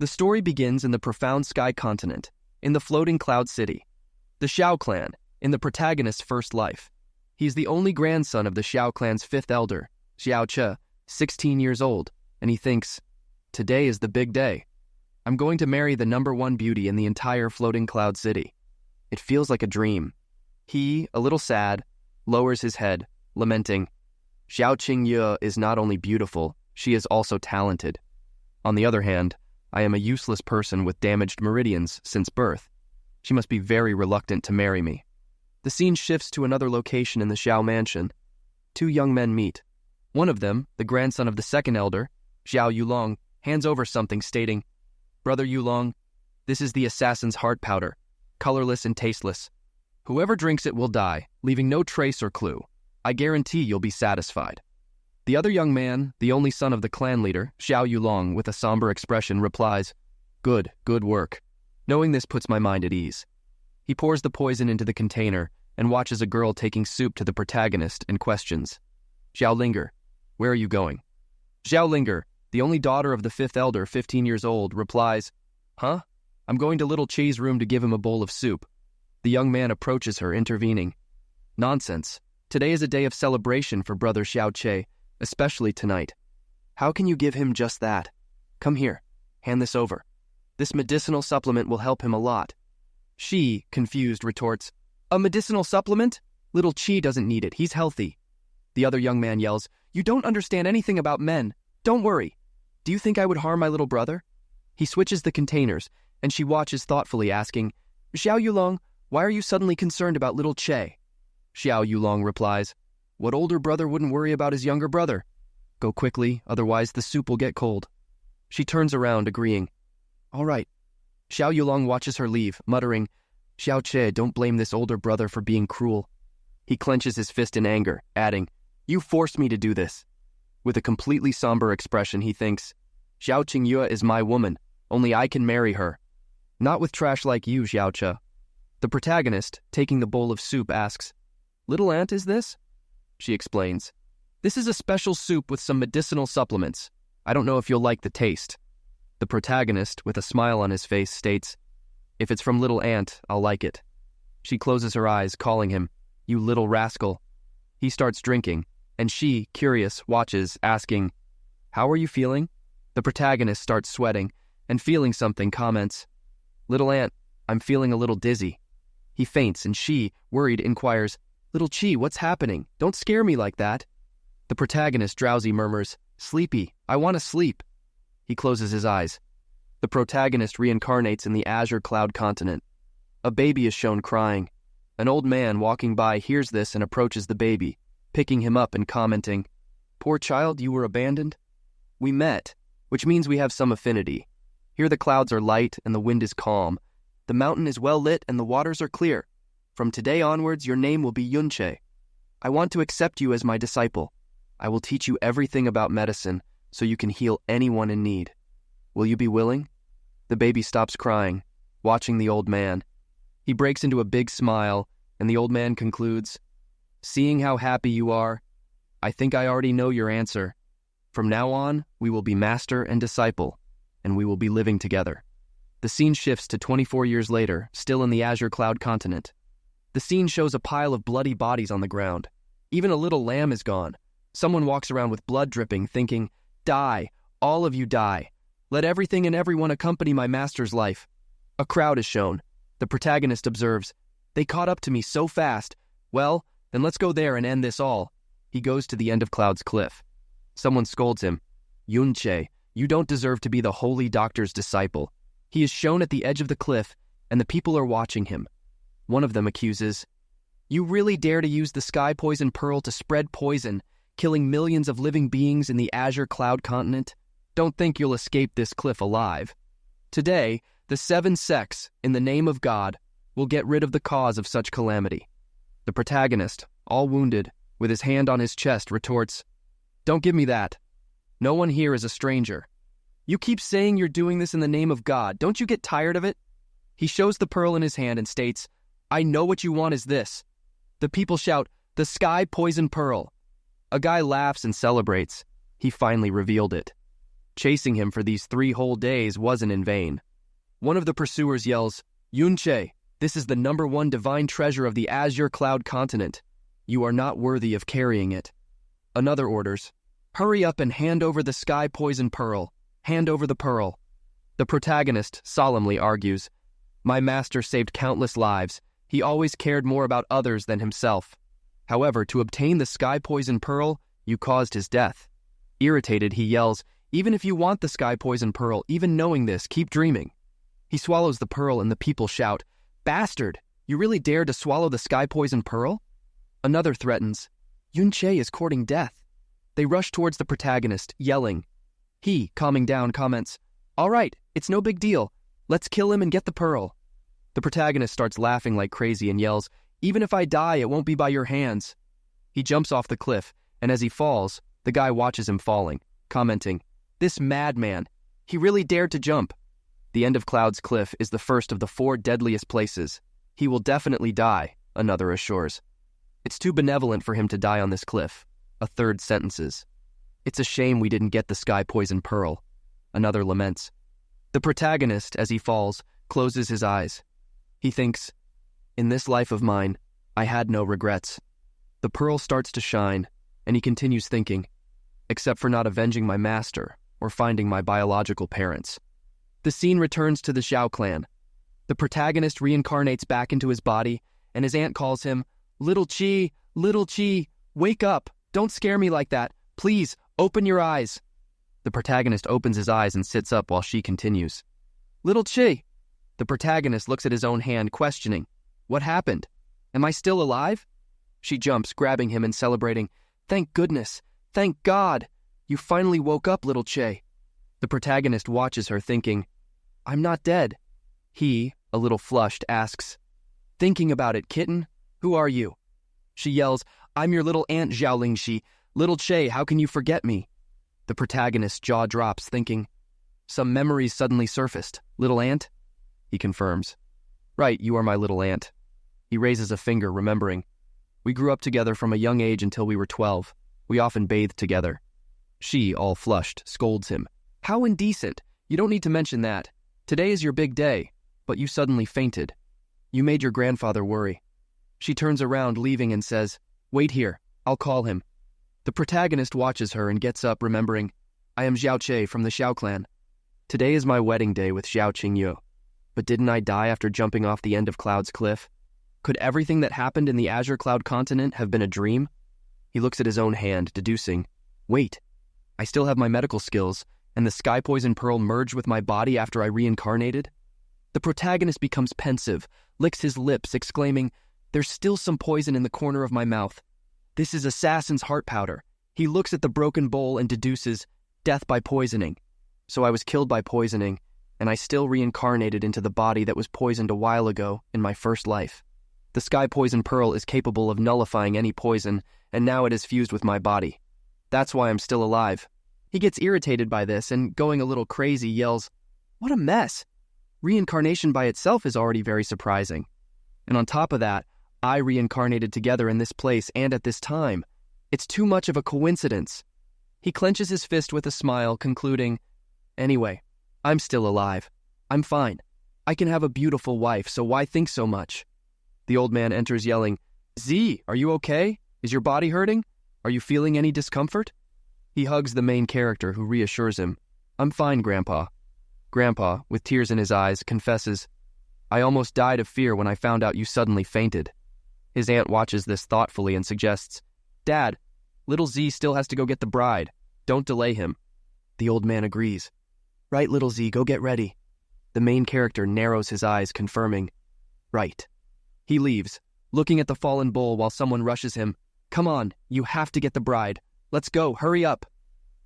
The story begins in the profound sky continent, in the floating cloud city. The Xiao clan, in the protagonist's first life. He is the only grandson of the Xiao clan's fifth elder, Xiao Che, 16 years old, and he thinks, today is the big day. I'm going to marry the #1 beauty in the entire floating cloud city. It feels like a dream. He, a little sad, lowers his head, lamenting, Xiao Qingye is not only beautiful, she is also talented. On the other hand, I am a useless person with damaged meridians since birth. She must be very reluctant to marry me. The scene shifts to another location in the Xiao mansion. Two young men meet. One of them, the grandson of the second elder, Xiao Yulong, hands over something stating, Brother Yulong, this is the assassin's heart powder, colorless and tasteless. Whoever drinks it will die, leaving no trace or clue. I guarantee you'll be satisfied. The other young man, the only son of the clan leader, Xiao Yulong, with a somber expression, replies, good work. Knowing this puts my mind at ease. He pours the poison into the container and watches a girl taking soup to the protagonist and questions, Xiao Linger, where are you going? Xiao Linger, the only daughter of the fifth elder, 15 years old, replies, huh? I'm going to little Che's room to give him a bowl of soup. The young man approaches her, intervening. Nonsense. Today is a day of celebration for brother Xiao Che, especially tonight. How can you give him just that? Come here. Hand this over. This medicinal supplement will help him a lot. She, confused, retorts, a medicinal supplement? Little Chi doesn't need it. He's healthy. The other young man yells, you don't understand anything about men. Don't worry. Do you think I would harm my little brother? He switches the containers, and she watches thoughtfully, asking, Xiao Yulong, why are you suddenly concerned about little Che? Xiao Yulong replies, what older brother wouldn't worry about his younger brother? Go quickly, otherwise the soup will get cold. She turns around, agreeing. All right. Xiao Yulong watches her leave, muttering, Xiao Che, don't blame this older brother for being cruel. He clenches his fist in anger, adding, you forced me to do this. With a completely somber expression, he thinks, Xiao Qingye is my woman. Only I can marry her. Not with trash like you, Xiao Che. The protagonist, taking the bowl of soup, asks, little aunt, is this? She explains, this is a special soup with some medicinal supplements. I don't know if you'll like the taste. The protagonist, with a smile on his face, states, if it's from little aunt, I'll like it. She closes her eyes, calling him, you little rascal. He starts drinking, and she, curious, watches, asking, how are you feeling? The protagonist starts sweating, and feeling something, comments, little aunt, I'm feeling a little dizzy. He faints, and she, worried, inquires, little Chi, what's happening? Don't scare me like that. The protagonist, drowsy, murmurs, sleepy, I want to sleep. He closes his eyes. The protagonist reincarnates in the azure cloud continent. A baby is shown crying. An old man walking by hears this and approaches the baby, picking him up and commenting, poor child, you were abandoned? We met, which means we have some affinity. Here the clouds are light and the wind is calm. The mountain is well lit and the waters are clear. From today onwards, your name will be Yunche. I want to accept you as my disciple. I will teach you everything about medicine so you can heal anyone in need. Will you be willing? The baby stops crying, watching the old man. He breaks into a big smile, and the old man concludes, seeing how happy you are, I think I already know your answer. From now on, we will be master and disciple, and we will be living together. The scene shifts to 24 years later, still in the azure cloud continent. The scene shows a pile of bloody bodies on the ground. Even a little lamb is gone. Someone walks around with blood dripping, thinking, die, all of you die. Let everything and everyone accompany my master's life. A crowd is shown. The protagonist observes, they caught up to me so fast. Well, then let's go there and end this all. He goes to the end of Cloud's cliff. Someone scolds him. Yunche, you don't deserve to be the holy doctor's disciple. He is shown at the edge of the cliff, and the people are watching him. One of them accuses, you really dare to use the sky poison pearl to spread poison, killing millions of living beings in the azure cloud continent? Don't think you'll escape this cliff alive. Today, the 7 sects, in the name of God, will get rid of the cause of such calamity. The protagonist, all wounded, with his hand on his chest, retorts, don't give me that. No one here is a stranger. You keep saying you're doing this in the name of God. Don't you get tired of it? He shows the pearl in his hand and states, I know what you want is this. The people shout, the sky poison pearl. A guy laughs and celebrates. He finally revealed it. Chasing him for these 3 whole days wasn't in vain. One of the pursuers yells, "Yunche, this is the #1 divine treasure of the Azure Cloud continent. You are not worthy of carrying it." Another orders, "Hurry up and hand over the sky poison pearl. Hand over the pearl." The protagonist solemnly argues, "My master saved countless lives. He always cared more about others than himself. However, to obtain the sky poison pearl, you caused his death." Irritated, he yells, "Even if you want the sky poison pearl, even knowing this, keep dreaming." He swallows the pearl and the people shout, "Bastard! You really dared to swallow the sky poison pearl?" Another threatens, "Yunche is courting death." They rush towards the protagonist, yelling. He, calming down, comments, "All right, it's no big deal. Let's kill him and get the pearl." The protagonist starts laughing like crazy and yells, "Even if I die, it won't be by your hands." He jumps off the cliff, and as he falls, the guy watches him falling, commenting, "This madman, he really dared to jump." The end of Cloud's cliff is the first of the 4 deadliest places. "He will definitely die," another assures. "It's too benevolent for him to die on this cliff," a third sentences. "It's a shame we didn't get the sky poison pearl," another laments. The protagonist, as he falls, closes his eyes. He thinks, "In this life of mine, I had no regrets." The pearl starts to shine, and he continues thinking, "Except for not avenging my master or finding my biological parents." The scene returns to the Xiao clan. The protagonist reincarnates back into his body, and his aunt calls him, Little Chi, wake up, don't scare me like that. Please, open your eyes." The protagonist opens his eyes and sits up while she continues. "Little Chi." The protagonist looks at his own hand, questioning, "What happened? Am I still alive?" She jumps, grabbing him and celebrating, "Thank goodness, thank God, you finally woke up, Little Chi." The protagonist watches her, thinking, "I'm not dead." He, a little flushed, asks, "Thinking about it, kitten? Who are you?" She yells, "I'm your little aunt Xiaolingxi. Little Che, how can you forget me?" The protagonist's jaw drops, thinking, "Some memories suddenly surfaced. Little aunt?" He confirms, "Right, you are my little aunt." He raises a finger, remembering, "We grew up together from a young age until we were 12. We often bathed together." She, all flushed, scolds him, "How indecent! You don't need to mention that. Today is your big day, but you suddenly fainted. You made your grandfather worry." She turns around, leaving, and says, "Wait here, I'll call him." The protagonist watches her and gets up, remembering, "I am Xiao Che from the Xiao clan. Today is my wedding day with Xiao Qingyu. But didn't I die after jumping off the end of Cloud's cliff? Could everything that happened in the Azure Cloud continent have been a dream?" He looks at his own hand, deducing, "Wait, I still have my medical skills, and the sky poison pearl merged with my body after I reincarnated?" The protagonist becomes pensive, licks his lips, exclaiming, "There's still some poison in the corner of my mouth. This is assassin's heart powder." He looks at the broken bowl and deduces, "Death by poisoning. So I was killed by poisoning, and I still reincarnated into the body that was poisoned a while ago in my first life. The sky poison pearl is capable of nullifying any poison, and now it is fused with my body. That's why I'm still alive." He gets irritated by this and, going a little crazy, yells, "What a mess! Reincarnation by itself is already very surprising. And on top of that, I reincarnated together in this place and at this time. It's too much of a coincidence." He clenches his fist with a smile, concluding, "Anyway, I'm still alive. I'm fine. I can have a beautiful wife, so why think so much?" The old man enters yelling, "Z, are you okay? Is your body hurting? Are you feeling any discomfort?" He hugs the main character, who reassures him, "I'm fine, Grandpa." Grandpa, with tears in his eyes, confesses, "I almost died of fear when I found out you suddenly fainted." His aunt watches this thoughtfully and suggests, "Dad, little Z still has to go get the bride. Don't delay him." The old man agrees. "Right, little Z, go get ready." The main character narrows his eyes, confirming, "Right." He leaves, looking at the fallen bowl while someone rushes him. "Come on, you have to get the bride. Let's go, hurry up."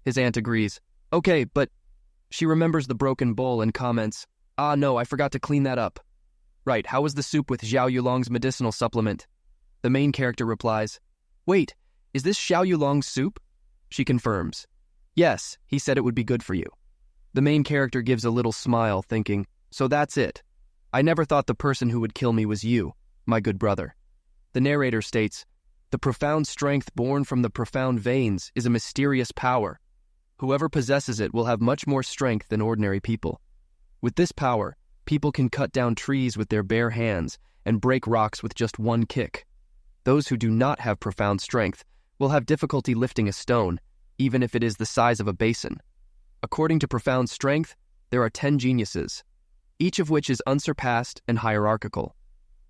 His aunt agrees. "Okay, but..." She remembers the broken bowl and comments, "Ah, no, I forgot to clean that up." "Right, how was the soup with Xiao Yulong's medicinal supplement?" The main character replies, "Wait, is this Xiao Yulong's soup?" She confirms, "Yes, he said it would be good for you." The main character gives a little smile, thinking, "So that's it. I never thought the person who would kill me was you, my good brother." The narrator states, "The profound strength born from the profound veins is a mysterious power. Whoever possesses it will have much more strength than ordinary people. With this power, people can cut down trees with their bare hands and break rocks with just one kick. Those who do not have profound strength will have difficulty lifting a stone, even if it is the size of a basin. According to profound strength, there are 10 geniuses, each of which is unsurpassed and hierarchical.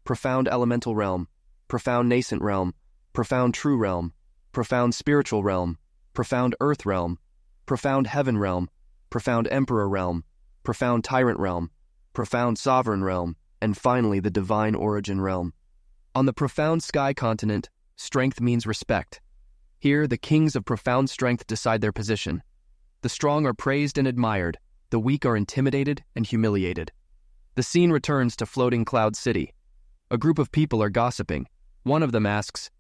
Profound elemental realm, profound nascent realm, profound true realm, profound spiritual realm, profound earth realm, profound heaven realm, profound emperor realm, profound tyrant realm, profound sovereign realm, and finally the divine origin realm. On the profound sky continent, strength means respect. Here, the kings of profound strength decide their position. The strong are praised and admired, the weak are intimidated and humiliated. The scene returns to Floating Cloud City. A group of people are gossiping. One of them asks,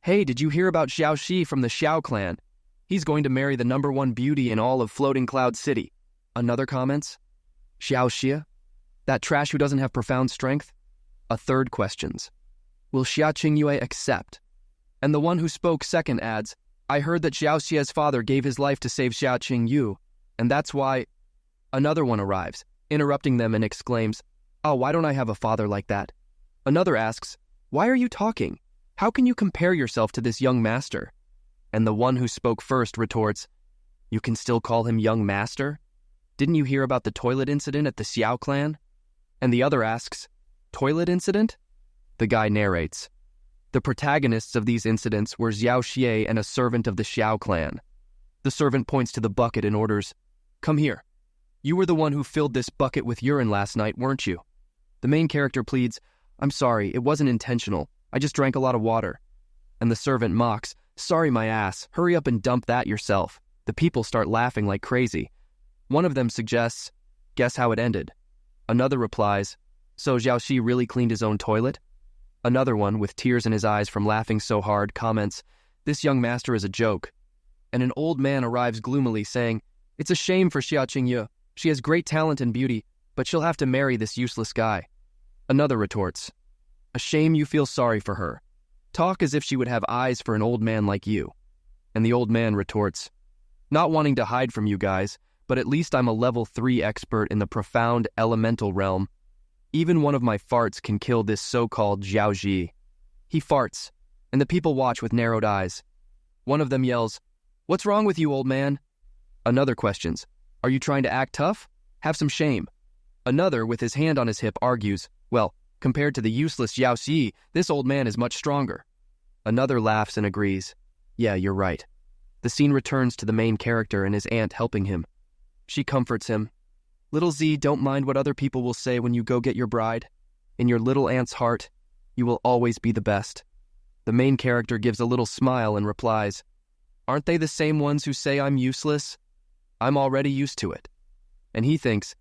"Hey, did you hear about Xiao Shi from the Xiao clan? He's going to marry the #1 beauty in all of Floating Cloud City." Another comments, "Xiao Xia? That trash who doesn't have profound strength?" A third questions, "Will Xia Qingyue accept?" And the one who spoke second adds, "I heard that Xiao Xia's father gave his life to save Xia Qingyu, and that's why—" Another one arrives, interrupting them and exclaims, "Oh, why don't I have a father like that?" Another asks, "Why are you talking? How can you compare yourself to this young master?" And the one who spoke first retorts, "You can still call him young master? Didn't you hear about the toilet incident at the Xiao clan?" And the other asks, "Toilet incident?" The guy narrates, "The protagonists of these incidents were Xiao Xie and a servant of the Xiao clan." The servant points to the bucket and orders, "Come here. You were the one who filled this bucket with urine last night, weren't you?" The main character pleads, "I'm sorry, it wasn't intentional. I just drank a lot of water." And the servant mocks, "Sorry my ass, hurry up and dump that yourself." The people start laughing like crazy. One of them suggests, "Guess how it ended?" Another replies, "So Xiao Shi really cleaned his own toilet?" Another one, with tears in his eyes from laughing so hard, comments, "This young master is a joke." And an old man arrives gloomily saying, "It's a shame for Xia Qingyu. She has great talent and beauty, but she'll have to marry this useless guy." Another retorts, "A shame you feel sorry for her. Talk as if she would have eyes for an old man like you." And the old man retorts, "Not wanting to hide from you guys, but at least I'm a level 3 expert in the profound elemental realm. Even one of my farts can kill this so-called Xiao Ji." He farts, and the people watch with narrowed eyes. One of them yells, "What's wrong with you, old man?" Another questions, "Are you trying to act tough? Have some shame." Another, with his hand on his hip, argues, "Well, compared to the useless Xiao Xi, this old man is much stronger." Another laughs and agrees, "Yeah, you're right." The scene returns to the main character and his aunt helping him. She comforts him, "Little Z, don't mind what other people will say when you go get your bride. In your little aunt's heart, you will always be the best." The main character gives a little smile and replies, "Aren't they the same ones who say I'm useless? I'm already used to it." And he thinks,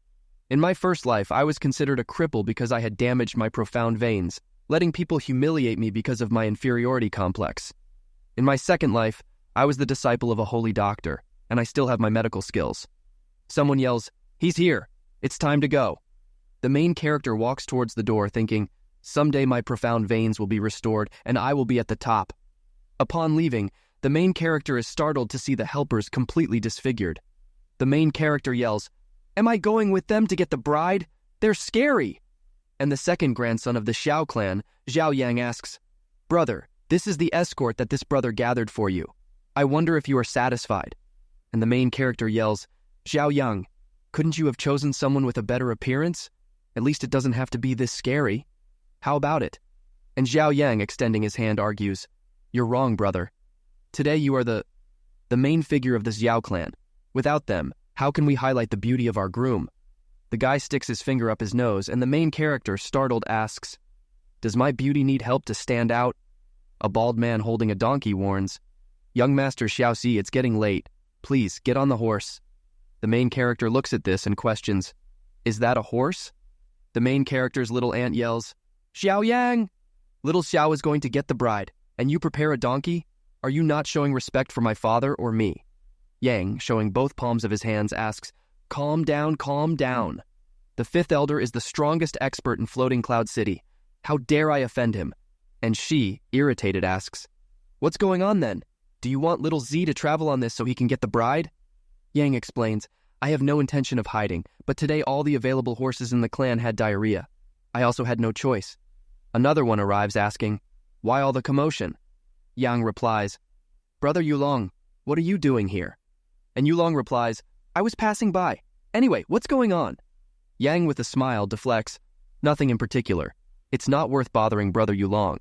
"In my first life, I was considered a cripple because I had damaged my profound veins, letting people humiliate me because of my inferiority complex. In my second life, I was the disciple of a holy doctor, and I still have my medical skills." Someone yells, "He's here. It's time to go." The main character walks towards the door thinking, "Someday my profound veins will be restored, and I will be at the top." Upon leaving, the main character is startled to see the helpers completely disfigured. The main character yells, "Am I going with them to get the bride? They're scary!" And the second grandson of the Xiao clan, Zhao Yang, asks, "Brother, this is the escort that this brother gathered for you. I wonder if you are satisfied." And the main character yells, "Zhao Yang, couldn't you have chosen someone with a better appearance? At least it doesn't have to be this scary. How about it?" And Zhao Yang, extending his hand, argues, "You're wrong, brother. Today you are the main figure of the Xiao clan. Without them, how can we highlight the beauty of our groom?" The guy sticks his finger up his nose, and the main character, startled, asks, "Does my beauty need help to stand out?" A bald man holding a donkey warns, "Young Master Xiaoxi, it's getting late. Please, get on the horse." The main character looks at this and questions, "Is that a horse?" The main character's little aunt yells, "Xiao Yang! Little Xiao is going to get the bride, and you prepare a donkey? Are you not showing respect for my father or me?" Yang, showing both palms of his hands, asks, "Calm down, calm down. The fifth elder is the strongest expert in Floating Cloud City. How dare I offend him?" And she, irritated, asks, "What's going on then? Do you want little Z to travel on this so he can get the bride?" Yang explains, I have no intention of hiding, but today all the available horses in the clan had diarrhea. I also had no choice. Another one arrives asking, why all the commotion? Yang replies, Brother Yulong, what are you doing here? And Yulong replies, I was passing by. Anyway, what's going on? Yang with a smile deflects, nothing in particular. It's not worth bothering Brother Yulong.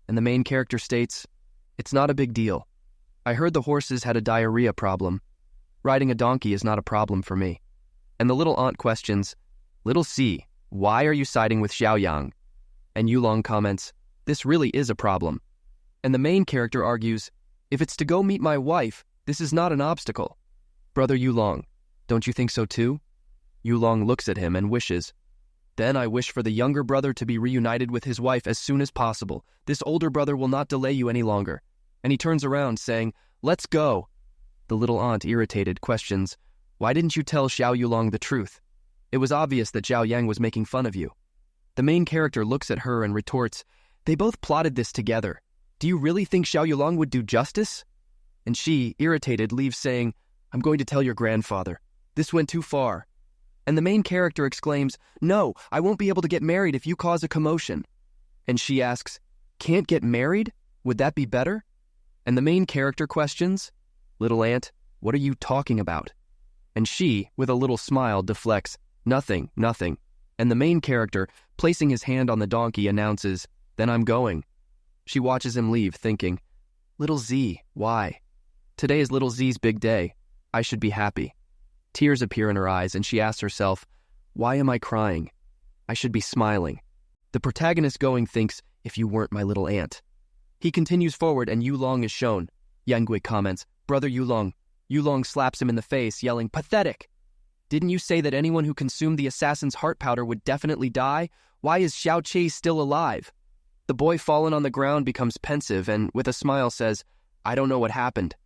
And the main character states, it's not a big deal. I heard the horses had a diarrhea problem. Riding a donkey is not a problem for me. And the little aunt questions, Little C, why are you siding with Xiaoyang? And Yulong comments, this really is a problem. And the main character argues, if it's to go meet my wife, this is not an obstacle. Brother Yulong, don't you think so too? Yulong looks at him and wishes, then I wish for the younger brother to be reunited with his wife as soon as possible. This older brother will not delay you any longer. And he turns around saying, let's go. The little aunt, irritated, questions, why didn't you tell Xiao Yulong the truth? It was obvious that Zhao Yang was making fun of you. The main character looks at her and retorts, they both plotted this together. Do you really think Xiao Yulong would do justice? And she, irritated, leaves saying, I'm going to tell your grandfather. This went too far. And the main character exclaims, no, I won't be able to get married if you cause a commotion. And she asks, can't get married? Would that be better? And the main character questions, little aunt, what are you talking about? And she, with a little smile, deflects, nothing. And the main character, placing his hand on the donkey, announces, then I'm going. She watches him leave, thinking, little Z, why? Today is little Z's big day. I should be happy. Tears appear in her eyes, and she asks herself, why am I crying? I should be smiling. The protagonist going thinks, if you weren't my little aunt. He continues forward, and Yulong is shown. Yang Gui comments, Brother Yulong. Yulong slaps him in the face, yelling, pathetic! Didn't you say that anyone who consumed the assassin's heart powder would definitely die? Why is Xiao Qi still alive? The boy fallen on the ground becomes pensive and, with a smile, says, I don't know what happened.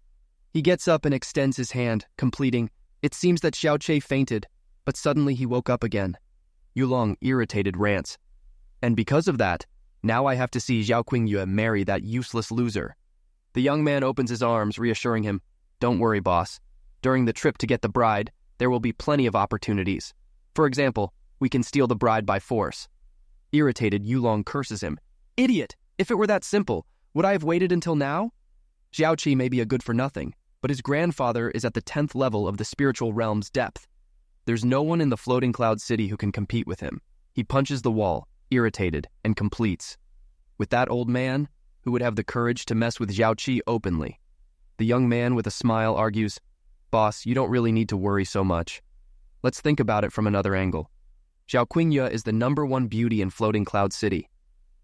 He gets up and extends his hand, completing, it seems that Xiao Qi fainted, but suddenly he woke up again. Yulong, irritated, rants, and because of that, now I have to see Zhao Qingyue marry that useless loser. The young man opens his arms, reassuring him, don't worry, boss. During the trip to get the bride, there will be plenty of opportunities. For example, we can steal the bride by force. Irritated, Yulong curses him. Idiot! If it were that simple, would I have waited until now? Xiao Qi may be a good-for-nothing, but his grandfather is at the 10th level of the spiritual realm's depth. There's no one in the floating cloud city who can compete with him. He punches the wall, irritated, and completes. With that old man, who would have the courage to mess with Xiao Qi openly? The young man with a smile argues, boss, you don't really need to worry so much. Let's think about it from another angle. Zhao Qingyue is the #1 beauty in floating cloud city.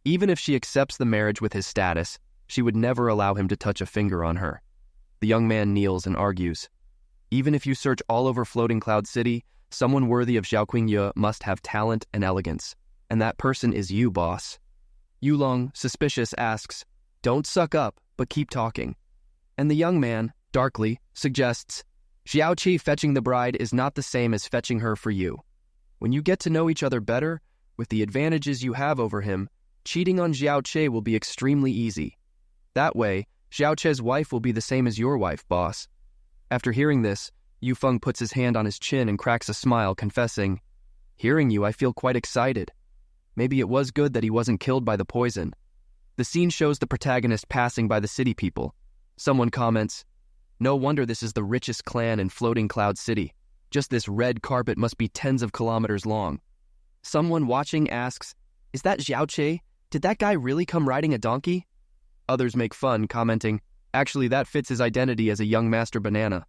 Even if she accepts the marriage with his status, she would never allow him to touch a finger on her. The young man kneels and argues, even if you search all over floating cloud city, someone worthy of Zhao Qingyue must have talent and elegance. And that person is you, boss. Yulong, suspicious, asks, don't suck up, but keep talking. And the young man, darkly, suggests, Xiao Qi fetching the bride is not the same as fetching her for you. When you get to know each other better, with the advantages you have over him, cheating on Xiao Qi will be extremely easy. That way, Xiao Qi's wife will be the same as your wife, boss. After hearing this, Yufeng puts his hand on his chin and cracks a smile, confessing, hearing you, I feel quite excited. Maybe it was good that he wasn't killed by the poison. The scene shows the protagonist passing by the city people. Someone comments, no wonder this is the richest clan in Floating Cloud City. Just this red carpet must be tens of kilometers long. Someone watching asks, is that Xiao Qi? Did that guy really come riding a donkey? Others make fun, commenting, actually that fits his identity as a young master banana.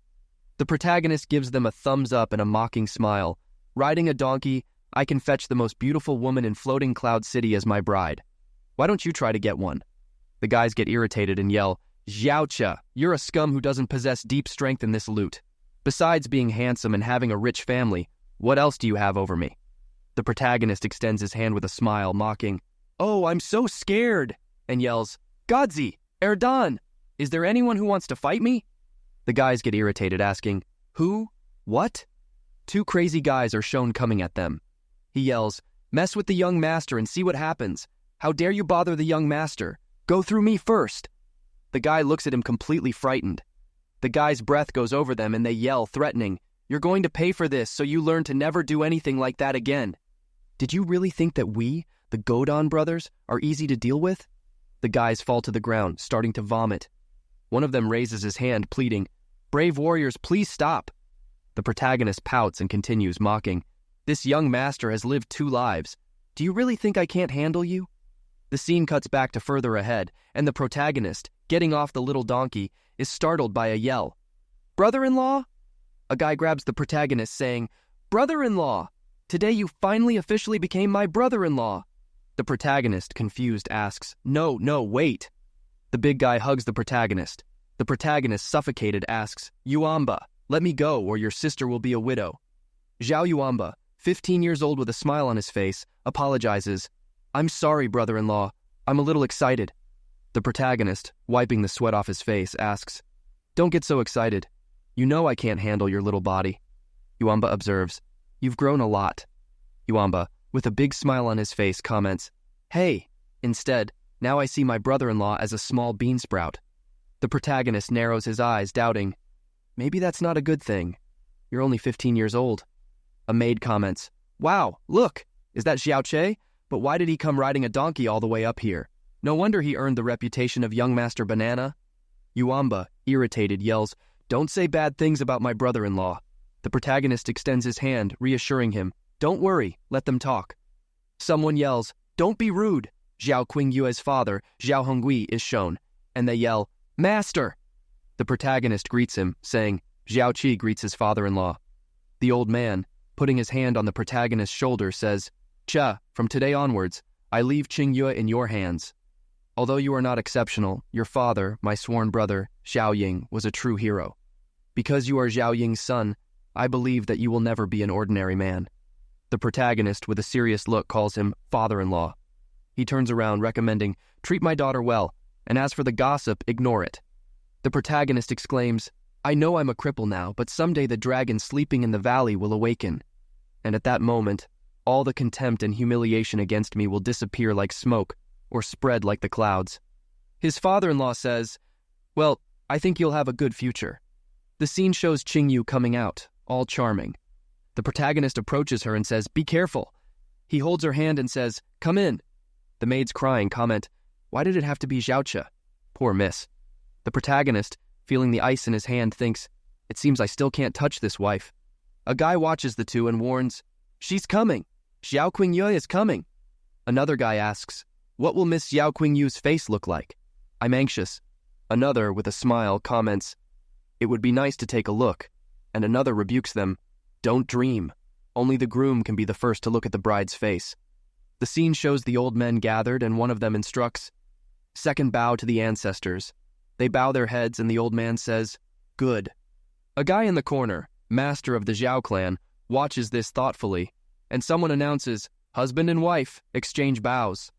The protagonist gives them a thumbs up and a mocking smile. Riding a donkey, I can fetch the most beautiful woman in Floating Cloud City as my bride. Why don't you try to get one? The guys get irritated and yell, Xiao Qi, you're a scum who doesn't possess deep strength in this loot. Besides being handsome and having a rich family, what else do you have over me? The protagonist extends his hand with a smile, mocking, oh, I'm so scared, and yells, Godzi, Erdan, is there anyone who wants to fight me? The guys get irritated, asking, who? What? Two crazy guys are shown coming at them. He yells, mess with the young master and see what happens. How dare you bother the young master? Go through me first. The guy looks at him completely frightened. The guy's breath goes over them and they yell, threatening, "You're going to pay for this, so you learn to never do anything like that again." Did you really think that we, the Godon brothers, are easy to deal with? The guys fall to the ground, starting to vomit. One of them raises his hand, pleading, "Brave warriors, please stop." The protagonist pouts and continues, mocking, "This young master has lived 2 lives. Do you really think I can't handle you?" The scene cuts back to further ahead, and the protagonist, getting off the little donkey, is startled by a yell. "Brother-in-law?" A guy grabs the protagonist, saying, "Brother-in-law! Today you finally officially became my brother-in-law." The protagonist, confused, asks, No, wait." The big guy hugs the protagonist. The protagonist, suffocated, asks, "Yuamba, let me go or your sister will be a widow." Zhao Yuamba, 15 years old with a smile on his face, apologizes, "I'm sorry, brother-in-law. I'm a little excited." The protagonist, wiping the sweat off his face, asks, "Don't get so excited. You know I can't handle your little body." Yuamba observes, "You've grown a lot." Yuamba, with a big smile on his face, comments, "Hey, instead, now I see my brother-in-law as a small bean sprout." The protagonist narrows his eyes, doubting, "Maybe that's not a good thing. You're only 15 years old." A maid comments, "Wow, look, is that Xiaoche? But why did he come riding a donkey all the way up here? No wonder he earned the reputation of young Master Banana." Yuamba, irritated, yells, "Don't say bad things about my brother-in-law." The protagonist extends his hand, reassuring him, "Don't worry, let them talk." Someone yells, "Don't be rude." Zhao Qingyue's father, Zhao Hongui, is shown, and they yell, "Master!" The protagonist greets him, saying, "Zhao Qi greets his father-in-law." The old man, putting his hand on the protagonist's shoulder, says, "Cha, from today onwards, I leave Qingyue in your hands. Although you are not exceptional, your father, my sworn brother, Xiao Ying, was a true hero. Because you are Xiao Ying's son, I believe that you will never be an ordinary man." The protagonist, with a serious look, calls him father-in-law. He turns around, recommending, "Treat my daughter well, and as for the gossip, ignore it." The protagonist exclaims, "I know I'm a cripple now, but someday the dragon sleeping in the valley will awaken. And at that moment, all the contempt and humiliation against me will disappear like smoke, or spread like the clouds." His father-in-law says, "Well, I think you'll have a good future." The scene shows Qingyu coming out, all charming. The protagonist approaches her and says, "Be careful." He holds her hand and says, "Come in." The maids, crying, comment, "Why did it have to be Xiaoche? Poor miss." The protagonist, feeling the ice in his hand, thinks, "It seems I still can't touch this wife." A guy watches the two and warns, "She's coming. Xiao Qingyue is coming." Another guy asks, "What will Miss Xiao Qingyue's face look like? I'm anxious." Another, with a smile, comments, "It would be nice to take a look." And another rebukes them, "Don't dream. Only the groom can be the first to look at the bride's face." The scene shows the old men gathered, and one of them instructs, "Second bow to the ancestors." They bow their heads, and the old man says, "Good." A guy in the corner, master of the Zhao clan, watches this thoughtfully, and someone announces, "Husband and wife, exchange bows."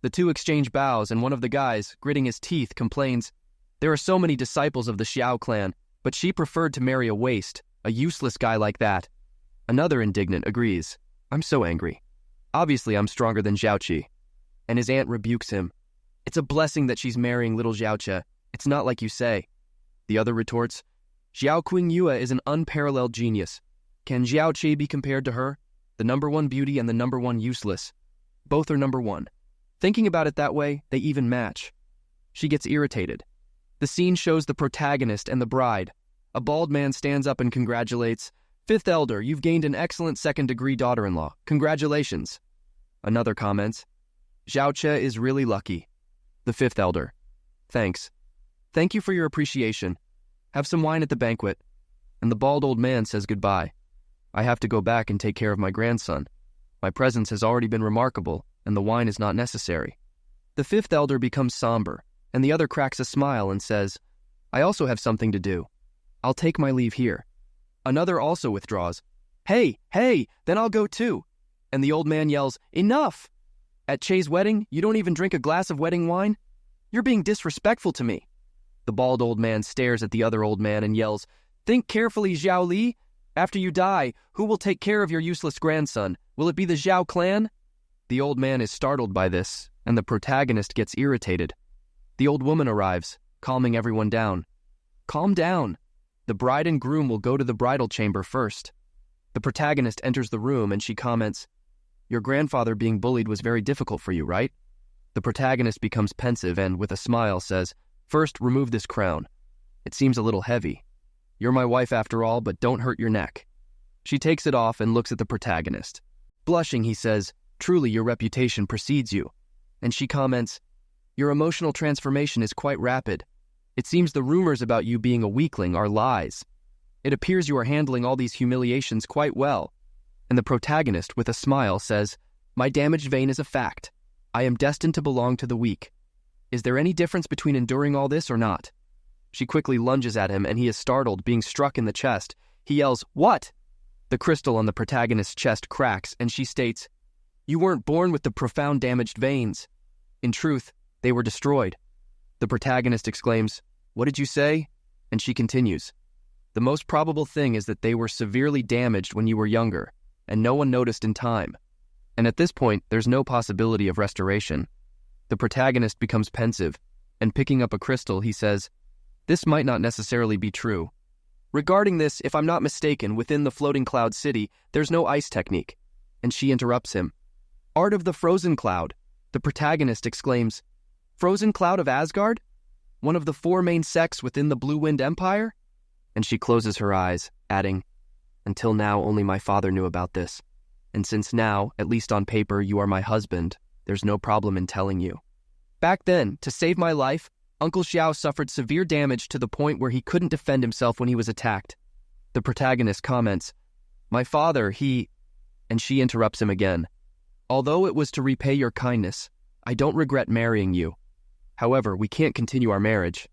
The two exchange bows, and one of the guys, gritting his teeth, complains, "There are so many disciples of the Xiao clan, but she preferred to marry a waste, a useless guy like that." Another, indignant, agrees, "I'm so angry. Obviously I'm stronger than Xiaoqi." And his aunt rebukes him, "It's a blessing that she's marrying little Xiaoche. It's not like you say." The other retorts, "Xiao Qingyue is an unparalleled genius. Can Xiaoqi be compared to her? The #1 beauty and the #1 useless. Both are #1. Thinking about it that way, they even match." She gets irritated. The scene shows the protagonist and the bride. A bald man stands up and congratulates, "Fifth elder, you've gained an excellent second-degree daughter-in-law. Congratulations." Another comments, "Xiaoche is really lucky." The fifth elder, "Thanks. Thank you for your appreciation. Have some wine at the banquet." And the bald old man says goodbye. "I have to go back and take care of my grandson. My presence has already been remarkable, and the wine is not necessary." The fifth elder becomes somber, and the other cracks a smile and says, "I also have something to do. I'll take my leave here." Another also withdraws. Hey, then I'll go too." And the old man yells, "Enough! At Che's wedding, you don't even drink a glass of wedding wine? You're being disrespectful to me." The bald old man stares at the other old man and yells, "Think carefully, Zhao Li. After you die, who will take care of your useless grandson? Will it be the Zhao clan?" The old man is startled by this, and the protagonist gets irritated. The old woman arrives, calming everyone down. Calm down. The bride and groom will go to the bridal chamber first. The protagonist enters the room and she comments, your grandfather being bullied was very difficult for you, right? The protagonist becomes pensive and, with a smile, says, first, remove this crown. It seems a little heavy. You're my wife after all, but don't hurt your neck. She takes it off and looks at the protagonist. Blushing, he says, truly your reputation precedes you. And she comments, your emotional transformation is quite rapid. It seems the rumors about you being a weakling are lies. It appears you are handling all these humiliations quite well. And the protagonist, with a smile, says, my damaged vein is a fact. I am destined to belong to the weak. Is there any difference between enduring all this or not? She quickly lunges at him and he is startled, being struck in the chest. He yells, what? The crystal on the protagonist's chest cracks and she states, you weren't born with the profound damaged veins. In truth, they were destroyed. The protagonist exclaims, what did you say? And she continues, the most probable thing is that they were severely damaged when you were younger, and no one noticed in time. And at this point, there's no possibility of restoration. The protagonist becomes pensive, and picking up a crystal, he says, this might not necessarily be true. Regarding this, if I'm not mistaken, within the floating cloud city, there's no ice technique. And she interrupts him. Art of the frozen cloud. The protagonist exclaims, frozen cloud of Asgard? One of the 4 main sects within the Blue Wind Empire? And she closes her eyes, adding, until now only my father knew about this. And since now, at least on paper, you are my husband, there's no problem in telling you. Back then, to save my life, Uncle Xiao suffered severe damage to the point where he couldn't defend himself when he was attacked. The protagonist comments, my father, he... And she interrupts him again. Although it was to repay your kindness, I don't regret marrying you. However, we can't continue our marriage.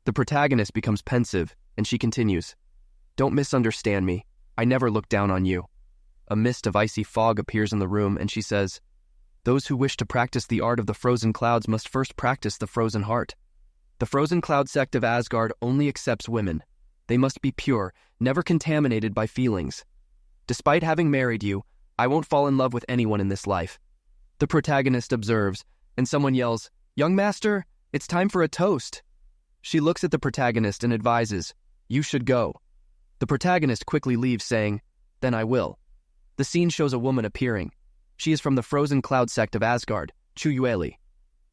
The protagonist becomes pensive, and she continues, don't misunderstand me. I never looked down on you. A mist of icy fog appears in the room, and she says, those who wish to practice the art of the frozen clouds must first practice the frozen heart. The frozen cloud sect of Asgard only accepts women. They must be pure, never contaminated by feelings. Despite having married you, I won't fall in love with anyone in this life. The protagonist observes, and someone yells, young master, it's time for a toast. She looks at the protagonist and advises, you should go. The protagonist quickly leaves, saying, then I will. The scene shows a woman appearing. She is from the frozen cloud sect of Asgard, Chu Yueli.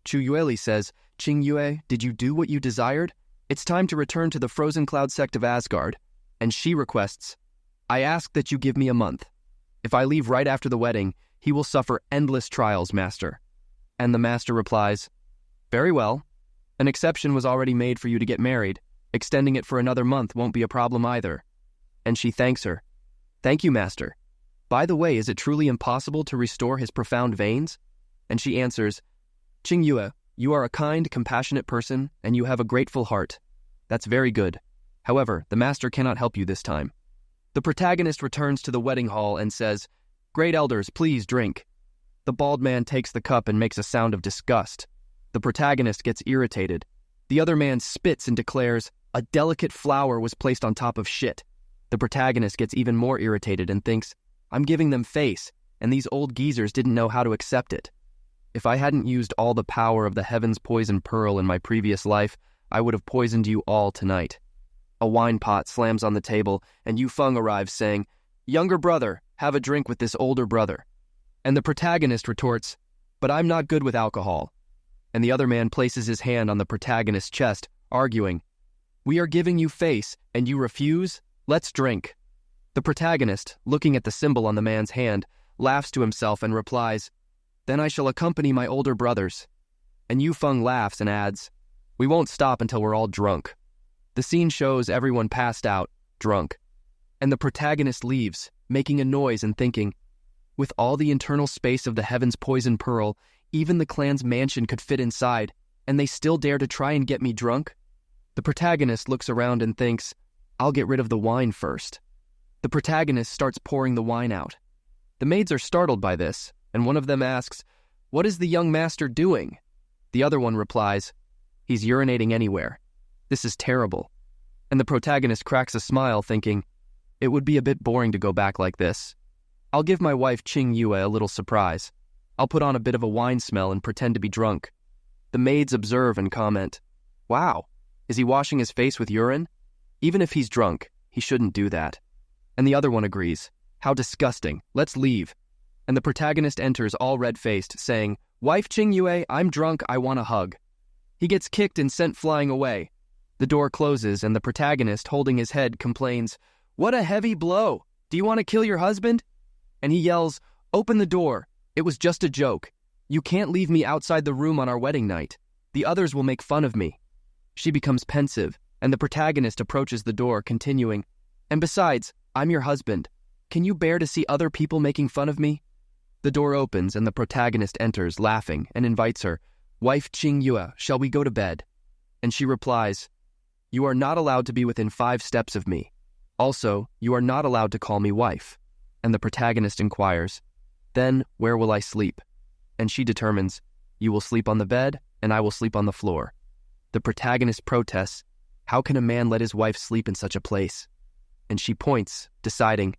Chu Yueli says, Qing Yue, did you do what you desired? It's time to return to the frozen cloud sect of Asgard. And she requests, I ask that you give me a month. If I leave right after the wedding, he will suffer endless trials, master. And the master replies, very well. An exception was already made for you to get married. Extending it for another month won't be a problem either. And she thanks her. Thank you, master. By the way, is it truly impossible to restore his profound veins? And she answers, Qing Yue, you are a kind, compassionate person, and you have a grateful heart. That's very good. However, the master cannot help you this time. The protagonist returns to the wedding hall and says, great elders, please drink. The bald man takes the cup and makes a sound of disgust. The protagonist gets irritated. The other man spits and declares, a delicate flower was placed on top of shit. The protagonist gets even more irritated and thinks, I'm giving them face, and these old geezers didn't know how to accept it. If I hadn't used all the power of the heaven's poison pearl in my previous life, I would have poisoned you all tonight. A wine pot slams on the table, and Yu Feng arrives saying, younger brother, have a drink with this older brother. And the protagonist retorts, but I'm not good with alcohol. And the other man places his hand on the protagonist's chest, arguing, we are giving you face, and you refuse? Let's drink. The protagonist, looking at the symbol on the man's hand, laughs to himself and replies, then I shall accompany my older brothers. And Yu Feng laughs and adds, we won't stop until we're all drunk. The scene shows everyone passed out, drunk. And the protagonist leaves, making a noise and thinking, with all the internal space of the heaven's poison pearl, even the clan's mansion could fit inside, and they still dare to try and get me drunk? The protagonist looks around and thinks, I'll get rid of the wine first. The protagonist starts pouring the wine out. The maids are startled by this, and one of them asks, what is the young master doing? The other one replies, he's urinating anywhere. This is terrible. And the protagonist cracks a smile, thinking, it would be a bit boring to go back like this. I'll give my wife Qing Yue a little surprise. I'll put on a bit of a wine smell and pretend to be drunk. The maids observe and comment, wow, is he washing his face with urine? Even if he's drunk, he shouldn't do that. And the other one agrees. How disgusting. Let's leave. And the protagonist enters all red-faced, saying, Wife Qingyue, I'm drunk, I want a hug. He gets kicked and sent flying away. The door closes and the protagonist, holding his head, complains, What a heavy blow! Do you want to kill your husband? And he yells, Open the door. It was just a joke. You can't leave me outside the room on our wedding night. The others will make fun of me. She becomes pensive, and the protagonist approaches the door, continuing, And besides, I'm your husband. Can you bear to see other people making fun of me? The door opens and the protagonist enters, laughing, and invites her, Wife Qingyue, shall we go to bed? And she replies, You are not allowed to be within 5 steps of me. Also, you are not allowed to call me wife. And the protagonist inquires, Then where will I sleep? And she determines, You will sleep on the bed, and I will sleep on the floor. The protagonist protests, How can a man let his wife sleep in such a place? And she points, deciding,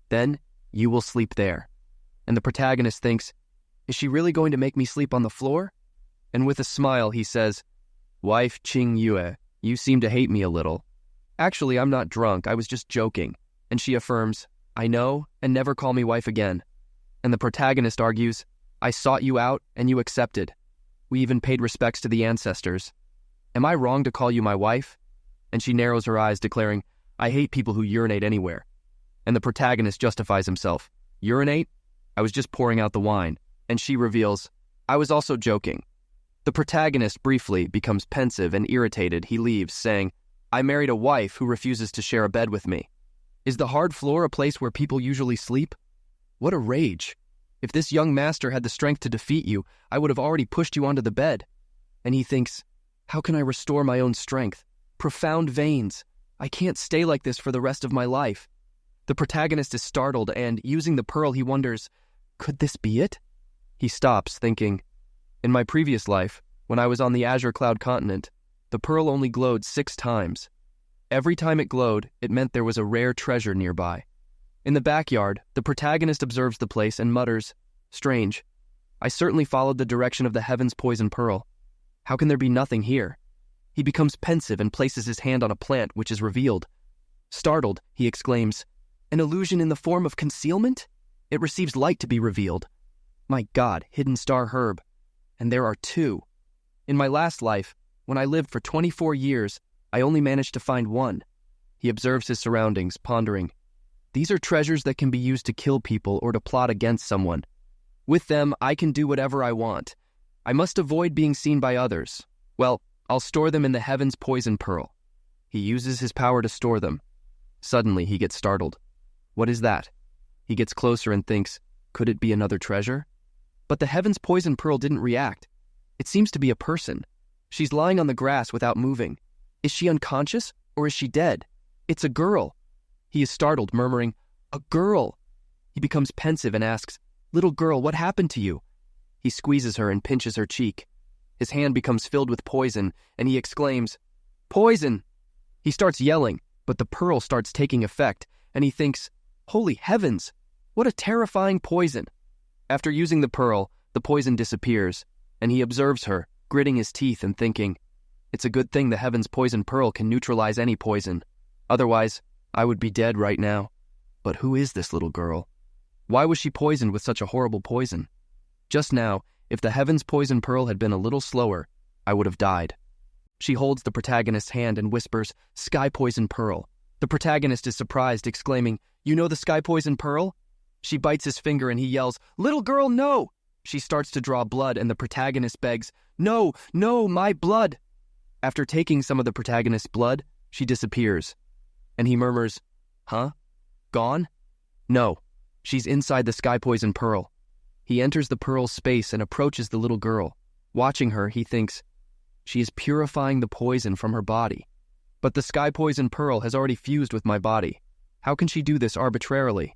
Then you will sleep there. And the protagonist thinks, Is she really going to make me sleep on the floor? And with a smile he says, Wife Qingyue, you seem to hate me a little. Actually, I'm not drunk, I was just joking. And she affirms, I know, and never call me wife again. And the protagonist argues, I sought you out, and you accepted. We even paid respects to the ancestors. Am I wrong to call you my wife? And she narrows her eyes, declaring, I hate people who urinate anywhere. And the protagonist justifies himself. Urinate? I was just pouring out the wine. And she reveals, I was also joking. The protagonist briefly becomes pensive and irritated. He leaves, saying, I married a wife who refuses to share a bed with me. Is the hard floor a place where people usually sleep? What a rage. If this young master had the strength to defeat you, I would have already pushed you onto the bed. And he thinks, How can I restore my own strength? Profound veins. I can't stay like this for the rest of my life. The protagonist is startled and, using the pearl, he wonders, Could this be it? He stops, thinking, In my previous life, when I was on the Azure Cloud continent, the pearl only glowed 6 times. Every time it glowed, it meant there was a rare treasure nearby. In the backyard, the protagonist observes the place and mutters, Strange. I certainly followed the direction of the heaven's poison pearl. How can there be nothing here? He becomes pensive and places his hand on a plant which is revealed. Startled, he exclaims, An illusion in the form of concealment? It receives light to be revealed. My God, hidden star herb. And there are 2. In my last life, when I lived for 24 years, I only managed to find 1. He observes his surroundings, pondering, These are treasures that can be used to kill people or to plot against someone. With them, I can do whatever I want. I must avoid being seen by others. Well, I'll store them in the heaven's poison pearl. He uses his power to store them. Suddenly, he gets startled. What is that? He gets closer and thinks, Could it be another treasure? But the heaven's poison pearl didn't react. It seems to be a person. She's lying on the grass without moving. Is she unconscious, or is she dead? It's a girl. He is startled, murmuring, A girl! He becomes pensive and asks, Little girl, what happened to you? He squeezes her and pinches her cheek. His hand becomes filled with poison, and he exclaims, Poison! He starts yelling, but the pearl starts taking effect, and he thinks, Holy heavens! What a terrifying poison! After using the pearl, the poison disappears, and he observes her, gritting his teeth and thinking, It's a good thing the heaven's poison pearl can neutralize any poison. Otherwise, I would be dead right now. But who is this little girl? Why was she poisoned with such a horrible poison? Just now, if the heaven's poison pearl had been a little slower, I would have died. She holds the protagonist's hand and whispers, Sky poison pearl. The protagonist is surprised, exclaiming, You know the sky poison pearl? She bites his finger and he yells, Little girl, no! She starts to draw blood and the protagonist begs, No, no, my blood! After taking some of the protagonist's blood, she disappears. And he murmurs, Huh? Gone? No, she's inside the sky poison pearl. He enters the pearl's space and approaches the little girl. Watching her, he thinks, She is purifying the poison from her body. But the sky poison pearl has already fused with my body. How can she do this arbitrarily?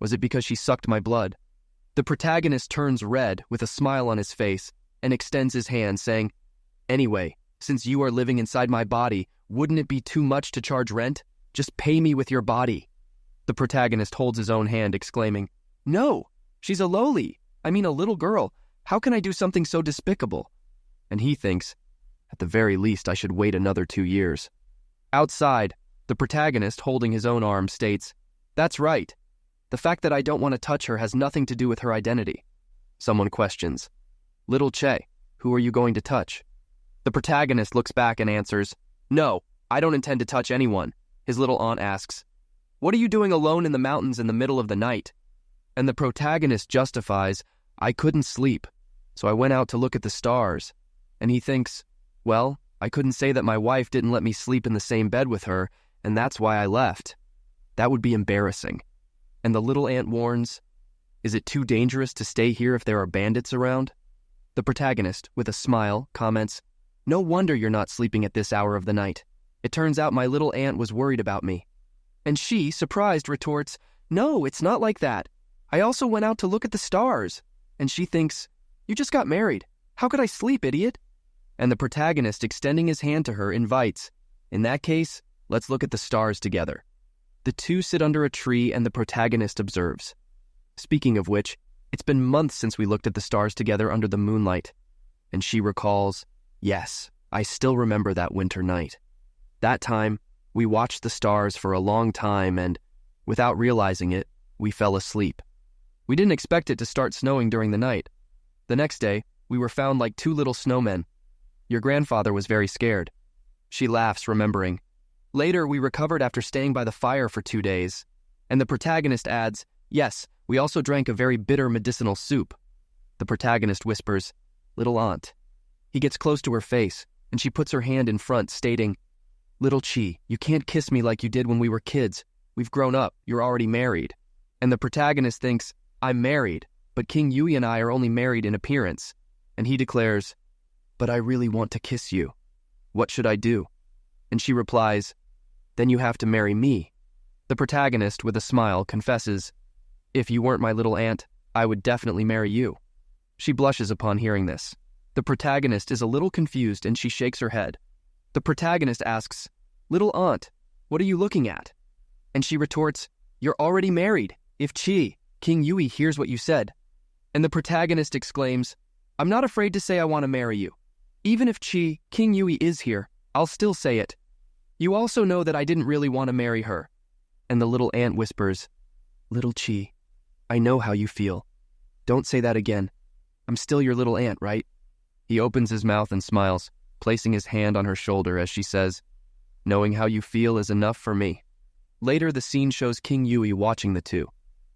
Was it because she sucked my blood? The protagonist turns red with a smile on his face and extends his hand, saying, Anyway, since you are living inside my body, wouldn't it be too much to charge rent? Just pay me with your body. The protagonist holds his own hand, exclaiming, No, she's a a little girl. How can I do something so despicable? And he thinks, At the very least, I should wait another 2 years. Outside, The protagonist, holding his own arm, states, "That's right. The fact that I don't want to touch her has nothing to do with her identity." Someone questions, "Little Che, who are you going to touch?" The protagonist looks back and answers, "No, I don't intend to touch anyone." His little aunt asks, "What are you doing alone in the mountains in the middle of the night?" And the protagonist justifies, "I couldn't sleep, so I went out to look at the stars." And he thinks, "Well, I couldn't say that my wife didn't let me sleep in the same bed with her, and that's why I left. That would be embarrassing." And the little ant warns, "Is it too dangerous to stay here if there are bandits around?" The protagonist, with a smile, comments, "No wonder you're not sleeping at this hour of the night. It turns out my little ant was worried about me." And she, surprised, retorts, "No, it's not like that. I also went out to look at the stars." And she thinks, "You just got married. How could I sleep, idiot?" And the protagonist, extending his hand to her, invites, "In that case, let's look at the stars together." The two sit under a tree and the protagonist observes. Speaking of which, it's been months since we looked at the stars together under the moonlight. And she recalls, "Yes, I still remember that winter night. That time, we watched the stars for a long time and, without realizing it, we fell asleep. We didn't expect it to start snowing during the night. The next day, we were found like two little snowmen. Your grandfather was very scared." She laughs, remembering. "Later, we recovered after staying by the fire for 2 days." And the protagonist adds, "Yes, we also drank a very bitter medicinal soup." The protagonist whispers, "Little aunt." He gets close to her face, and she puts her hand in front, stating, "Little Chi, you can't kiss me like you did when we were kids. We've grown up. You're already married." And the protagonist thinks, "I'm married, but King Yui and I are only married in appearance." And he declares, "But I really want to kiss you. What should I do?" And she replies, "Then you have to marry me." The protagonist, with a smile, confesses, "If you weren't my little aunt, I would definitely marry you." She blushes upon hearing this. The protagonist is a little confused and she shakes her head. The protagonist asks, "Little aunt, what are you looking at?" And she retorts, "You're already married. If King Yui hears what you said." And the protagonist exclaims, "I'm not afraid to say I want to marry you. Even if King Yui is here, I'll still say it. You also know that I didn't really want to marry her." And the little ant whispers, "Little Chi, I know how you feel. Don't say that again. I'm still your little ant, right?" He opens his mouth and smiles, placing his hand on her shoulder as she says, "Knowing how you feel is enough for me." Later, the scene shows King Yui watching the two.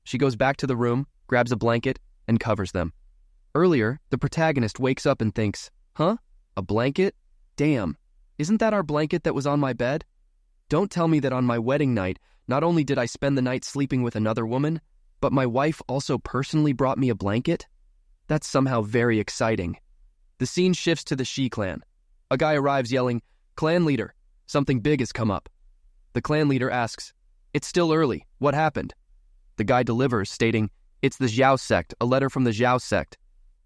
She goes back to the room, grabs a blanket, and covers them. Earlier, the protagonist wakes up and thinks, "Huh? A blanket? Damn. Isn't that our blanket that was on my bed? Don't tell me that on my wedding night, not only did I spend the night sleeping with another woman, but my wife also personally brought me a blanket? That's somehow very exciting." The scene shifts to the Shi clan. A guy arrives yelling, "Clan leader, something big has come up." The clan leader asks, "It's still early. What happened?" The guy delivers, stating, "It's the Zhao sect, a letter from the Zhao sect."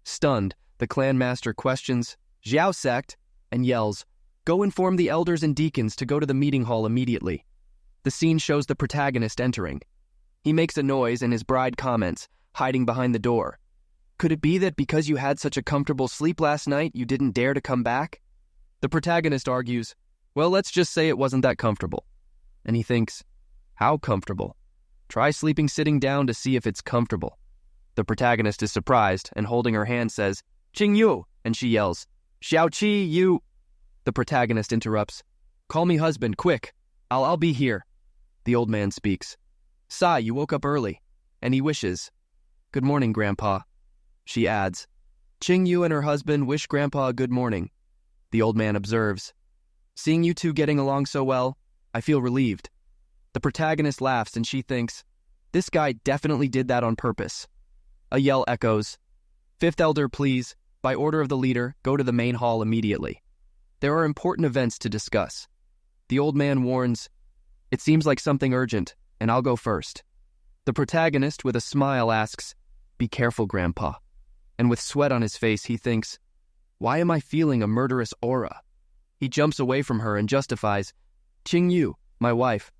Stunned, the clan master questions, "Zhao sect?" and yells, "Go inform the elders and deacons to go to the meeting hall immediately." The scene shows the protagonist entering. He makes a noise and his bride comments, hiding behind the door, "Could it be that because you had such a comfortable sleep last night, you didn't dare to come back?" The protagonist argues, "Well, let's just say it wasn't that comfortable." And he thinks, "How comfortable? Try sleeping sitting down to see if it's comfortable." The protagonist is surprised and holding her hand says, "Qing Yu," and she yells, "Xiao Qi, you..." The protagonist interrupts, "Call me husband, quick. I'll be here." The old man speaks, "Sai, you woke up early." And he wishes, "Good morning, Grandpa." She adds, "Qing Yu and her husband wish Grandpa a good morning." The old man observes, "Seeing you two getting along so well, I feel relieved." The protagonist laughs and she thinks, "This guy definitely did that on purpose." A yell echoes, "Fifth elder, please, by order of the leader, go to the main hall immediately. There are important events to discuss." The old man warns, "It seems like something urgent, and I'll go first." The protagonist, with a smile, asks, "Be careful, Grandpa." And with sweat on his face, he thinks, "Why am I feeling a murderous aura?" He jumps away from her and justifies, "Qing Yu, my wife,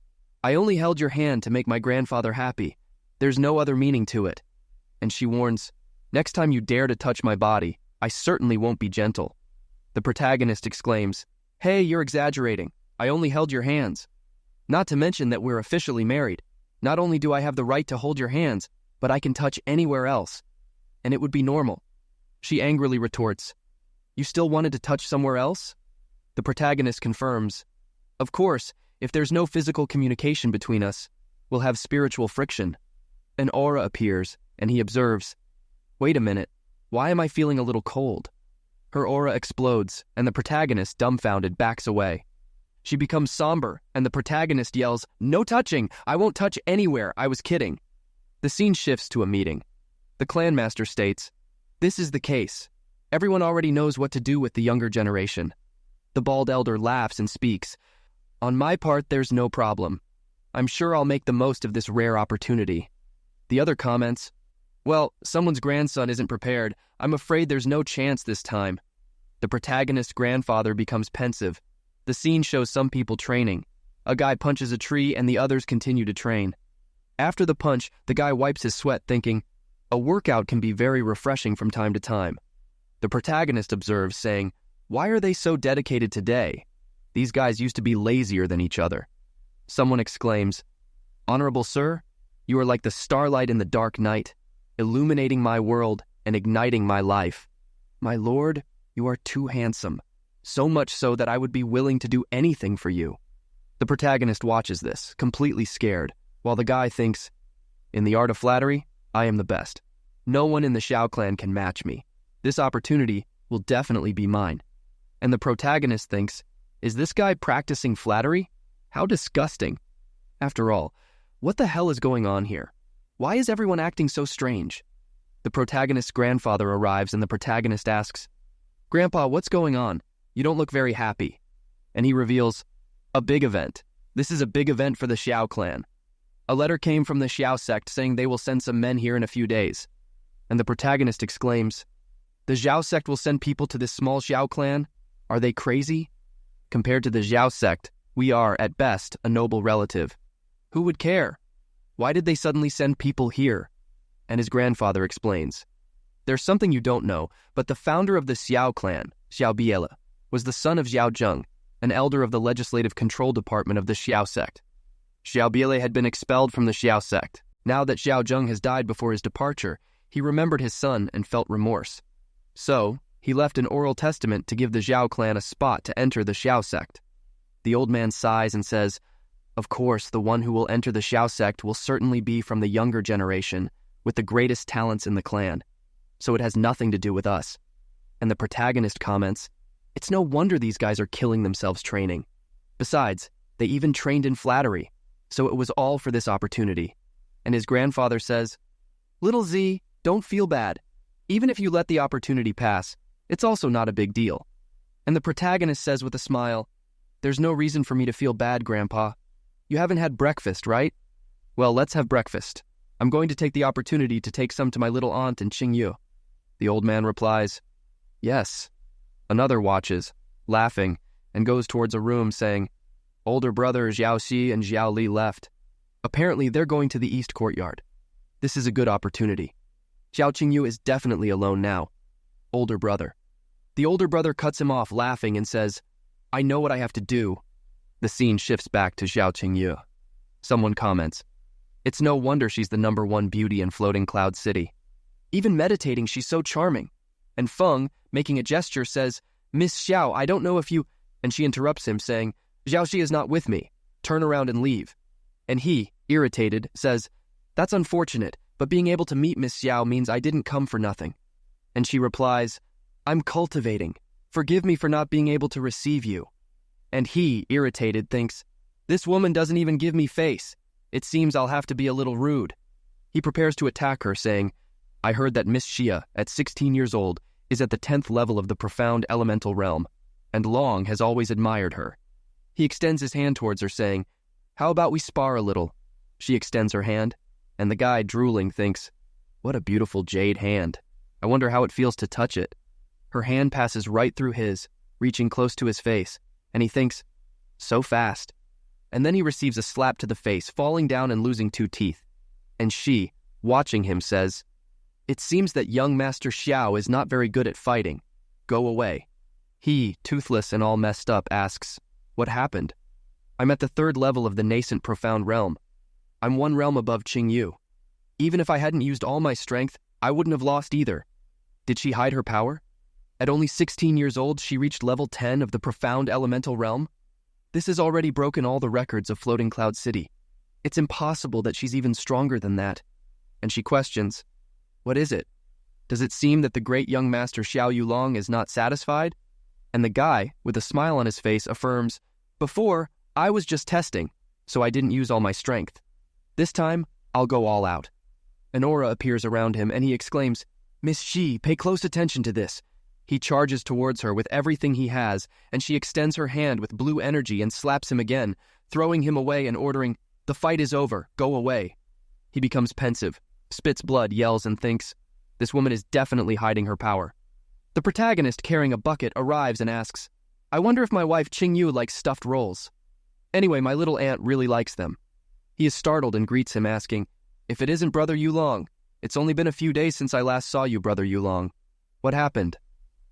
I only held your hand to make my grandfather happy. There's no other meaning to it." And she warns, "Next time you dare to touch my body, I certainly won't be gentle." The protagonist exclaims, "Hey, you're exaggerating. I only held your hands." Not to mention that we're officially married. Not only do I have the right to hold your hands, but I can touch anywhere else. And it would be normal. She angrily retorts, "You still wanted to touch somewhere else?" The protagonist confirms, "Of course, if there's no physical communication between us, we'll have spiritual friction." An aura appears, and he observes, "Wait a minute, why am I feeling a little cold?" Her aura explodes, and the protagonist, dumbfounded, backs away. She becomes somber, and the protagonist yells, "No touching! I won't touch anywhere! I was kidding!" The scene shifts to a meeting. The clanmaster states, "This is the case. Everyone already knows what to do with the younger generation." The bald elder laughs and speaks, "On my part, there's no problem. I'm sure I'll make the most of this rare opportunity." The other comments, "Well, someone's grandson isn't prepared. I'm afraid there's no chance this time." The protagonist's grandfather becomes pensive. The scene shows some people training. A guy punches a tree and the others continue to train. After the punch, the guy wipes his sweat thinking, "A workout can be very refreshing from time to time." The protagonist observes, saying, "Why are they so dedicated today? These guys used to be lazier than each other." Someone exclaims, "Honorable sir, you are like the starlight in the dark night, illuminating my world and igniting my life. My lord, you are too handsome, so much so that I would be willing to do anything for you." The protagonist watches this, completely scared, while the guy thinks, "In the art of flattery, I am the best. No one in the Xiao clan can match me. This opportunity will definitely be mine." And the protagonist thinks, "Is this guy practicing flattery? How disgusting." After all, what the hell is going on here? Why is everyone acting so strange? The protagonist's grandfather arrives and the protagonist asks, "Grandpa, what's going on? You don't look very happy." And he reveals, "A big event. This is a big event for the Xiao clan. A letter came from the Xiao sect saying they will send some men here in a few days." And the protagonist exclaims, "The Xiao sect will send people to this small Xiao clan? Are they crazy? Compared to the Xiao sect, we are, at best, a noble relative. Who would care? Why did they suddenly send people here?" And his grandfather explains, "There's something you don't know, but the founder of the Xiao clan, Xiao Biele, was the son of Xiao Zheng, an elder of the legislative control department of the Xiao sect. Xiao Biele had been expelled from the Xiao sect. Now that Xiao Zheng has died before his departure, he remembered his son and felt remorse. So, he left an oral testament to give the Xiao clan a spot to enter the Xiao sect. The old man sighs and says, "Of course, the one who will enter the Xiao sect will certainly be from the younger generation, with the greatest talents in the clan. So it has nothing to do with us." And the protagonist comments, "It's no wonder these guys are killing themselves training. Besides, they even trained in flattery, so it was all for this opportunity." And his grandfather says, "Little Z, don't feel bad. Even if you let the opportunity pass, it's also not a big deal." And the protagonist says with a smile, "There's no reason for me to feel bad, Grandpa. You haven't had breakfast, right? Well, let's have breakfast. I'm going to take the opportunity to take some to my little aunt in Qingyu." The old man replies, "Yes." Another watches, laughing, and goes towards a room saying, "Older brother Xiao Xi and Xiao Li left. Apparently they're going to the east courtyard. This is a good opportunity. Xiao Qingyu is definitely alone now. Older brother." The older brother cuts him off, laughing, and says, "I know what I have to do." The scene shifts back to Xiao Qingyu. Someone comments, "It's no wonder she's the #1 beauty in Floating Cloud City. Even meditating, she's so charming." And Feng, making a gesture, says, "Miss Xiao, I don't know if you—" And she interrupts him, saying, "Xiao Xi is not with me. Turn around and leave." And he, irritated, says, "That's unfortunate, but being able to meet Miss Xiao means I didn't come for nothing." And she replies, "I'm cultivating. Forgive me for not being able to receive you." And he, irritated, thinks, "This woman doesn't even give me face. It seems I'll have to be a little rude." He prepares to attack her, saying, "I heard that Miss Xia, at 16 years old, is at the 10th level of the profound elemental realm, and Long has always admired her." He extends his hand towards her, saying, "How about we spar a little?" She extends her hand, and the guy, drooling, thinks, "What a beautiful jade hand. I wonder how it feels to touch it." Her hand passes right through his, reaching close to his face, and he thinks, "So fast." And then he receives a slap to the face, falling down and losing 2 teeth. And she, watching him, says, "It seems that young Master Xiao is not very good at fighting. Go away." He, toothless and all messed up, asks, "What happened?" I'm at the third level of the nascent profound realm. I'm one realm above Qingyu. Even if I hadn't used all my strength, I wouldn't have lost either. Did she hide her power? At only 16 years old, she reached level 10 of the profound elemental realm? This has already broken all the records of Floating Cloud City. It's impossible that she's even stronger than that. And she questions, what is it? Does it seem that the great young master Xiao Yulong is not satisfied? And the guy, with a smile on his face, affirms, before, I was just testing, so I didn't use all my strength. This time, I'll go all out. An aura appears around him, and he exclaims, Miss Shi, pay close attention to this. He charges towards her with everything he has, and she extends her hand with blue energy and slaps him again, throwing him away and ordering, the fight is over, go away. He becomes pensive, spits blood, yells, and thinks, this woman is definitely hiding her power. The protagonist, carrying a bucket, arrives and asks, I wonder if my wife Qingyu likes stuffed rolls. Anyway, my little aunt really likes them. He is startled and greets him, asking, if it isn't Brother Yulong, it's only been a few days since I last saw you, Brother Yulong. What happened?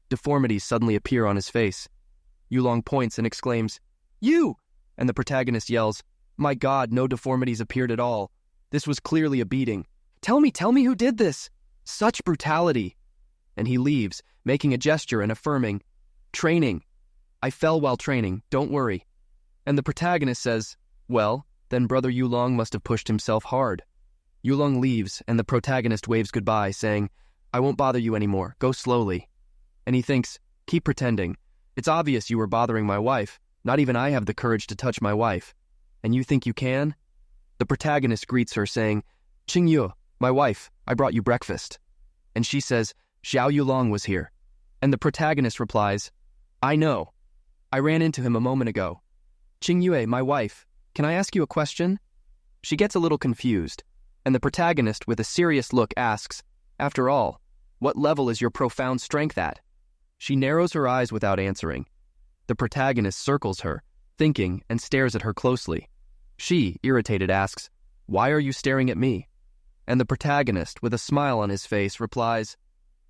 Deformities suddenly appear on his face. Yulong points and exclaims, you! And the protagonist yells, my God, no deformities appeared at all. This was clearly a beating. Tell me who did this? Such brutality. And he leaves, making a gesture and affirming, training. I fell while training, don't worry. And the protagonist says, well, then Brother Yulong must have pushed himself hard. Yulong leaves, and the protagonist waves goodbye, saying, I won't bother you anymore, go slowly. And he thinks, keep pretending. It's obvious you were bothering my wife. Not even I have the courage to touch my wife. And you think you can? The protagonist greets her, saying, Qingyu, my wife, I brought you breakfast. And she says, Xiao Yulong was here. And the protagonist replies, I know. I ran into him a moment ago. Qingyue, my wife, can I ask you a question? She gets a little confused, and the protagonist, with a serious look, asks, after all, what level is your profound strength at? She narrows her eyes without answering. The protagonist circles her, thinking, and stares at her closely. She, irritated, asks, why are you staring at me? And the protagonist, with a smile on his face, replies,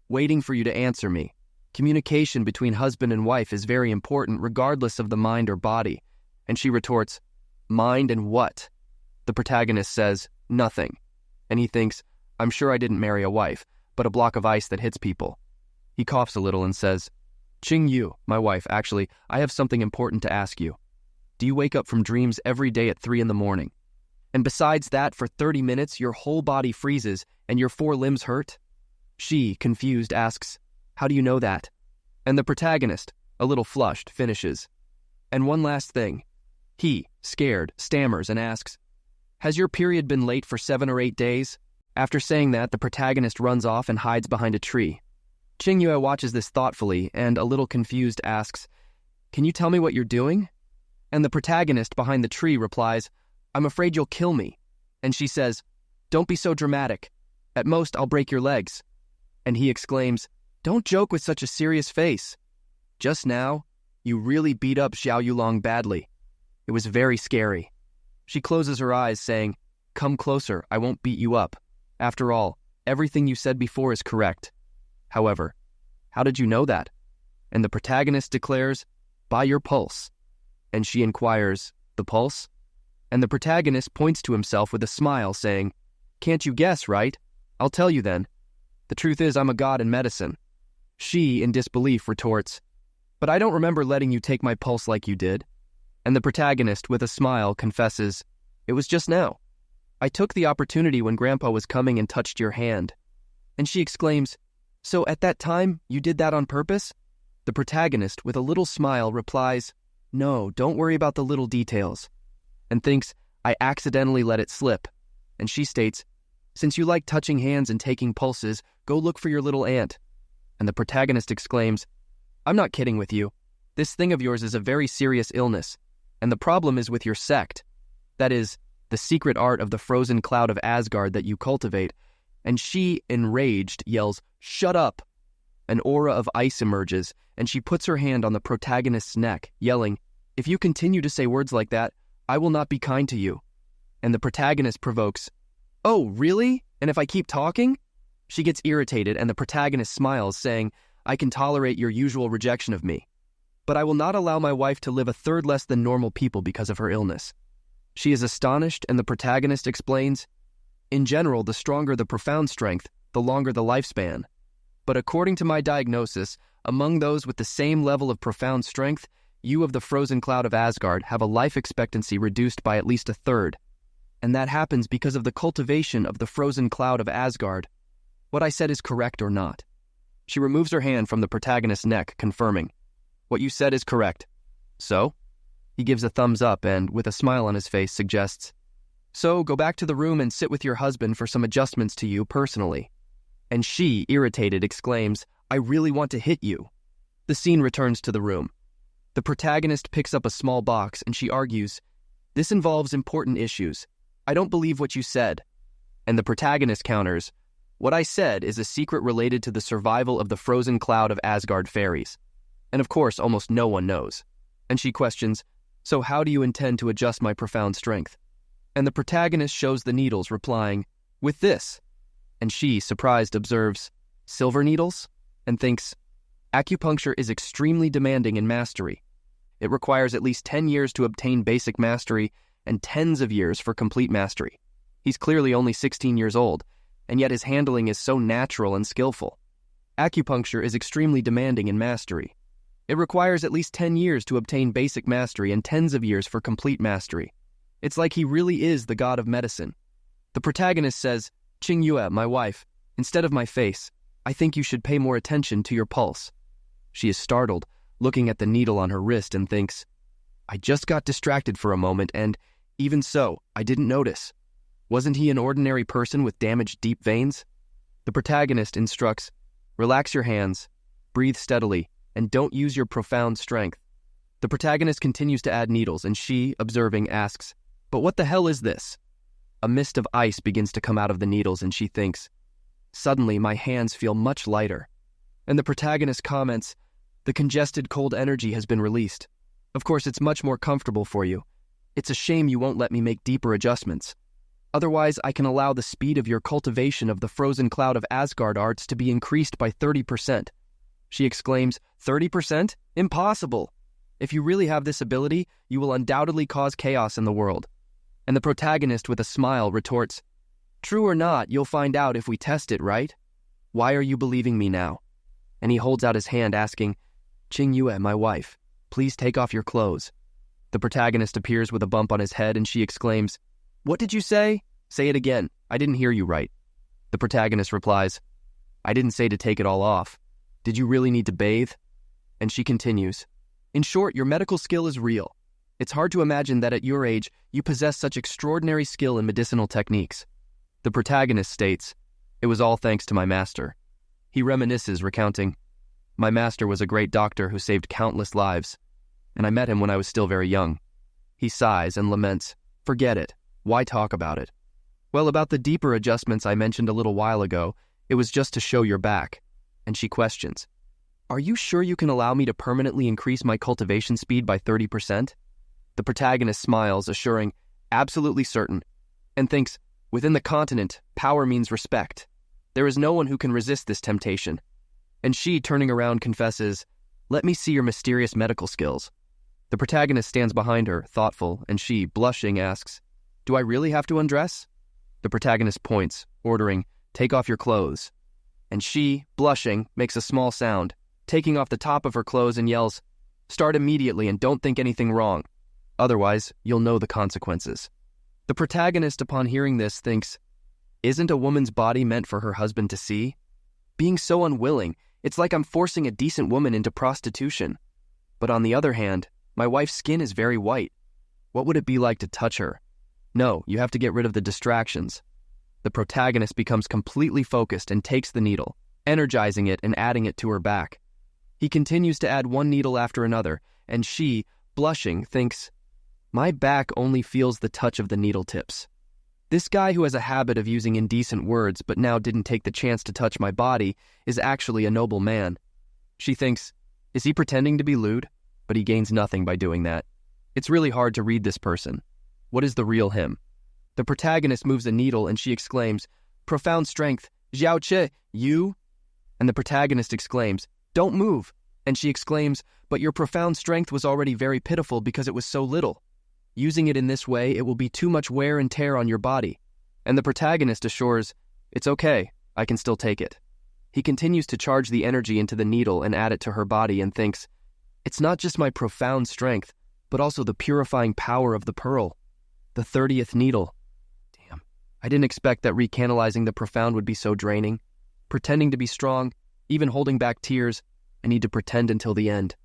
waiting for you to answer me. Communication between husband and wife is very important regardless of the mind or body. And she retorts, mind and what? The protagonist says, nothing. And he thinks, I'm sure I didn't marry a wife, but a block of ice that hits people. He coughs a little and says, Qingyu, my wife, actually, I have something important to ask you. Do you wake up from dreams every day at 3 a.m? And besides that, for 30 minutes, your whole body freezes and your 4 limbs hurt? She, confused, asks, how do you know that? And the protagonist, a little flushed, finishes, and one last thing. He, scared, stammers and asks, has your period been late for 7 or 8 days? After saying that, the protagonist runs off and hides behind a tree. Qingyue watches this thoughtfully and, a little confused, asks, can you tell me what you're doing? And the protagonist behind the tree replies, I'm afraid you'll kill me. And she says, don't be so dramatic. At most, I'll break your legs. And he exclaims, don't joke with such a serious face. Just now, you really beat up Xiao Yulong badly. It was very scary. She closes her eyes, saying, come closer, I won't beat you up. After all, everything you said before is correct. However, how did you know that? And the protagonist declares, by your pulse. And she inquires, the pulse? And the protagonist points to himself with a smile, saying, can't you guess, right? I'll tell you then. The truth is, I'm a god in medicine. She, in disbelief, retorts, but I don't remember letting you take my pulse like you did. And the protagonist, with a smile, confesses, it was just now. I took the opportunity when Grandpa was coming and touched your hand. And she exclaims, so at that time, you did that on purpose? The protagonist, with a little smile, replies, no, don't worry about the little details. And thinks, I accidentally let it slip. And she states, since you like touching hands and taking pulses, go look for your little aunt. And the protagonist exclaims, I'm not kidding with you. This thing of yours is a very serious illness, and the problem is with your sect. That is, the secret art of the frozen cloud of Asgard that you cultivate. And she, enraged, yells, shut up! An aura of ice emerges, and she puts her hand on the protagonist's neck, yelling, if you continue to say words like that, I will not be kind to you. And the protagonist provokes, oh, really? And if I keep talking? She gets irritated, and the protagonist smiles, saying, I can tolerate your usual rejection of me. but I will not allow my wife to live a third less than normal people because of her illness. She is astonished, and the protagonist explains, in general, the stronger the profound strength, the longer the lifespan. But according to my diagnosis, among those with the same level of profound strength, you of the frozen cloud of Asgard have a life expectancy reduced by at least a third. And that happens because of the cultivation of the frozen cloud of Asgard. What I said is correct or not? She removes her hand from the protagonist's neck, confirming, what you said is correct. So? He gives a thumbs up and, with a smile on his face, suggests, so go back to the room and sit with your husband for some adjustments to you personally. And she, irritated, exclaims, I really want to hit you. The scene returns to the room. The protagonist picks up a small box and she argues, this involves important issues. I don't believe what you said. And the protagonist counters, what I said is a secret related to the survival of the frozen cloud of Asgard fairies. And of course, almost no one knows. And she questions, so how do you intend to adjust my profound strength? And the protagonist shows the needles, replying, with this. And she, surprised, observes, silver needles? And thinks, acupuncture is extremely demanding in mastery. It requires at least 10 years to obtain basic mastery and tens of years for complete mastery. He's clearly only 16 years old, and yet his handling is so natural and skillful. Acupuncture is extremely demanding in mastery. It requires at least 10 years to obtain basic mastery and tens of years for complete mastery. It's like he really is the god of medicine. The protagonist says, Qingyue, my wife, instead of my face, I think you should pay more attention to your pulse. She is startled, looking at the needle on her wrist, and thinks, I just got distracted for a moment, and, even so, I didn't notice. Wasn't he an ordinary person with damaged deep veins? The protagonist instructs, relax your hands, breathe steadily, and don't use your profound strength. The protagonist continues to add needles, and she, observing, asks, but what the hell is this? A mist of ice begins to come out of the needles, and she thinks, suddenly my hands feel much lighter. And the protagonist comments, the congested cold energy has been released. Of course, it's much more comfortable for you. It's a shame you won't let me make deeper adjustments. Otherwise, I can allow the speed of your cultivation of the frozen cloud of Asgard arts to be increased by 30%. She exclaims, 30%? Impossible! If you really have this ability, you will undoubtedly cause chaos in the world. And the protagonist, with a smile, retorts, true or not, you'll find out if we test it, right? Why are you believing me now? And he holds out his hand, asking, Qingyue, my wife, please take off your clothes. The protagonist appears with a bump on his head, and she exclaims, what did you say? Say it again. I didn't hear you right. The protagonist replies, I didn't say to take it all off. Did you really need to bathe? And she continues, in short, your medical skill is real. It's hard to imagine that at your age, you possess such extraordinary skill in medicinal techniques. The protagonist states, it was all thanks to my master. He reminisces, recounting, my master was a great doctor who saved countless lives, and I met him when I was still very young. He sighs and laments, forget it. Why talk about it? Well, about the deeper adjustments I mentioned a little while ago, it was just to show your back. And she questions, are you sure you can allow me to permanently increase my cultivation speed by 30%? The protagonist smiles, assuring, absolutely certain, and thinks, within the continent, power means respect. There is no one who can resist this temptation. And she, turning around, confesses, let me see your mysterious medical skills. The protagonist stands behind her, thoughtful, and she, blushing, asks, do I really have to undress? The protagonist points, ordering, take off your clothes. And she, blushing, makes a small sound, taking off the top of her clothes, and yells, start immediately and don't think anything wrong. Otherwise, you'll know the consequences. The protagonist, upon hearing this, thinks, isn't a woman's body meant for her husband to see? Being so unwilling, it's like I'm forcing a decent woman into prostitution. But on the other hand, my wife's skin is very white. What would it be like to touch her? No, you have to get rid of the distractions. The protagonist becomes completely focused and takes the needle, energizing it and adding it to her back. He continues to add one needle after another, and she, blushing, thinks, my back only feels the touch of the needle tips. This guy who has a habit of using indecent words but now didn't take the chance to touch my body is actually a noble man. She thinks, is he pretending to be lewd? But he gains nothing by doing that. It's really hard to read this person. What is the real him? The protagonist moves a needle and she exclaims, profound strength, Xiao Che, you? And the protagonist exclaims, don't move. And she exclaims, "But your profound strength was already very pitiful because it was so little. Using it in this way, it will be too much wear and tear on your body." And the protagonist assures, "It's okay, I can still take it." He continues to charge the energy into the needle and add it to her body and thinks, "It's not just my profound strength, but also the purifying power of the pearl. The 30th needle. Damn, I didn't expect that recanalizing the profound would be so draining. Pretending to be strong, even holding back tears, I need to pretend until the end."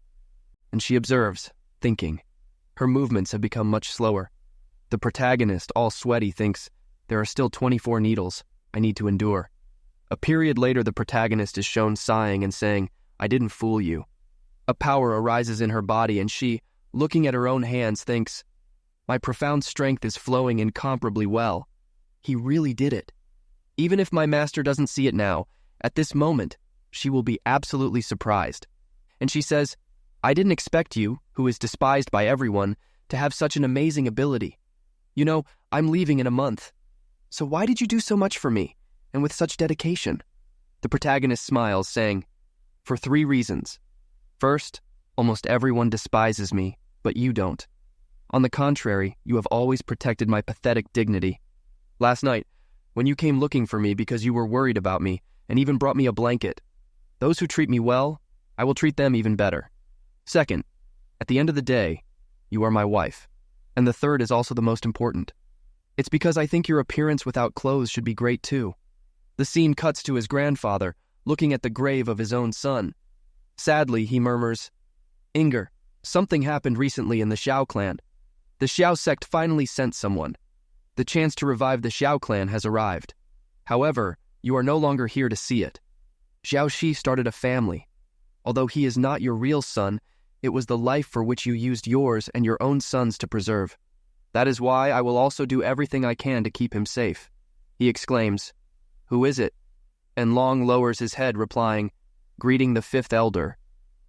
And she observes, thinking. Her movements have become much slower. The protagonist, all sweaty, thinks, "There are still 24 needles. I need to endure." A period later, the protagonist is shown sighing and saying, "I didn't fool you." A power arises in her body and she, looking at her own hands, thinks, "My profound strength is flowing incomparably well. He really did it. Even if my master doesn't see it now, at this moment, she will be absolutely surprised." And she says, "I didn't expect you, who is despised by everyone, to have such an amazing ability. You know, I'm leaving in a month. So why did you do so much for me, and with such dedication?" The protagonist smiles, saying, "For 3 reasons. First, almost everyone despises me, but you don't. On the contrary, you have always protected my pathetic dignity. Last night, when you came looking for me because you were worried about me, and even brought me a blanket. Those who treat me well, I will treat them even better. Second, at the end of the day, you are my wife. And the third is also the most important. It's because I think your appearance without clothes should be great too." The scene cuts to his grandfather, looking at the grave of his own son. Sadly, he murmurs, "Inger, something happened recently in the Xiao clan. The Xiao sect finally sent someone. The chance to revive the Xiao clan has arrived. However, you are no longer here to see it. Xiao Shi started a family. Although he is not your real son, it was the life for which you used yours and your own sons to preserve. That is why I will also do everything I can to keep him safe." He exclaims, "Who is it?" And Long lowers his head, replying, "Greeting the 5th elder.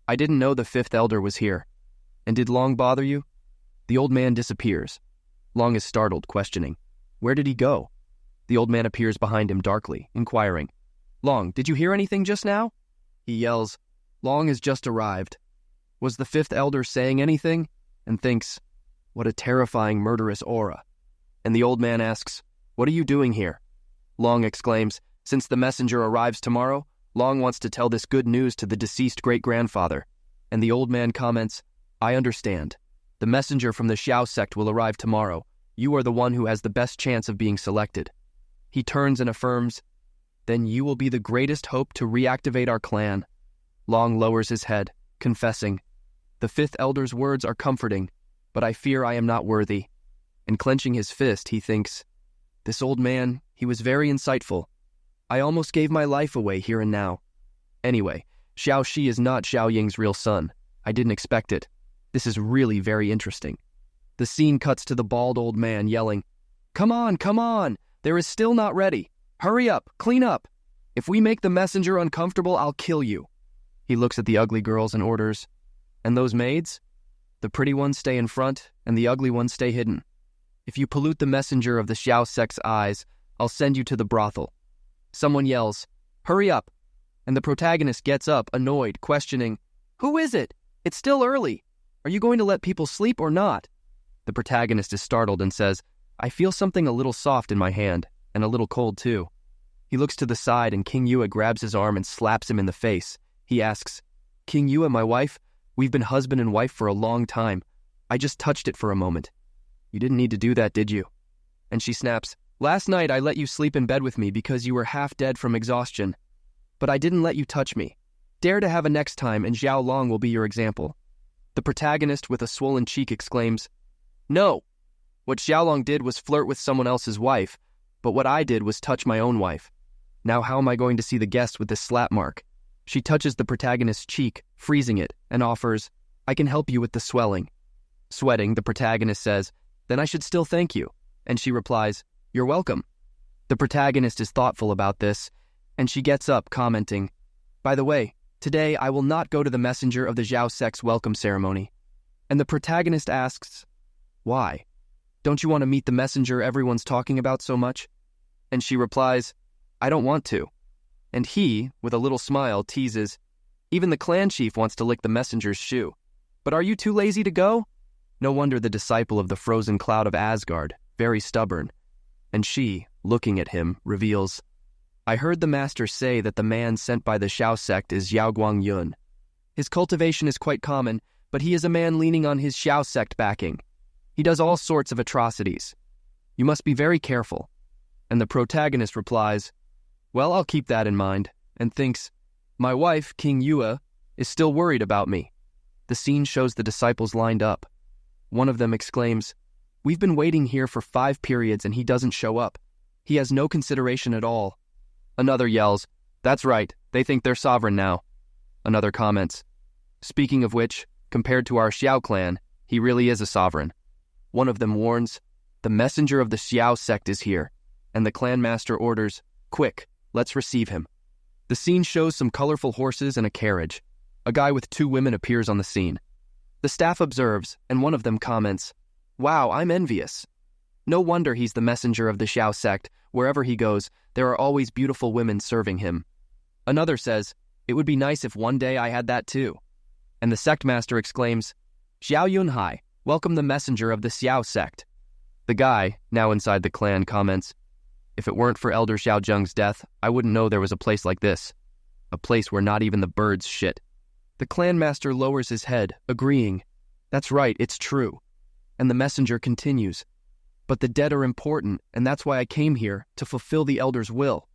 I didn't know the 5th elder was here. And did Long bother you?" The old man disappears. Long is startled, questioning, "Where did he go?" The old man appears behind him darkly, inquiring, "Long, did you hear anything just now?" He yells, "Long has just arrived. Was the 5th elder saying anything?" And thinks, "What a terrifying murderous aura." And the old man asks, "What are you doing here?" Long exclaims, "Since the messenger arrives tomorrow, Long wants to tell this good news to the deceased great-grandfather." And the old man comments, "I understand. The messenger from the Xiao sect will arrive tomorrow. You are the one who has the best chance of being selected." He turns and affirms, "Then you will be the greatest hope to reactivate our clan." Long lowers his head, confessing, "The 5th elder's words are comforting, but I fear I am not worthy." And clenching his fist, he thinks, "This old man, he was very insightful. I almost gave my life away here and now. Anyway, Xiao Shi is not Xiao Ying's real son. I didn't expect it. This is really very interesting." The scene cuts to the bald old man yelling, come on, there is still not ready. Hurry up, clean up. If we make the messenger uncomfortable, I'll kill you." He looks at the ugly girls and orders, "And those maids? The pretty ones stay in front, and the ugly ones stay hidden. If you pollute the messenger of the Xiao sect's eyes, I'll send you to the brothel." Someone yells, "Hurry up," and the protagonist gets up, annoyed, questioning, "Who is it? It's still early. Are you going to let people sleep or not?" The protagonist is startled and says, "I feel something a little soft in my hand, and a little cold too." He looks to the side and King Yue grabs his arm and slaps him in the face. He asks, "King Yue, my wife, we've been husband and wife for a long time. I just touched it for a moment." "You didn't need to do that, did you?" And she snaps, "Last night I let you sleep in bed with me because you were half dead from exhaustion. But I didn't let you touch me. Dare to have a next time and Xiao Long will be your example." The protagonist with a swollen cheek exclaims, "No! What Xiaolong did was flirt with someone else's wife, but what I did was touch my own wife. Now how am I going to see the guest with this slap mark?" She touches the protagonist's cheek, freezing it, and offers, "I can help you with the swelling." Sweating, the protagonist says, "Then I should still thank you." And she replies, "You're welcome." The protagonist is thoughtful about this, and she gets up, commenting, "By the way, today I will not go to the messenger of the Zhao sect's welcome ceremony." And the protagonist asks, "Why? Don't you want to meet the messenger everyone's talking about so much?" And she replies, "I don't want to." And he, with a little smile, teases, Even the clan chief wants to lick the messenger's shoe. But are you too lazy to go? No wonder the disciple of the frozen cloud of Asgard, very stubborn. And she, looking at him, reveals, I heard the master say that the man sent by the Xiao sect is Xiao Guangyun. His cultivation is quite common, but he is a man leaning on his Xiao sect backing. He does all sorts of atrocities. You must be very careful. And the protagonist replies, well, I'll keep that in mind, and thinks, my wife, King Yue, is still worried about me. The scene shows the disciples lined up. One of them exclaims, we've been waiting here for 5 periods and he doesn't show up. He has no consideration at all. Another yells, that's right, they think they're sovereign now. Another comments, speaking of which, compared to our Xiao clan, he really is a sovereign. One of them warns, the messenger of the Xiao sect is here, and the clan master orders, quick, let's receive him. The scene shows some colorful horses and a carriage. A guy with 2 women appears on the scene. The staff observes, and one of them comments, wow, I'm envious. No wonder he's the messenger of the Xiao sect. Wherever he goes, there are always beautiful women serving him. Another says, it would be nice if one day I had that too. And the sect master exclaims, Xiao Yunhai, welcome the messenger of the Xiao sect. The guy, now inside the clan, comments, if it weren't for Elder Xiao Zheng's death, I wouldn't know there was a place like this. A place where not even the birds shit. The clan master lowers his head, agreeing, that's right, it's true. And the messenger continues, but the dead are important, and that's why I came here, to fulfill the elder's will.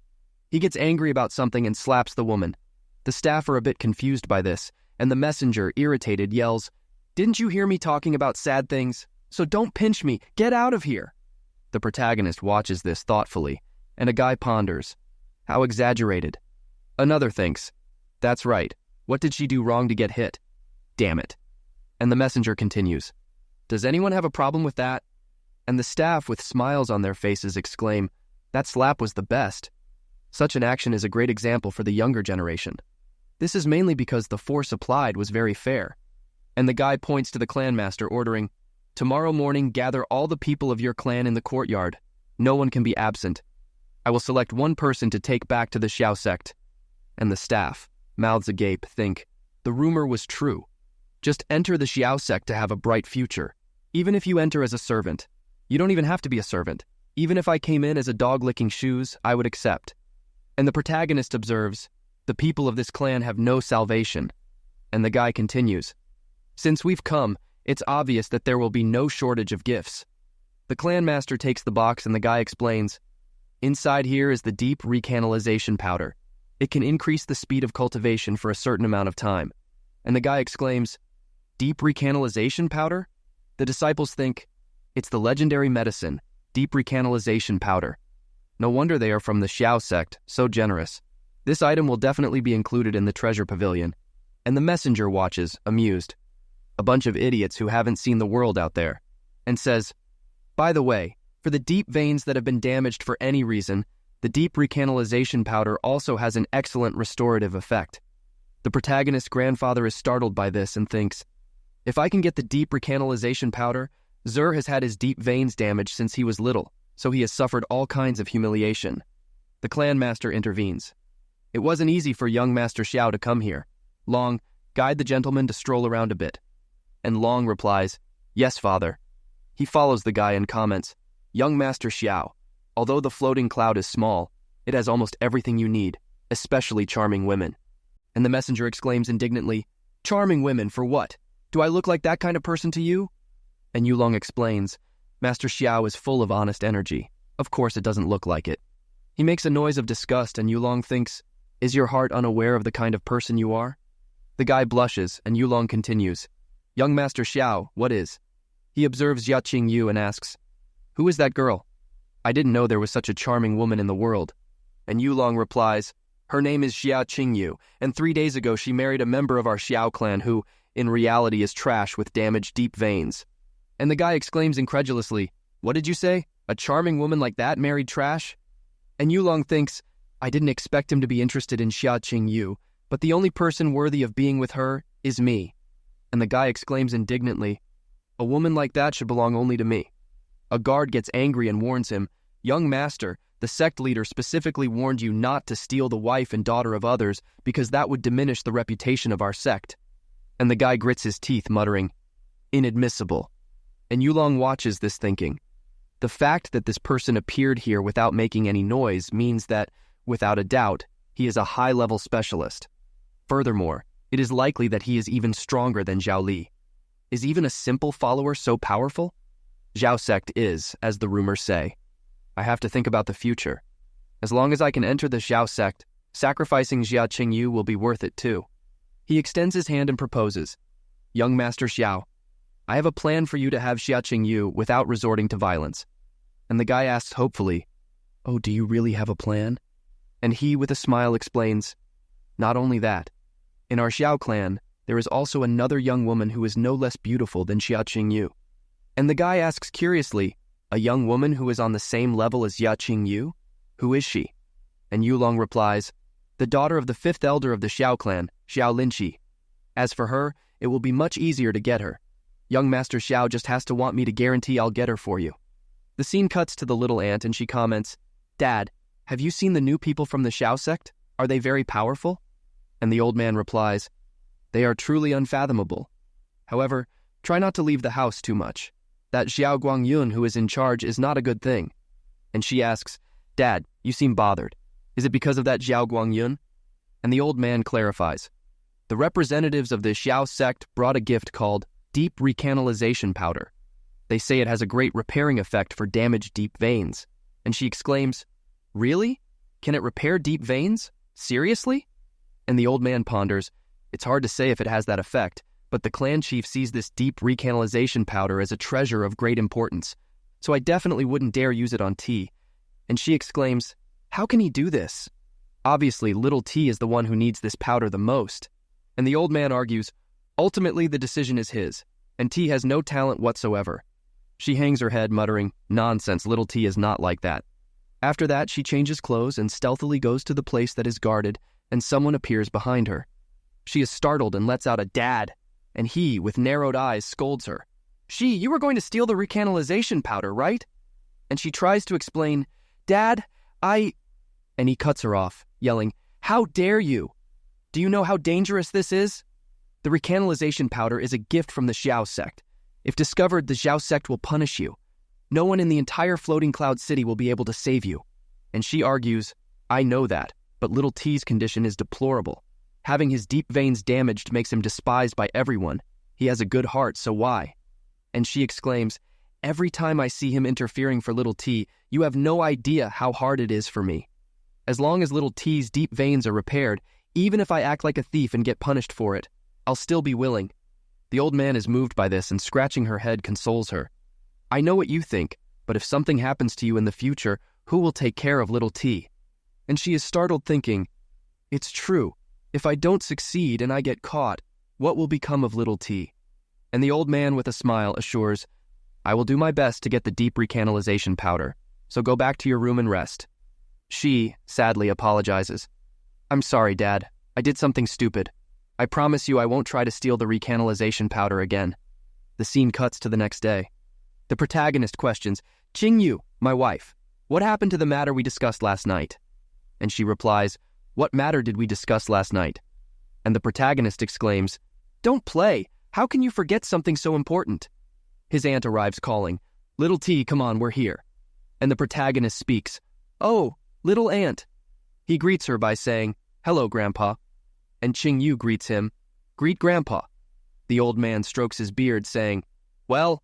He gets angry about something and slaps the woman. The staff are a bit confused by this, and the messenger, irritated, yells, didn't you hear me talking about sad things? So don't pinch me, get out of here. The protagonist watches this thoughtfully, and a guy ponders, how exaggerated. Another thinks, that's right, what did she do wrong to get hit? Damn it. And the messenger continues, does anyone have a problem with that? And the staff, with smiles on their faces, exclaim, that slap was the best. Such an action is a great example for the younger generation. This is mainly because the force applied was very fair. And the guy points to the clan master, ordering, tomorrow morning gather all the people of your clan in the courtyard. No one can be absent. I will select one person to take back to the Xiao sect. And the staff, mouths agape, think, the rumor was true. Just enter the Xiao sect to have a bright future. Even if you enter as a servant. You don't even have to be a servant. Even if I came in as a dog licking shoes, I would accept. And the protagonist observes, the people of this clan have no salvation. And the guy continues, since we've come, it's obvious that there will be no shortage of gifts. The clan master takes the box and the guy explains, inside here is the deep recanalization powder. It can increase the speed of cultivation for a certain amount of time. And the guy exclaims, deep recanalization powder? The disciples think, it's the legendary medicine, deep recanalization powder. No wonder they are from the Xiao sect, so generous. This item will definitely be included in the treasure pavilion. And the messenger watches, amused. A bunch of idiots who haven't seen the world out there. And says, by the way, for the deep veins that have been damaged for any reason, the deep recanalization powder also has an excellent restorative effect. The protagonist's grandfather is startled by this and thinks, if I can get the deep recanalization powder, Zur has had his deep veins damaged since he was little, so he has suffered all kinds of humiliation. The clan master intervenes. It wasn't easy for young Master Xiao to come here. Long, guide the gentleman to stroll around a bit. And Long replies, yes, father. He follows the guy and comments, young Master Xiao, although the floating cloud is small, it has almost everything you need, especially charming women. And the messenger exclaims indignantly, charming women for what? Do I look like that kind of person to you? And Yulong explains, Master Xiao is full of honest energy. Of course it doesn't look like it. He makes a noise of disgust and Yulong thinks, is your heart unaware of the kind of person you are? The guy blushes and Yulong continues, young Master Xiao, what is? He observes Jia Qingyu and asks, who is that girl? I didn't know there was such a charming woman in the world. And Yulong replies, her name is Jia Qingyu, and 3 days ago she married a member of our Xiao clan who, in reality, is trash with damaged deep veins. And the guy exclaims incredulously, what did you say? A charming woman like that married trash? And Yulong thinks, I didn't expect him to be interested in Xia Qingyu, but the only person worthy of being with her is me. And the guy exclaims indignantly, a woman like that should belong only to me. A guard gets angry and warns him, young master, The sect leader specifically warned you not to steal the wife and daughter of others because that would diminish the reputation of our sect. And the guy grits his teeth, muttering, inadmissible. And Yulong watches this thinking. The fact that this person appeared here without making any noise means that, without a doubt, he is a high-level specialist. Furthermore, it is likely that he is even stronger than Zhao Li. Is even a simple follower so powerful? Zhao sect is, as the rumors say. I have to think about the future. As long as I can enter the Zhao sect, sacrificing Jia Qingyu will be worth it too. He extends his hand and proposes, Young Master Xiao, I have a plan for you to have Jia Qingyu without resorting to violence. And the guy asks hopefully, Oh, do you really have a plan? And he, with a smile, explains, Not only that. In our Xiao clan, there is also another young woman who is no less beautiful than Jia Qingyu. And the guy asks curiously, A young woman who is on the same level as Jia Qingyu? Who is she? And Yulong replies, The daughter of the fifth elder of the Xiao clan, Xiao Linqi. As for her, it will be much easier to get her. Young Master Xiao just has to want me to guarantee I'll get her for you. The scene cuts to the little aunt and she comments, Dad, have you seen the new people from the Xiao sect? Are they very powerful? And the old man replies, They are truly unfathomable. However, try not to leave the house too much. That Xiao Guangyun who is in charge is not a good thing. And she asks, Dad, you seem bothered. Is it because of that Xiao Guangyun? And the old man clarifies, The representatives of the Xiao sect brought a gift called deep recanalization powder. They say it has a great repairing effect for damaged deep veins. And she exclaims, Really? Can it repair deep veins? Seriously? And the old man ponders, It's hard to say if it has that effect, but the clan chief sees this deep recanalization powder as a treasure of great importance. So I definitely wouldn't dare use it on T. And she exclaims, How can he do this? Obviously, little T is the one who needs this powder the most. And the old man argues, Ultimately, the decision is his, and T has no talent whatsoever. She hangs her head, muttering, Nonsense, little T is not like that. After that, she changes clothes and stealthily goes to the place that is guarded, and someone appears behind her. She is startled and lets out a dad, and he, with narrowed eyes, scolds her. You were going to steal the recanalization powder, right? And she tries to explain, Dad, And he cuts her off, yelling, How dare you? Do you know how dangerous this is? The recanalization powder is a gift from the Xiao sect. If discovered, the Xiao sect will punish you. No one in the entire floating cloud city will be able to save you. And she argues, I know that, but little T's condition is deplorable. Having his deep veins damaged makes him despised by everyone. He has a good heart, so why? And she exclaims, Every time I see him interfering for little T, you have no idea how hard it is for me. As long as little T's deep veins are repaired, even if I act like a thief and get punished for it, I'll still be willing. The old man is moved by this and scratching her head consoles her. I know what you think, but if something happens to you in the future, who will take care of little T? And she is startled thinking, It's true. If I don't succeed and I get caught, what will become of little T? And the old man with a smile assures, I will do my best to get the deep recanalization powder, so go back to your room and rest. She, sadly, apologizes. I'm sorry, Dad. I did something stupid. I promise you I won't try to steal the recanalization powder again. The scene cuts to the next day. The protagonist questions, Qingyu, my wife, what happened to the matter we discussed last night? And she replies, What matter did we discuss last night? And the protagonist exclaims, Don't play! How can you forget something so important? His aunt arrives calling, Little T, come on, we're here. And the protagonist speaks, Oh, little aunt. He greets her by saying, Hello, Grandpa. And Qingyu greets him, Greet Grandpa. The old man strokes his beard, saying, Well,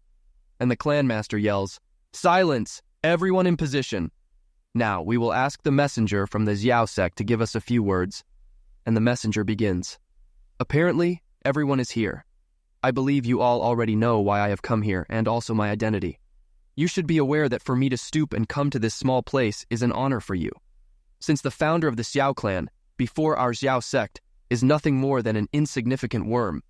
and the clan master yells, Silence! Everyone in position! Now we will ask the messenger from the Xiao sect to give us a few words. And the messenger begins. Apparently, everyone is here. I believe you all already know why I have come here and also my identity. You should be aware that for me to stoop and come to this small place is an honor for you. Since the founder of the Xiao clan, before our Xiao sect, is nothing more than an insignificant worm.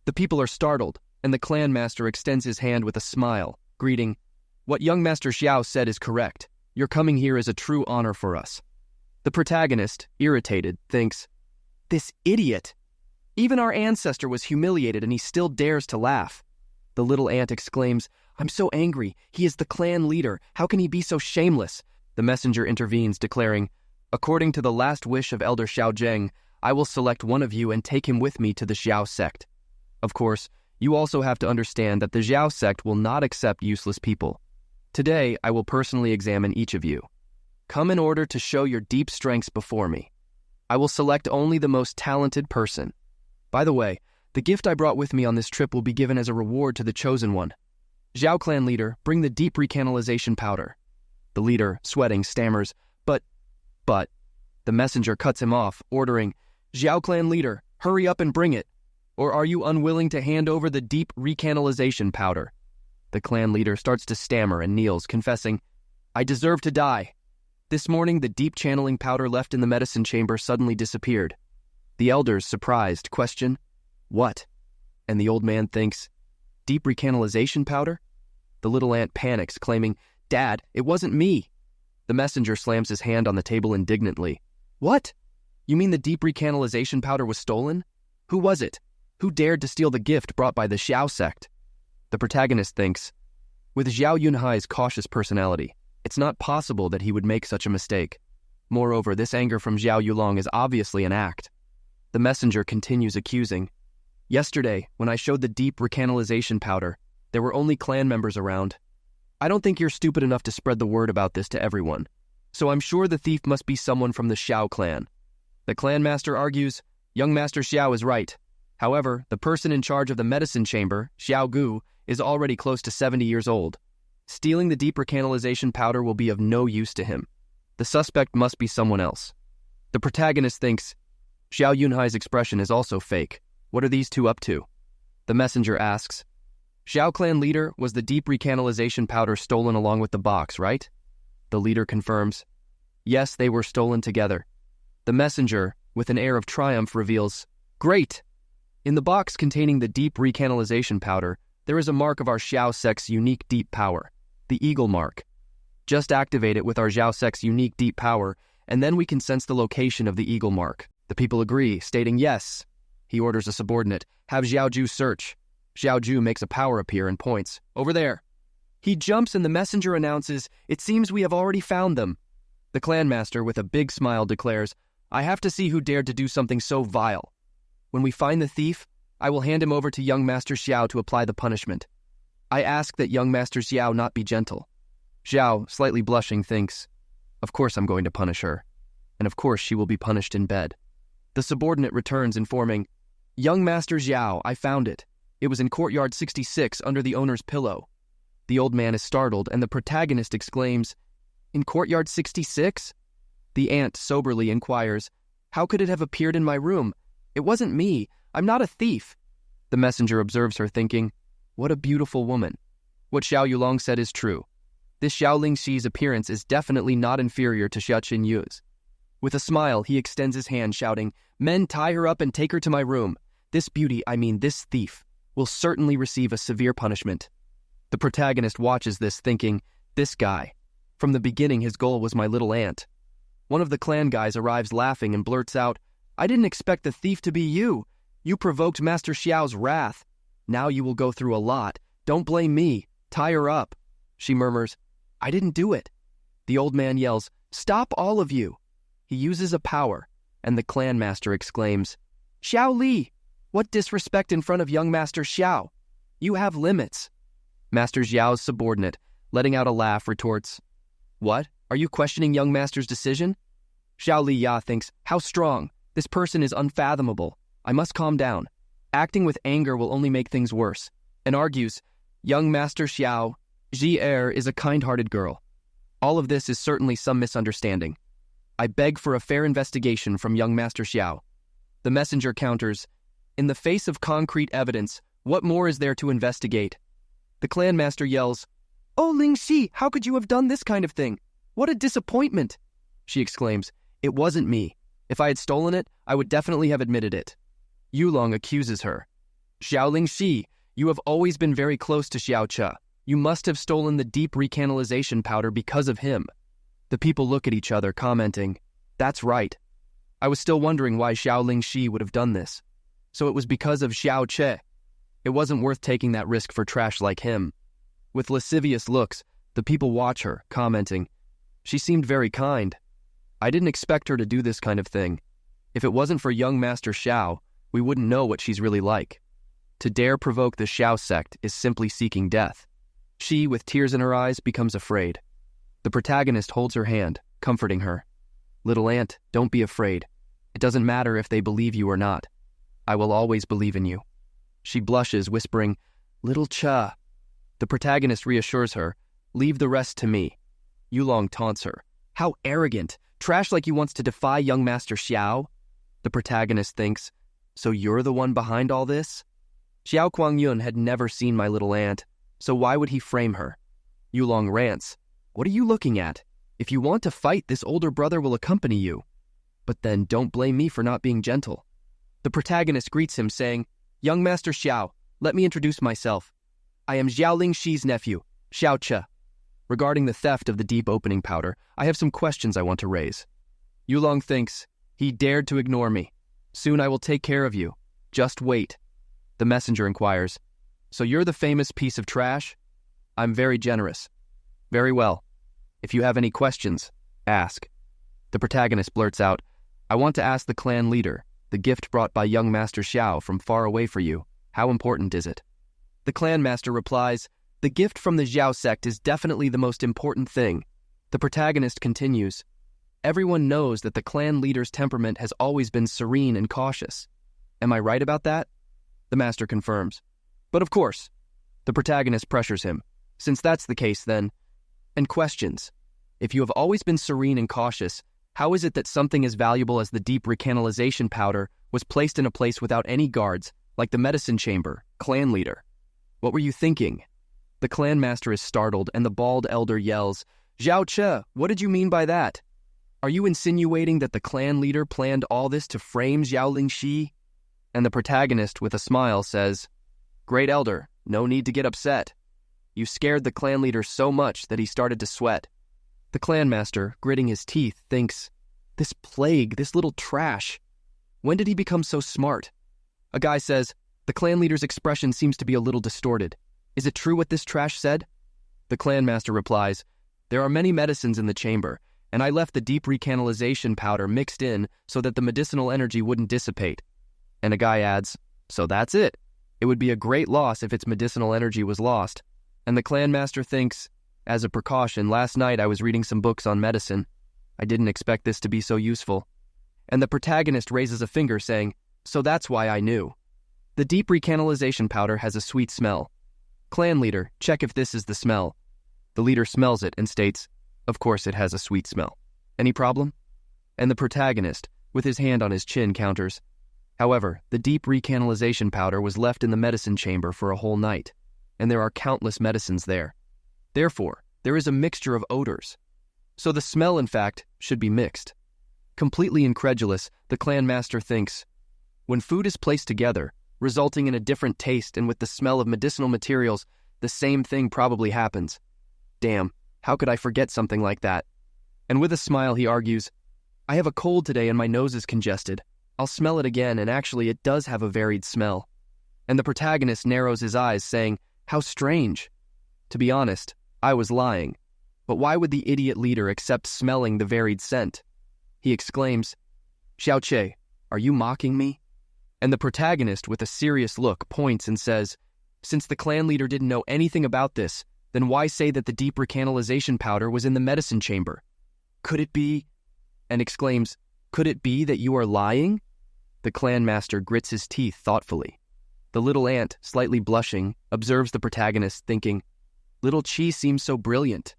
The people are startled, and the clan master extends his hand with a smile, greeting, What young Master Xiao said is correct. Your coming here is a true honor for us. The protagonist, irritated, thinks, This idiot! Even our ancestor was humiliated and he still dares to laugh. The little aunt exclaims, I'm so angry. He is the clan leader. How can he be so shameless? The messenger intervenes, declaring, "According to the last wish of Elder Xiao Zheng, I will select one of you and take him with me to the Xiao sect. Of course, you also have to understand that the Xiao sect will not accept useless people. Today, I will personally examine each of you. Come in order to show your deep strengths before me. I will select only the most talented person. By the way, the gift I brought with me on this trip will be given as a reward to the chosen one. Xiao clan leader, bring the deep recanalization powder." The leader, sweating, stammers, but, the messenger cuts him off, ordering, "Xiao clan leader, hurry up and bring it. Or are you unwilling to hand over the deep recanalization powder?" The clan leader starts to stammer and kneels, confessing, "I deserve to die." This morning, the deep channeling powder left in the medicine chamber suddenly disappeared. The elders, surprised, question, "What?" And the old man thinks, "Deep recanalization powder?" The little ant panics, claiming, "Dad, it wasn't me." The messenger slams his hand on the table indignantly. "What? You mean the deep recanalization powder was stolen? Who was it? Who dared to steal the gift brought by the Xiao sect?" The protagonist thinks, with Xiao Yunhai's cautious personality, it's not possible that he would make such a mistake. Moreover, this anger from Xiao Yulong is obviously an act. The messenger continues accusing, "Yesterday, when I showed the deep recanalization powder, there were only clan members around. I don't think you're stupid enough to spread the word about this to everyone, so I'm sure the thief must be someone from the Xiao clan." The clan master argues, "Young Master Xiao is right. However, the person in charge of the medicine chamber, Xiao Gu, is already close to 70 years old. Stealing the deep recanalization powder will be of no use to him. The suspect must be someone else." The protagonist thinks, Xiao Yunhai's expression is also fake. What are these two up to? The messenger asks, "Xiao clan leader, was the deep recanalization powder stolen along with the box, right?" The leader confirms, "Yes, they were stolen together." The messenger, with an air of triumph, reveals, "Great! In the box containing the deep recanalization powder, there is a mark of our Xiao sect's unique deep power, the eagle mark. Just activate it with our Xiao sect's unique deep power, and then we can sense the location of the eagle mark." The people agree, stating yes. He orders a subordinate, "Have Xiao Ju search." Xiao Ju makes a power appear and points, "Over there." He jumps and the messenger announces, "It seems we have already found them." The clan master, with a big smile, declares, "I have to see who dared to do something so vile. When we find the thief, I will hand him over to young Master Xiao to apply the punishment. I ask that young Master Xiao not be gentle." Xiao, slightly blushing, thinks, "Of course I'm going to punish her. And of course she will be punished in bed." The subordinate returns, informing, "Young Master Xiao, I found it. It was in courtyard 66 under the owner's pillow." The old man is startled, and the protagonist exclaims, "In courtyard 66? The ant soberly inquires, "How could it have appeared in my room? It wasn't me. I'm not a thief." The messenger observes her, thinking, "What a beautiful woman." What Xiao Yulong said is true. This Xiao Lingxi's appearance is definitely not inferior to Xia Qinyu's. With a smile, he extends his hand, shouting, "Men, tie her up and take her to my room. This beauty, this thief, will certainly receive a severe punishment." The protagonist watches this, thinking, "This guy. From the beginning, his goal was my little ant." One of the clan guys arrives laughing and blurts out, "I didn't expect the thief to be you. You provoked Master Xiao's wrath. Now you will go through a lot. Don't blame me. Tie her up." She murmurs, "I didn't do it." The old man yells, "Stop, all of you." He uses a power, and the clan master exclaims, "Xiao Li! What disrespect in front of young Master Xiao! You have limits." Master Xiao's subordinate, letting out a laugh, retorts, "What? Are you questioning young Master's decision?" Xiao Li Ya thinks, "How strong! This person is unfathomable. I must calm down. Acting with anger will only make things worse," and argues, "Young Master Xiao, Ji Er is a kind-hearted girl. All of this is certainly some misunderstanding. I beg for a fair investigation from young Master Xiao." The messenger counters, "In the face of concrete evidence, what more is there to investigate?" The clan master yells, "Oh, Lingxi, how could you have done this kind of thing? What a disappointment!" She exclaims, "It wasn't me. If I had stolen it, I would definitely have admitted it." Yulong accuses her, "Xiao Lingxi, you have always been very close to Xiao Che. You must have stolen the deep recanalization powder because of him." The people look at each other, commenting, "That's right. I was still wondering why Xiao Lingxi would have done this. So it was because of Xiao Che. It wasn't worth taking that risk for trash like him." With lascivious looks, the people watch her, commenting, She seemed very kind. I didn't expect her to do this kind of thing. If it wasn't for young Master Xiao, we wouldn't know what she's really like. To dare provoke the Xiao sect is simply seeking death. She, with tears in her eyes, becomes afraid. The protagonist holds her hand, comforting her. Little aunt, don't be afraid. It doesn't matter if they believe you or not. I will always believe in you. She blushes, whispering, Little Cha. The protagonist reassures her, leave the rest to me. Yulong taunts her. How arrogant! Trash like you wants to defy young Master Xiao? The protagonist thinks, so you're the one behind all this? Xiao Kuangyun had never seen my little aunt, so why would he frame her? Yulong rants, what are you looking at? If you want to fight, this older brother will accompany you. But then don't blame me for not being gentle. The protagonist greets him, saying, Young Master Xiao, let me introduce myself. I am Xiaoling Shi's nephew, Xiao Che. Regarding the theft of the deep opening powder, I have some questions I want to raise. Yulong thinks, he dared to ignore me. Soon I will take care of you. Just wait. The messenger inquires, so you're the famous piece of trash? I'm very generous. Very well. If you have any questions, ask. The protagonist blurts out, I want to ask the clan leader, the gift brought by young Master Xiao from far away for you, how important is it? The clan master replies, the gift from the Xiao sect is definitely the most important thing. The protagonist continues, everyone knows that the clan leader's temperament has always been serene and cautious. Am I right about that? The master confirms. But of course. The protagonist pressures him. Since that's the case, then, and questions. If you have always been serene and cautious, how is it that something as valuable as the deep recanalization powder was placed in a place without any guards, like the medicine chamber, clan leader? What were you thinking? The clan master is startled, and the bald elder yells, Xiao Che, what did you mean by that? Are you insinuating that the clan leader planned all this to frame Xiaoling Shi? And the protagonist, with a smile, says, Great elder, no need to get upset. You scared the clan leader so much that he started to sweat. The clan master, gritting his teeth, thinks, this plague, this little trash. When did he become so smart? A guy says, the clan leader's expression seems to be a little distorted. Is it true what this trash said? The clan master replies, there are many medicines in the chamber, and I left the deep recanalization powder mixed in so that the medicinal energy wouldn't dissipate. And a guy adds, so that's it. It would be a great loss if its medicinal energy was lost. And the clan master thinks, as a precaution, last night I was reading some books on medicine. I didn't expect this to be so useful. And the protagonist raises a finger saying, so that's why I knew. The deep recanalization powder has a sweet smell. Clan leader, check if this is the smell. The leader smells it and states, of course it has a sweet smell. Any problem? And the protagonist, with his hand on his chin, counters, however, the deep recanalization powder was left in the medicine chamber for a whole night, and there are countless medicines there. Therefore, there is a mixture of odors. So the smell, in fact, should be mixed. Completely incredulous, the clan master thinks, when food is placed together, resulting in a different taste and with the smell of medicinal materials, the same thing probably happens. Damn, how could I forget something like that? And with a smile he argues, I have a cold today and my nose is congested. I'll smell it again, and actually it does have a varied smell. And the protagonist narrows his eyes, saying, how strange. To be honest, I was lying. But why would the idiot leader accept smelling the varied scent? He exclaims, Xiao Che, are you mocking me? And the protagonist, with a serious look, points and says, since the clan leader didn't know anything about this, then why say that the deep recanalization powder was in the medicine chamber? Could it be? And exclaims, could it be that you are lying? The clan master grits his teeth thoughtfully. The little ant, slightly blushing, observes the protagonist, thinking, little Chi seems so brilliant.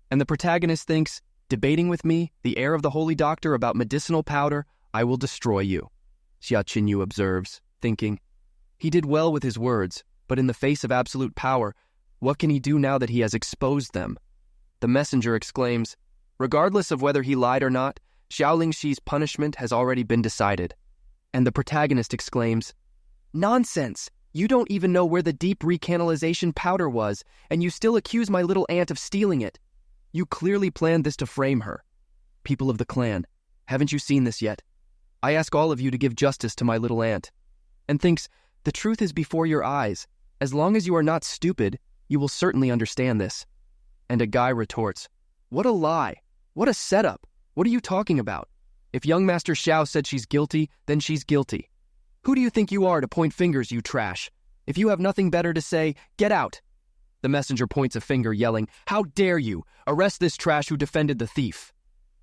And the protagonist thinks, debating with me, the heir of the holy doctor, about medicinal powder, I will destroy you. Xia Qinyu observes, thinking, he did well with his words, but in the face of absolute power, what can he do now that he has exposed them? The messenger exclaims, regardless of whether he lied or not, Xiaoling Shi's punishment has already been decided. And the protagonist exclaims, nonsense! You don't even know where the deep recanalization powder was, and you still accuse my little aunt of stealing it. You clearly planned this to frame her. People of the clan, haven't you seen this yet? I ask all of you to give justice to my little aunt. And thinks, the truth is before your eyes. As long as you are not stupid, you will certainly understand this. And a guy retorts, what a lie! What a setup! What are you talking about? If young Master Xiao said she's guilty, then she's guilty. Who do you think you are to point fingers, you trash? If you have nothing better to say, get out! The messenger points a finger, yelling, "How dare you! Arrest this trash who defended the thief!"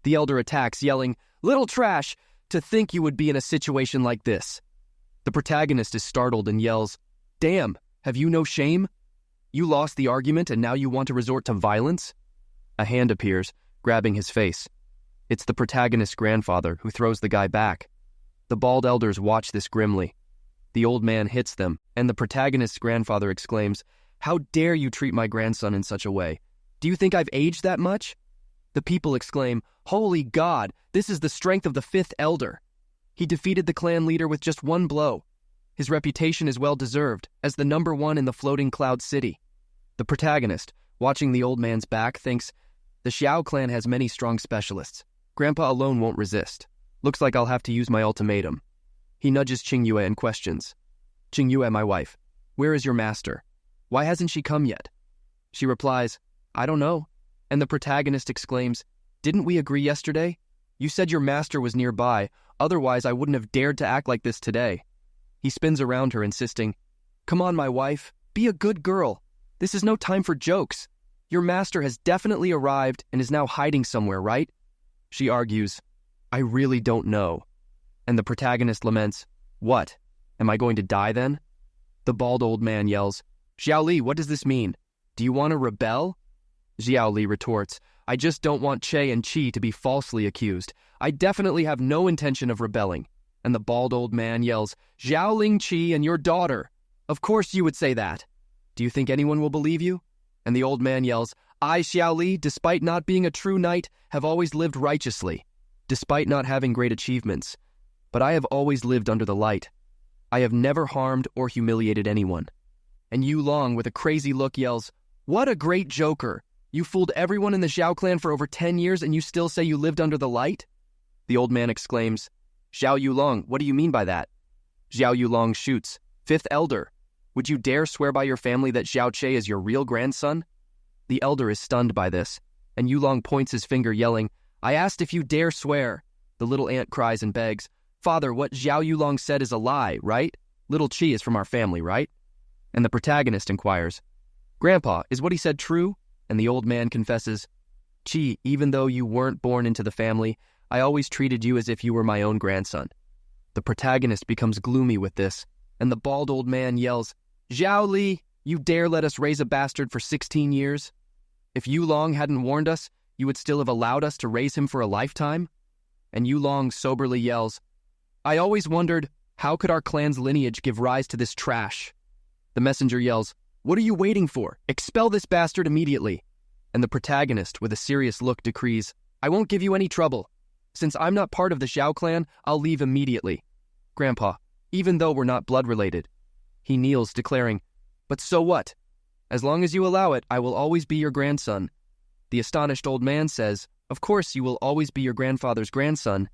The elder attacks, yelling, "Little trash! To think you would be in a situation like this!" The protagonist is startled and yells, "Damn, have you no shame? You lost the argument and now you want to resort to violence?" A hand appears, grabbing his face. It's the protagonist's grandfather, who throws the guy back. The bald elders watch this grimly. The old man hits them, and the protagonist's grandfather exclaims, "How dare you treat my grandson in such a way? Do you think I've aged that much?" The people exclaim, "Holy God, this is the strength of the fifth elder. He defeated the clan leader with just one blow. His reputation is well deserved, as the #1 in the floating cloud city." The protagonist, watching the old man's back, thinks, "The Xiao clan has many strong specialists. Grandpa alone won't resist. Looks like I'll have to use my ultimatum." He nudges Qingyue and questions, "Qingyue, my wife, where is your master? Why hasn't she come yet?" She replies, "I don't know." And the protagonist exclaims, "Didn't we agree yesterday? You said your master was nearby, otherwise I wouldn't have dared to act like this today." He spins around her, insisting, "Come on, my wife, be a good girl. This is no time for jokes. Your master has definitely arrived and is now hiding somewhere, right?" She argues, "I really don't know." And the protagonist laments, "What? Am I going to die then?" The bald old man yells, "Xiao Li, what does this mean? Do you want to rebel?" Xiao Li retorts, "I just don't want Che and Qi to be falsely accused. I definitely have no intention of rebelling." And the bald old man yells, "Xiao Ling Qi and your daughter. Of course you would say that. Do you think anyone will believe you?" And the old man yells, "I, Xiao Li, despite not being a true knight, have always lived righteously, despite not having great achievements. But I have always lived under the light. I have never harmed or humiliated anyone." And Yu Long, with a crazy look, yells, "What a great joker! You fooled everyone in the Xiao clan for over 10 years and you still say you lived under the light?" The old man exclaims, "Xiao Yulong, what do you mean by that?" Xiao Yulong shoots, "Fifth elder, would you dare swear by your family that Xiao Che is your real grandson?" The elder is stunned by this, and Yulong points his finger, yelling, "I asked if you dare swear." The little ant cries and begs, "Father, what Xiao Yulong said is a lie, right? Little Qi is from our family, right?" And the protagonist inquires, "Grandpa, is what he said true?" And the old man confesses, "Qi, even though you weren't born into the family, I always treated you as if you were my own grandson." The protagonist becomes gloomy with this, and the bald old man yells, "Xiao Li, you dare let us raise a bastard for 16 years? If Yu Long hadn't warned us, you would still have allowed us to raise him for a lifetime?" And Yu Long soberly yells, "I always wondered, how could our clan's lineage give rise to this trash?" The messenger yells, "What are you waiting for? Expel this bastard immediately." And the protagonist, with a serious look, decrees, "I won't give you any trouble. Since I'm not part of the Xiao clan, I'll leave immediately. Grandpa, even though we're not blood-related." He kneels, declaring, "But so what? As long as you allow it, I will always be your grandson." The astonished old man says, "Of course you will always be your grandfather's grandson."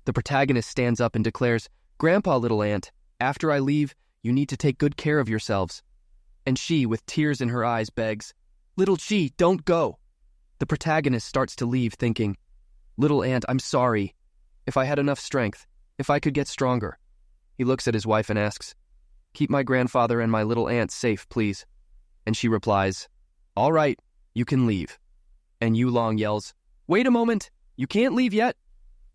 The protagonist stands up and declares, "Grandpa, little ant, after I leave, you need to take good care of yourselves." And she, with tears in her eyes, begs, "Little Qi, don't go." The protagonist starts to leave, thinking, "Little ant, I'm sorry. If I had enough strength, if I could get stronger." He looks at his wife and asks, "Keep my grandfather and my little ant safe, please." And she replies, "All right, you can leave." And Yu Long yells, "Wait a moment, you can't leave yet."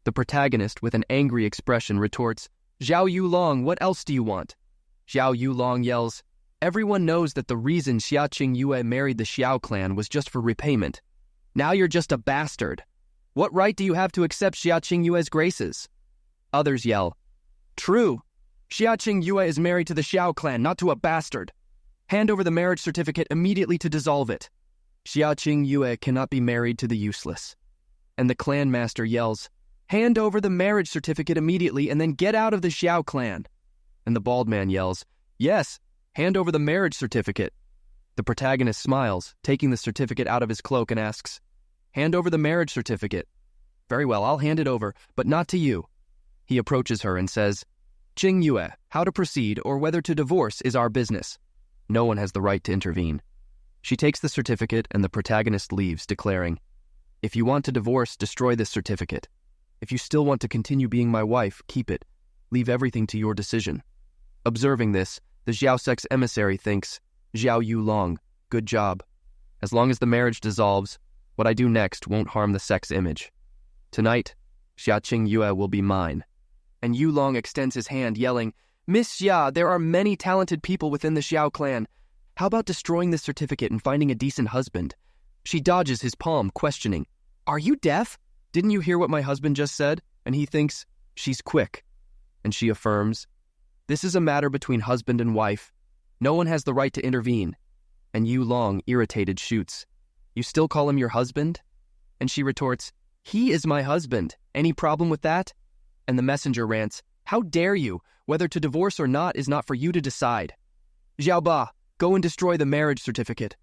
The protagonist, with an angry expression, retorts, "Xiao Yu Long, what else do you want?" Xiao Yu Long yells, "Everyone knows that the reason Xia Qingyue married the Xiao clan was just for repayment. Now you're just a bastard. What right do you have to accept Xia Qingyue's graces?" Others yell, "True. Xia Qingyue is married to the Xiao clan, not to a bastard. Hand over the marriage certificate immediately to dissolve it. Xia Qingyue cannot be married to the useless." And the clan master yells, "Hand over the marriage certificate immediately and then get out of the Xiao clan." And the bald man yells, "Yes, hand over the marriage certificate." The protagonist smiles, taking the certificate out of his cloak, and asks, "Hand over the marriage certificate." "Very well, I'll hand it over, but not to you." He approaches her and says, "Qingyue, how to proceed or whether to divorce is our business. No one has the right to intervene." She takes the certificate and the protagonist leaves, declaring, If you want to divorce, destroy this certificate. If you still want to continue being my wife, keep it. Leave everything to your decision. Observing this, the Xiao sect's emissary thinks, Xiao Yulong, good job. As long as the marriage dissolves, what I do next won't harm the sect's image. Tonight, Xiaqing Yue will be mine. And Yulong extends his hand, yelling, Miss Xia, there are many talented people within the Xiao clan. How about destroying this certificate and finding a decent husband? She dodges his palm, questioning, Are you deaf? Didn't you hear what my husband just said? And he thinks, She's quick. And she affirms, This is a matter between husband and wife. No one has the right to intervene. And Yulong, irritated, shoots, You still call him your husband? And she retorts, He is my husband. Any problem with that? And the messenger rants, How dare you? Whether to divorce or not is not for you to decide. Xiaoba, go and destroy the marriage certificate.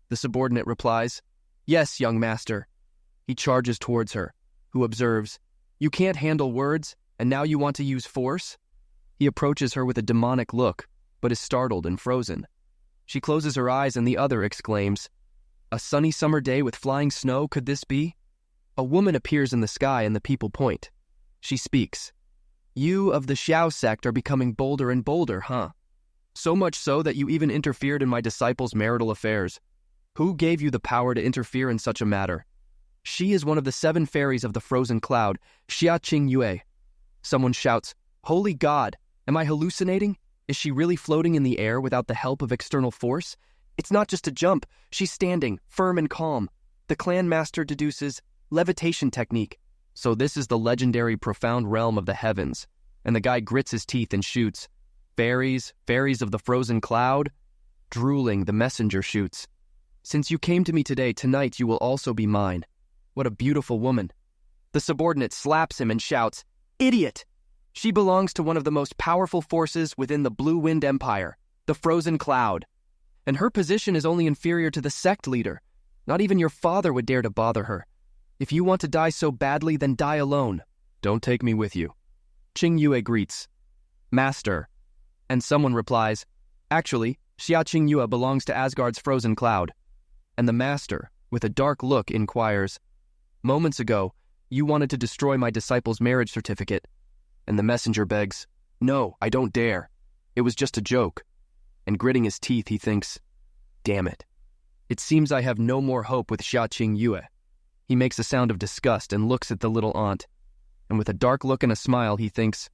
The subordinate replies, Yes, young master. He charges towards her, who observes, You can't handle words, and now you want to use force? He approaches her with a demonic look, but is startled and frozen. She closes her eyes and the other exclaims, A sunny summer day with flying snow, could this be? A woman appears in the sky and the people point. She speaks, You of the Xiao sect are becoming bolder and bolder, huh? So much so that you even interfered in my disciples' marital affairs. Who gave you the power to interfere in such a matter? She is one of the 7 fairies of the frozen cloud, Xiaqing Yue. Someone shouts, Holy God, am I hallucinating? Is she really floating in the air without the help of external force? It's not just a jump. She's standing, firm and calm. The clan master deduces levitation technique. So this is the legendary profound realm of the heavens. And the guy grits his teeth and shoots. Fairies of the frozen cloud? Drooling, the messenger shoots. Since you came to me today, tonight you will also be mine. What a beautiful woman. The subordinate slaps him and shouts, Idiot! She belongs to one of the most powerful forces within the Blue Wind Empire, the Frozen Cloud. And her position is only inferior to the sect leader. Not even your father would dare to bother her. If you want to die so badly, then die alone. Don't take me with you. Qing Yue greets, Master. And someone replies, Actually, Xiaqing Yue belongs to Asgard's Frozen Cloud. And the master, with a dark look, inquires, Moments ago, you wanted to destroy my disciple's marriage certificate. And the messenger begs, No, I don't dare. It was just a joke. And gritting his teeth, he thinks, Damn it. It seems I have no more hope with Xiaqing Yue. He makes a sound of disgust and looks at the little aunt. And with a dark look and a smile, he thinks,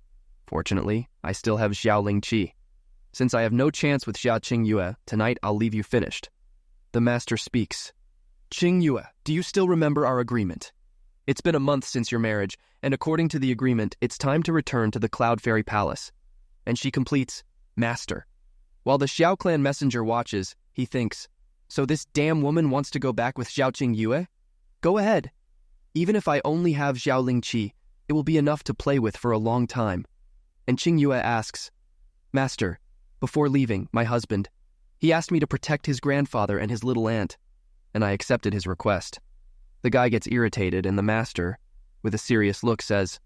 Fortunately, I still have Xiaoling Qi. Since I have no chance with Xiaqing Yue, tonight I'll leave you finished. The master speaks. Qing Yue, do you still remember our agreement? It's been a month since your marriage, and according to the agreement, it's time to return to the Cloud Fairy Palace. And she completes, Master. While the Xiao clan messenger watches, he thinks, So this damn woman wants to go back with Xiaoqing Yue? Go ahead. Even if I only have Xiaoling Qi, it will be enough to play with for a long time. And Qing Yue asks, Master, before leaving, my husband, he asked me to protect his grandfather and his little aunt, and I accepted his request. The guy gets irritated, and the master, with a serious look, says,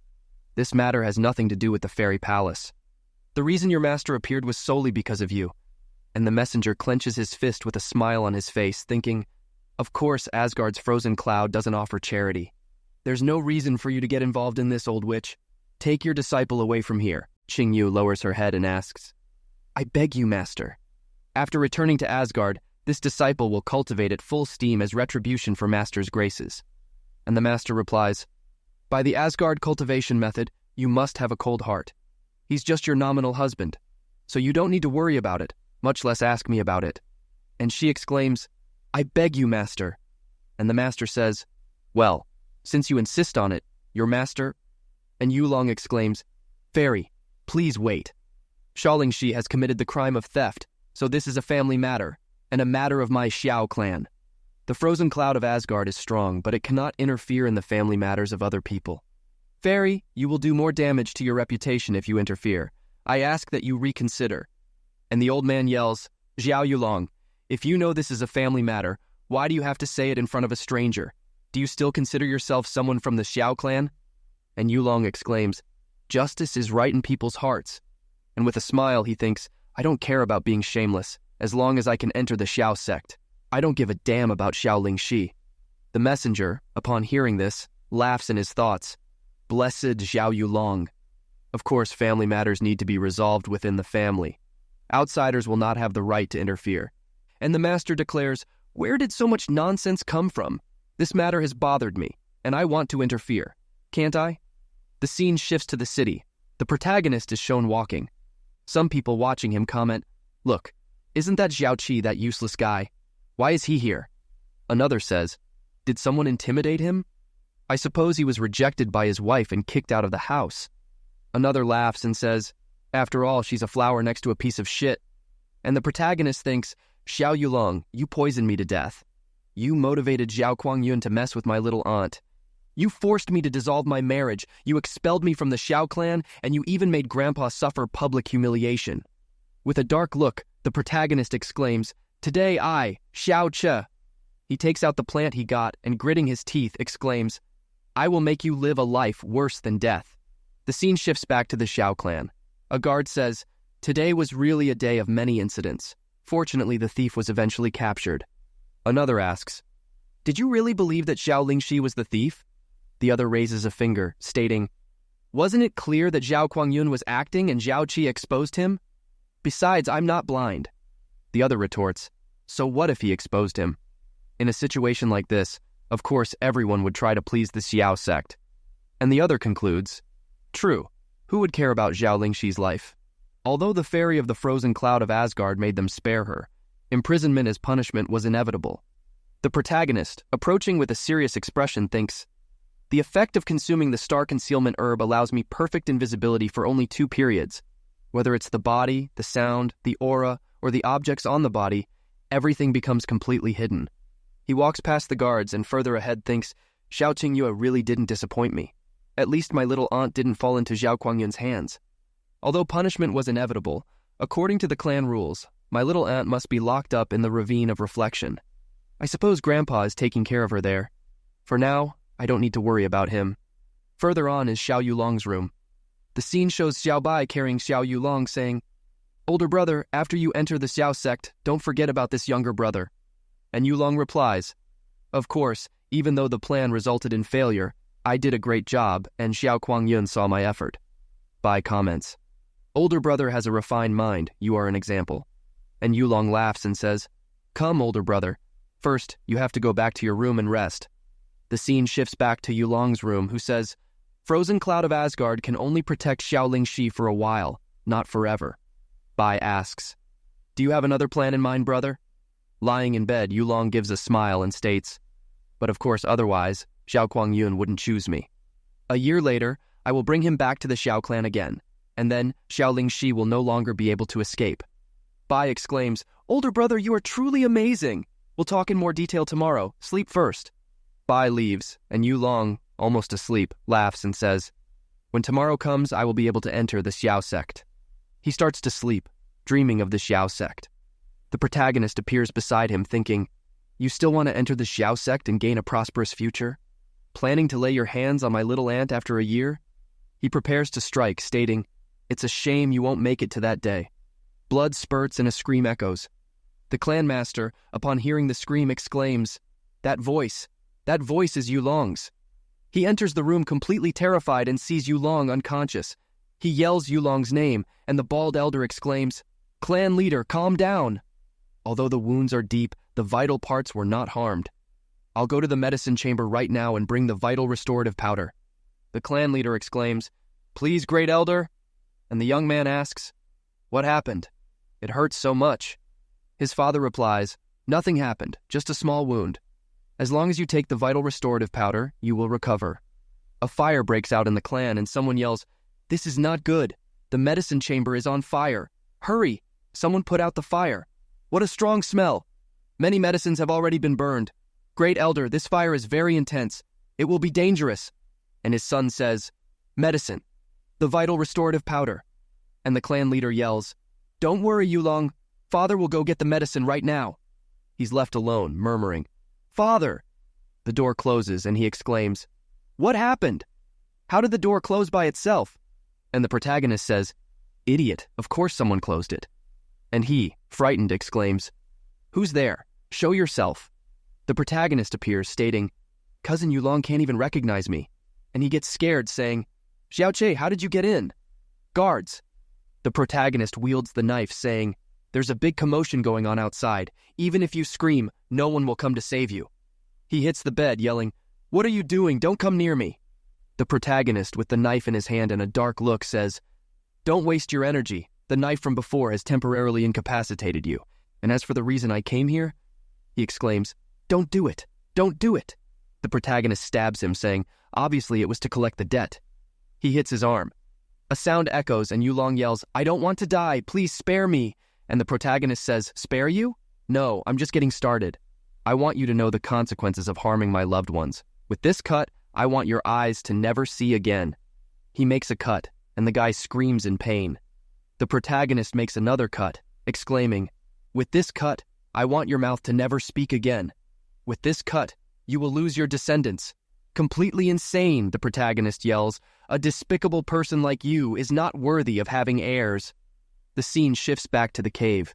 This matter has nothing to do with the fairy palace. The reason your master appeared was solely because of you. And the messenger clenches his fist with a smile on his face, thinking, Of course Asgard's frozen cloud doesn't offer charity. There's no reason for you to get involved in this, old witch. Take your disciple away from here. Qing Yu lowers her head and asks, I beg you, master. After returning to Asgard, this disciple will cultivate at full steam as retribution for master's graces. And the master replies, By the Asgard cultivation method, you must have a cold heart. He's just your nominal husband, so you don't need to worry about it, much less ask me about it. And she exclaims, I beg you, master. And the master says, Well, since you insist on it, your master... And Yulong exclaims, Fairy, please wait. Xiaoling Shi has committed the crime of theft, so this is a family matter, and a matter of my Xiao clan. The frozen cloud of Asgard is strong, but it cannot interfere in the family matters of other people. Fairy, you will do more damage to your reputation if you interfere. I ask that you reconsider. And the old man yells, Xiao Yulong, if you know this is a family matter, why do you have to say it in front of a stranger? Do you still consider yourself someone from the Xiao clan? And Yulong exclaims, Justice is right in people's hearts. And with a smile, he thinks, I don't care about being shameless, as long as I can enter the Xiao sect. I don't give a damn about Xiaoling Shi. The messenger, upon hearing this, laughs in his thoughts. Blessed Xiao Yulong. Of course, family matters need to be resolved within the family. Outsiders will not have the right to interfere. And the master declares, where did so much nonsense come from? This matter has bothered me, and I want to interfere. Can't I? The scene shifts to the city. The protagonist is shown walking. Some people watching him comment, look, isn't that Xiao Qi, that useless guy? Why is he here? Another says, did someone intimidate him? I suppose he was rejected by his wife and kicked out of the house. Another laughs and says, after all, she's a flower next to a piece of shit. And the protagonist thinks, Xiao Yulong, you poisoned me to death. You motivated Zhao Kuangyun to mess with my little aunt. You forced me to dissolve my marriage, you expelled me from the Xiao clan, and you even made Grandpa suffer public humiliation. With a dark look, the protagonist exclaims, today I, Xiao Che. He takes out the plant he got and, gritting his teeth, exclaims, I will make you live a life worse than death. The scene shifts back to the Xiao clan. A guard says, today was really a day of many incidents. Fortunately, the thief was eventually captured. Another asks, did you really believe that Xiao Lingxi was the thief? The other raises a finger, stating, wasn't it clear that Zhao Kuangyun was acting and Zhao Qi exposed him? Besides, I'm not blind. The other retorts, so what if he exposed him? In a situation like this, of course everyone would try to please the Xiao sect. And the other concludes, true, who would care about Zhao Lingxi's life? Although the fairy of the frozen cloud of Asgard made them spare her, imprisonment as punishment was inevitable. The protagonist, approaching with a serious expression, thinks, the effect of consuming the star concealment herb allows me perfect invisibility for only 2 periods. Whether it's the body, the sound, the aura, or the objects on the body, everything becomes completely hidden. He walks past the guards and further ahead thinks, Xiao Qingyue really didn't disappoint me. At least my little aunt didn't fall into Zhao Kuangyun's hands. Although punishment was inevitable, according to the clan rules, my little aunt must be locked up in the ravine of reflection. I suppose Grandpa is taking care of her there. For now, I don't need to worry about him. Further on is Xiao Yulong's room. The scene shows Xiao Bai carrying Xiao Yulong saying, older brother, after you enter the Xiao sect, don't forget about this younger brother. And Yulong replies, of course, even though the plan resulted in failure, I did a great job and Xiao Kuangyun saw my effort. Bai comments, older brother has a refined mind, you are an example. And Yulong laughs and says, come, older brother. First, you have to go back to your room and rest. The scene shifts back to Yulong's room, who says, frozen cloud of Asgard can only protect Xiao Lingxi for a while, not forever. Bai asks, do you have another plan in mind, brother? Lying in bed, Yulong gives a smile and states, but of course otherwise, Zhao Kuangyun wouldn't choose me. A year later, I will bring him back to the Xiao clan again, and then Xiao Lingxi will no longer be able to escape. Bai exclaims, older brother, you are truly amazing. We'll talk in more detail tomorrow. Sleep first. Bai leaves, and Yulong, almost asleep, laughs and says, when tomorrow comes, I will be able to enter the Xiao sect. He starts to sleep, dreaming of the Xiao sect. The protagonist appears beside him thinking, you still want to enter the Xiao sect and gain a prosperous future? Planning to lay your hands on my little aunt after a year? He prepares to strike, stating, it's a shame you won't make it to that day. Blood spurts and a scream echoes. The clan master, upon hearing the scream, exclaims, that voice is Yulong's. He enters the room completely terrified and sees Yulong unconscious. He yells Yulong's name, and the bald elder exclaims, clan leader, calm down. Although the wounds are deep, the vital parts were not harmed. I'll go to the medicine chamber right now and bring the vital restorative powder. The clan leader exclaims, please, great elder. And the young man asks, what happened? It hurts so much. His father replies, nothing happened, just a small wound. As long as you take the vital restorative powder, you will recover. A fire breaks out in the clan and someone yells, this is not good. The medicine chamber is on fire. Hurry! Someone put out the fire. What a strong smell. Many medicines have already been burned. Great elder, this fire is very intense. It will be dangerous. And his son says, medicine. The vital restorative powder. And the clan leader yells, don't worry, Yulong. Father will go get the medicine right now. He's left alone, murmuring, Father! The door closes and he exclaims, what happened? How did the door close by itself? And the protagonist says, idiot, of course someone closed it. And he, frightened, exclaims, who's there? Show yourself. The protagonist appears, stating, Cousin Yulong can't even recognize me. And he gets scared, saying, Xiaoche, how did you get in? Guards. The protagonist wields the knife, saying, there's a big commotion going on outside. Even if you scream, no one will come to save you. He hits the bed, yelling, what are you doing? Don't come near me. The protagonist, with the knife in his hand and a dark look, says, don't waste your energy. The knife from before has temporarily incapacitated you. And as for the reason I came here, he exclaims, don't do it. Don't do it. The protagonist stabs him, saying, obviously it was to collect the debt. He hits his arm. A sound echoes and Yulong yells, I don't want to die. Please spare me. And the protagonist says, spare you? No, I'm just getting started. I want you to know the consequences of harming my loved ones. With this cut, I want your eyes to never see again. He makes a cut, and the guy screams in pain. The protagonist makes another cut, exclaiming, with this cut, I want your mouth to never speak again. With this cut, you will lose your descendants. Completely insane, the protagonist yells. A despicable person like you is not worthy of having heirs. The scene shifts back to the cave.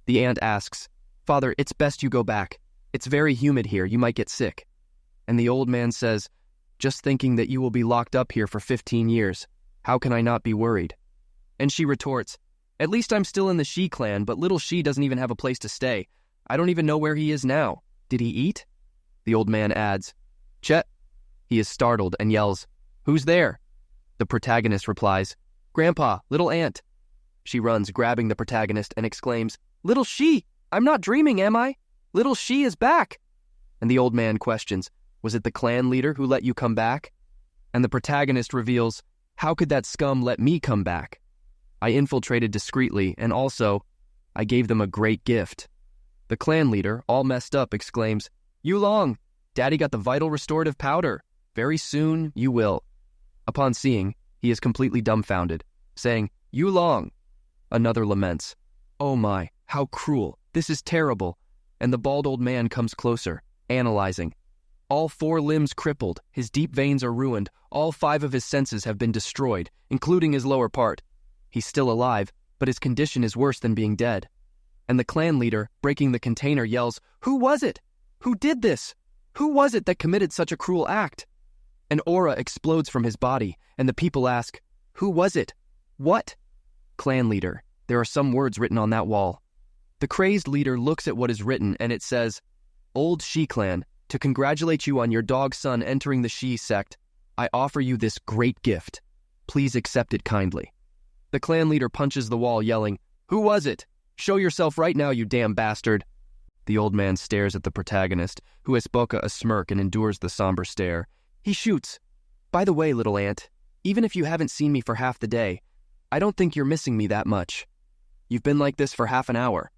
The ant asks, Father, it's best you go back. It's very humid here, you might get sick. And the old man says, just thinking that you will be locked up here for 15 years. How can I not be worried? And she retorts, at least I'm still in the Shi clan, but little Shi doesn't even have a place to stay. I don't even know where he is now. Did he eat? The old man adds, Chet. He is startled and yells, who's there? The protagonist replies, Grandpa, little ant. She runs, grabbing the protagonist, and exclaims, little Shi, I'm not dreaming, am I? Little Shi is back. And the old man questions, was it the clan leader who let you come back? And the protagonist reveals, how could that scum let me come back? I infiltrated discreetly, and also, I gave them a great gift. The clan leader, all messed up, exclaims, Yulong, Daddy got the vital restorative powder. Very soon, you will. Upon seeing, he is completely dumbfounded, saying, Yulong. Another laments, oh my, how cruel, this is terrible. And the bald old man comes closer, analyzing. All 4 limbs crippled, his deep veins are ruined, all 5 of his senses have been destroyed, including his lower part. He's still alive, but his condition is worse than being dead. And the clan leader, breaking the container, yells, who was it? Who did this? Who was it that committed such a cruel act? An aura explodes from his body, and the people ask, who was it? What? Clan leader, there are some words written on that wall. The crazed leader looks at what is written, and it says, Old Shi clan, to congratulate you on your dog son entering the Shi sect, I offer you this great gift. Please accept it kindly. The clan leader punches the wall, yelling, who was it? Show yourself right now, you damn bastard. The old man stares at the protagonist, who has a smirk and endures the somber stare. He shoots. By the way, little ant, even if you haven't seen me for half the day, I don't think you're missing me that much. You've been like this for half an hour.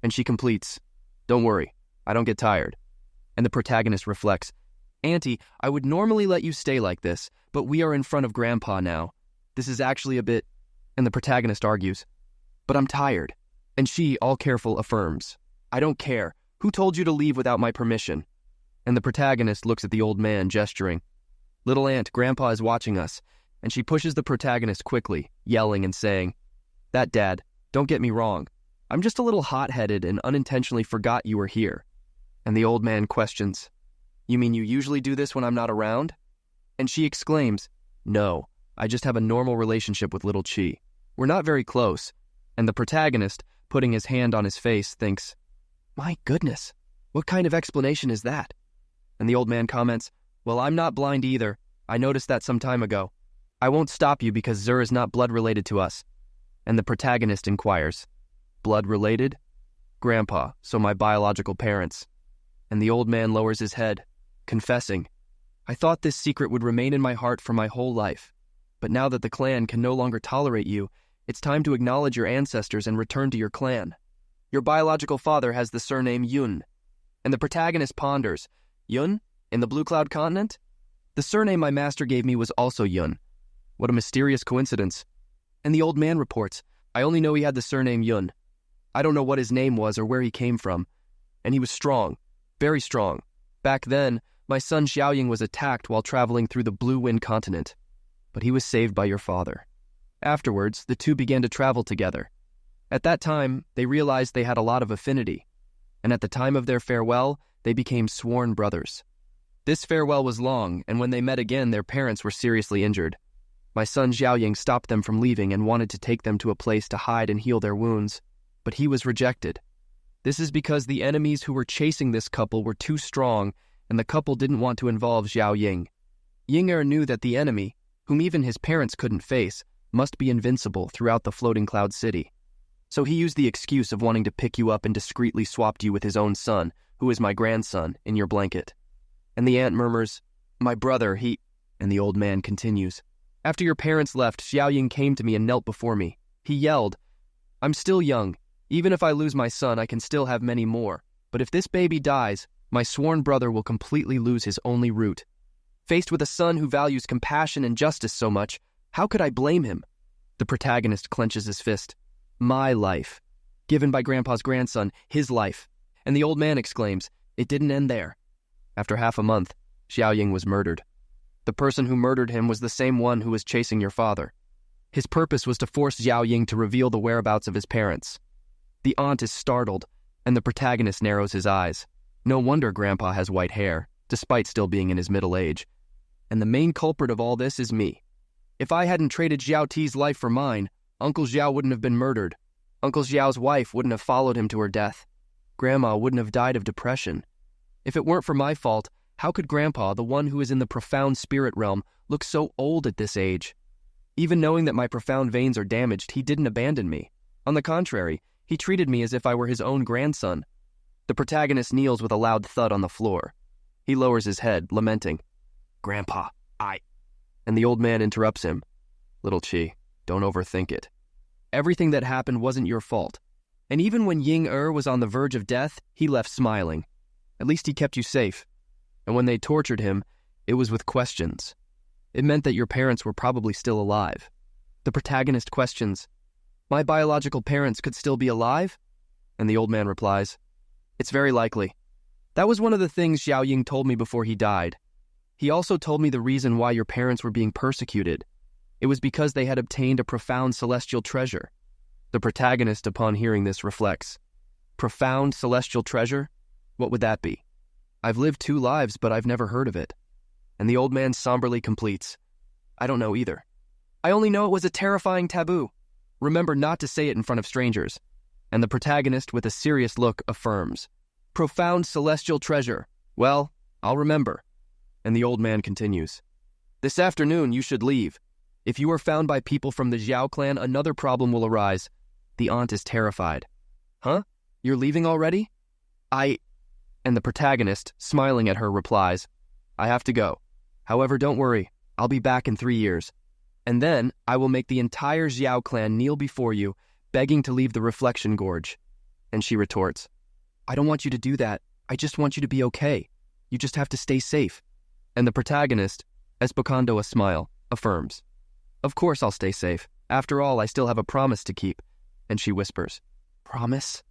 And she completes, don't worry, I don't get tired. And the protagonist reflects, Auntie, I would normally let you stay like this, but we are in front of Grandpa now. This is actually a bit... And the protagonist argues, but I'm tired. And she, all careful, affirms, I don't care. Who told you to leave without my permission? And the protagonist looks at the old man, gesturing. Little ant, Grandpa is watching us. And she pushes the protagonist quickly, yelling and saying, that dad, don't get me wrong. I'm just a little hot-headed and unintentionally forgot you were here. And the old man questions, you mean you usually do this when I'm not around? And she exclaims, no, I just have a normal relationship with little Chi. We're not very close. And the protagonist, putting his hand on his face, thinks, my goodness, what kind of explanation is that? And the old man comments, well, I'm not blind either. I noticed that some time ago. I won't stop you because Zur is not blood-related to us. And the protagonist inquires, blood-related? Grandpa, so my biological parents. And the old man lowers his head, confessing, I thought this secret would remain in my heart for my whole life. But now that the clan can no longer tolerate you, it's time to acknowledge your ancestors and return to your clan. Your biological father has the surname Yun. And the protagonist ponders, Yun? In the Blue Cloud continent? The surname my master gave me was also Yun. What a mysterious coincidence. And the old man reports, I only know he had the surname Yun. I don't know what his name was or where he came from. And he was strong, very strong. Back then, my son Xiaoying was attacked while traveling through the Blue Wind continent. But he was saved by your father. Afterwards, the two began to travel together. At that time, they realized they had a lot of affinity. And at the time of their farewell, they became sworn brothers. This farewell was long, and when they met again, their parents were seriously injured. My son Xiaoying stopped them from leaving and wanted to take them to a place to hide and heal their wounds, but he was rejected. This is because the enemies who were chasing this couple were too strong, and the couple didn't want to involve Xiaoying. Ying-er knew that the enemy, whom even his parents couldn't face, must be invincible throughout the floating cloud city. So he used the excuse of wanting to pick you up and discreetly swapped you with his own son, who is my grandson, in your blanket. And the aunt murmurs, "My brother, he..." And the old man continues, "After your parents left, Xiaoying came to me and knelt before me. He yelled, 'I'm still young. Even if I lose my son, I can still have many more. But if this baby dies, my sworn brother will completely lose his only root.' Faced with a son who values compassion and justice so much, how could I blame him?" The protagonist clenches his fist. "My life. Given by Grandpa's grandson, his life." And the old man exclaims, "It didn't end there." After half a month, Xiaoying was murdered. The person who murdered him was the same one who was chasing your father. His purpose was to force Xiaoying to reveal the whereabouts of his parents. The aunt is startled, and the protagonist narrows his eyes. No wonder Grandpa has white hair, despite still being in his middle age. And the main culprit of all this is me. If I hadn't traded Xiao Ti's life for mine, Uncle Xiao wouldn't have been murdered. Uncle Xiao's wife wouldn't have followed him to her death. Grandma wouldn't have died of depression. If it weren't for my fault, how could Grandpa, the one who is in the profound spirit realm, look so old at this age? Even knowing that my profound veins are damaged, he didn't abandon me. On the contrary, he treated me as if I were his own grandson. The protagonist kneels with a loud thud on the floor. He lowers his head, lamenting, "Grandpa, I..." And the old man interrupts him. "Little Chi, don't overthink it. Everything that happened wasn't your fault. And even when Ying-er was on the verge of death, he left smiling. At least he kept you safe. And when they tortured him, it was with questions. It meant that your parents were probably still alive." The protagonist questions, "My biological parents could still be alive?" And the old man replies, "It's very likely. That was one of the things Xiaoying told me before he died. He also told me the reason why your parents were being persecuted. It was because they had obtained a profound celestial treasure." The protagonist, upon hearing this, reflects. Profound celestial treasure? What would that be? I've lived 2 lives, but I've never heard of it. And the old man somberly completes, "I don't know either. I only know it was a terrifying taboo. Remember not to say it in front of strangers." And the protagonist, with a serious look, affirms, "Profound celestial treasure. Well, I'll remember." And the old man continues, "This afternoon you should leave. If you are found by people from the Xiao clan, another problem will arise." The aunt is terrified. "Huh? You're leaving already?" And the protagonist, smiling at her, replies, "I have to go. However, don't worry. I'll be back in 3 years. And then I will make the entire Xiao clan kneel before you, begging to leave the reflection gorge." And she retorts, "I don't want you to do that. I just want you to be okay. You just have to stay safe." And the protagonist, esbocando a smile, affirms, "Of course I'll stay safe. After all, I still have a promise to keep." And she whispers, "Promise?"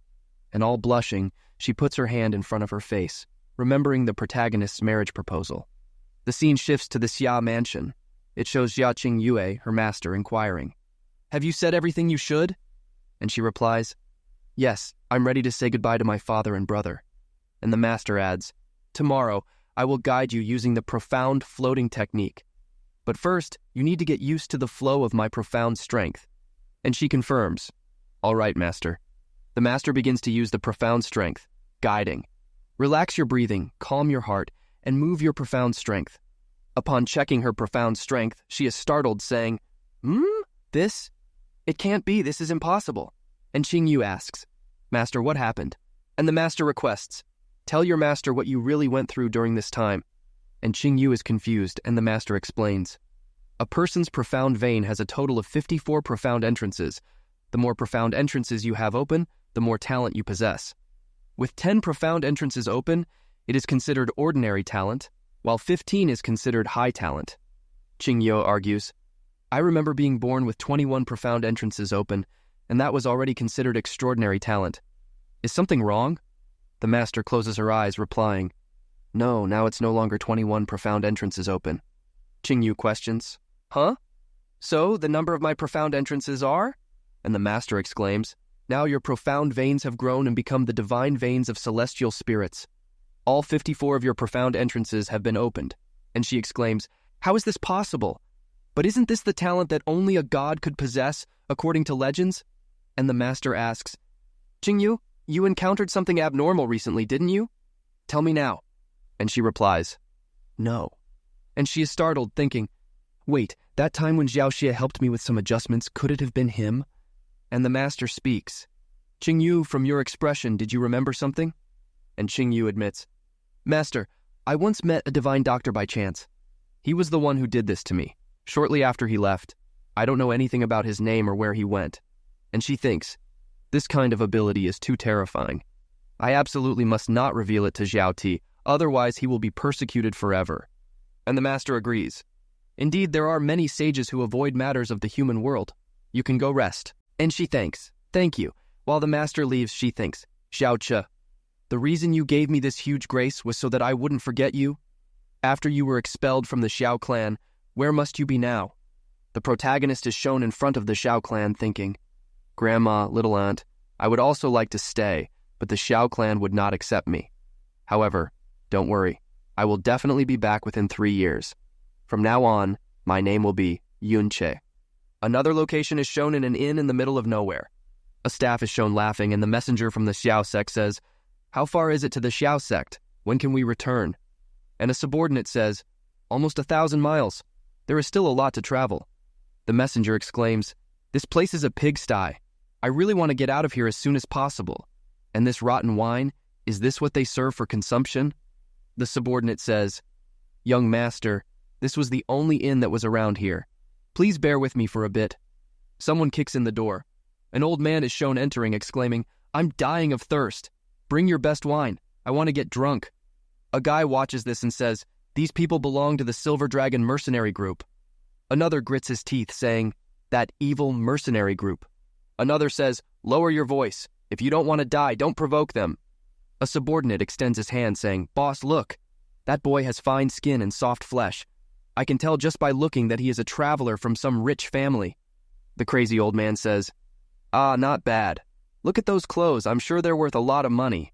And all blushing, she puts her hand in front of her face, remembering the protagonist's marriage proposal. The scene shifts to the Xia mansion. It shows Xia Qingyue, her master, inquiring, "Have you said everything you should?" And she replies, "Yes, I'm ready to say goodbye to my father and brother." And the master adds, "Tomorrow, I will guide you using the profound floating technique. But first, you need to get used to the flow of my profound strength." And she confirms, "All right, master." The master begins to use the profound strength, guiding. Relax your breathing, calm your heart, and move your profound strength. Upon checking her profound strength, she is startled, saying, This? It can't be, this is impossible." And Qingyu asks, "Master, what happened?" And the master requests, "Tell your master what you really went through during this time." And Qingyu is confused, and the master explains, "A person's profound vein has a total of 54 profound entrances. The more profound entrances you have open, the more talent you possess. With 10 profound entrances open, it is considered ordinary talent, while 15 is considered high talent." Qingyu argues, "I remember being born with 21 profound entrances open, and that was already considered extraordinary talent. Is something wrong?" The master closes her eyes, replying, "No, now it's no longer 21 profound entrances open." Qingyu questions, "Huh? So the number of my profound entrances are?" And the master exclaims, "Now your profound veins have grown and become the divine veins of celestial spirits." All 54 of your profound entrances have been opened. And she exclaims, how is this possible? But isn't this the talent that only a god could possess, according to legends? And the master asks, Qingyu, you encountered something abnormal recently, didn't you? Tell me now. And she replies, no. And she is startled, thinking, wait, that time when Xiao Xie helped me with some adjustments, could it have been him? And the master speaks, Qingyu, from your expression, did you remember something? And Qingyu admits, Master, I once met a divine doctor by chance. He was the one who did this to me. Shortly after he left, I don't know anything about his name or where he went. And she thinks, this kind of ability is too terrifying. I absolutely must not reveal it to Xiao Ti, otherwise he will be persecuted forever. And the master agrees. Indeed, there are many sages who avoid matters of the human world. You can go rest. And she thanks, thank you. While the master leaves, she thinks, Xiao Che, the reason you gave me this huge grace was so that I wouldn't forget you. After you were expelled from the Xiao clan, where must you be now? The protagonist is shown in front of the Xiao clan thinking, Grandma, little aunt, I would also like to stay, but the Xiao clan would not accept me. However, don't worry, I will definitely be back within 3 years. From now on, my name will be Yunche. Another location is shown in an inn in the middle of nowhere. A staff is shown laughing, and the messenger from the Xiao sect says, how far is it to the Xiao sect? When can we return? And a subordinate says, almost 1,000 miles. There is still a lot to travel. The messenger exclaims, this place is a pigsty. I really want to get out of here as soon as possible. And this rotten wine, is this what they serve for consumption? The subordinate says, young master, this was the only inn that was around here. Please bear with me for a bit. Someone kicks in the door. An old man is shown entering, exclaiming, I'm dying of thirst. Bring your best wine. I want to get drunk. A guy watches this and says, these people belong to the Silver Dragon mercenary group. Another grits his teeth, saying, that evil mercenary group. Another says, lower your voice. If you don't want to die, don't provoke them. A subordinate extends his hand, saying, boss, look. That boy has fine skin and soft flesh. I can tell just by looking that he is a traveler from some rich family. The crazy old man says, ah, not bad. Look at those clothes. I'm sure they're worth a lot of money.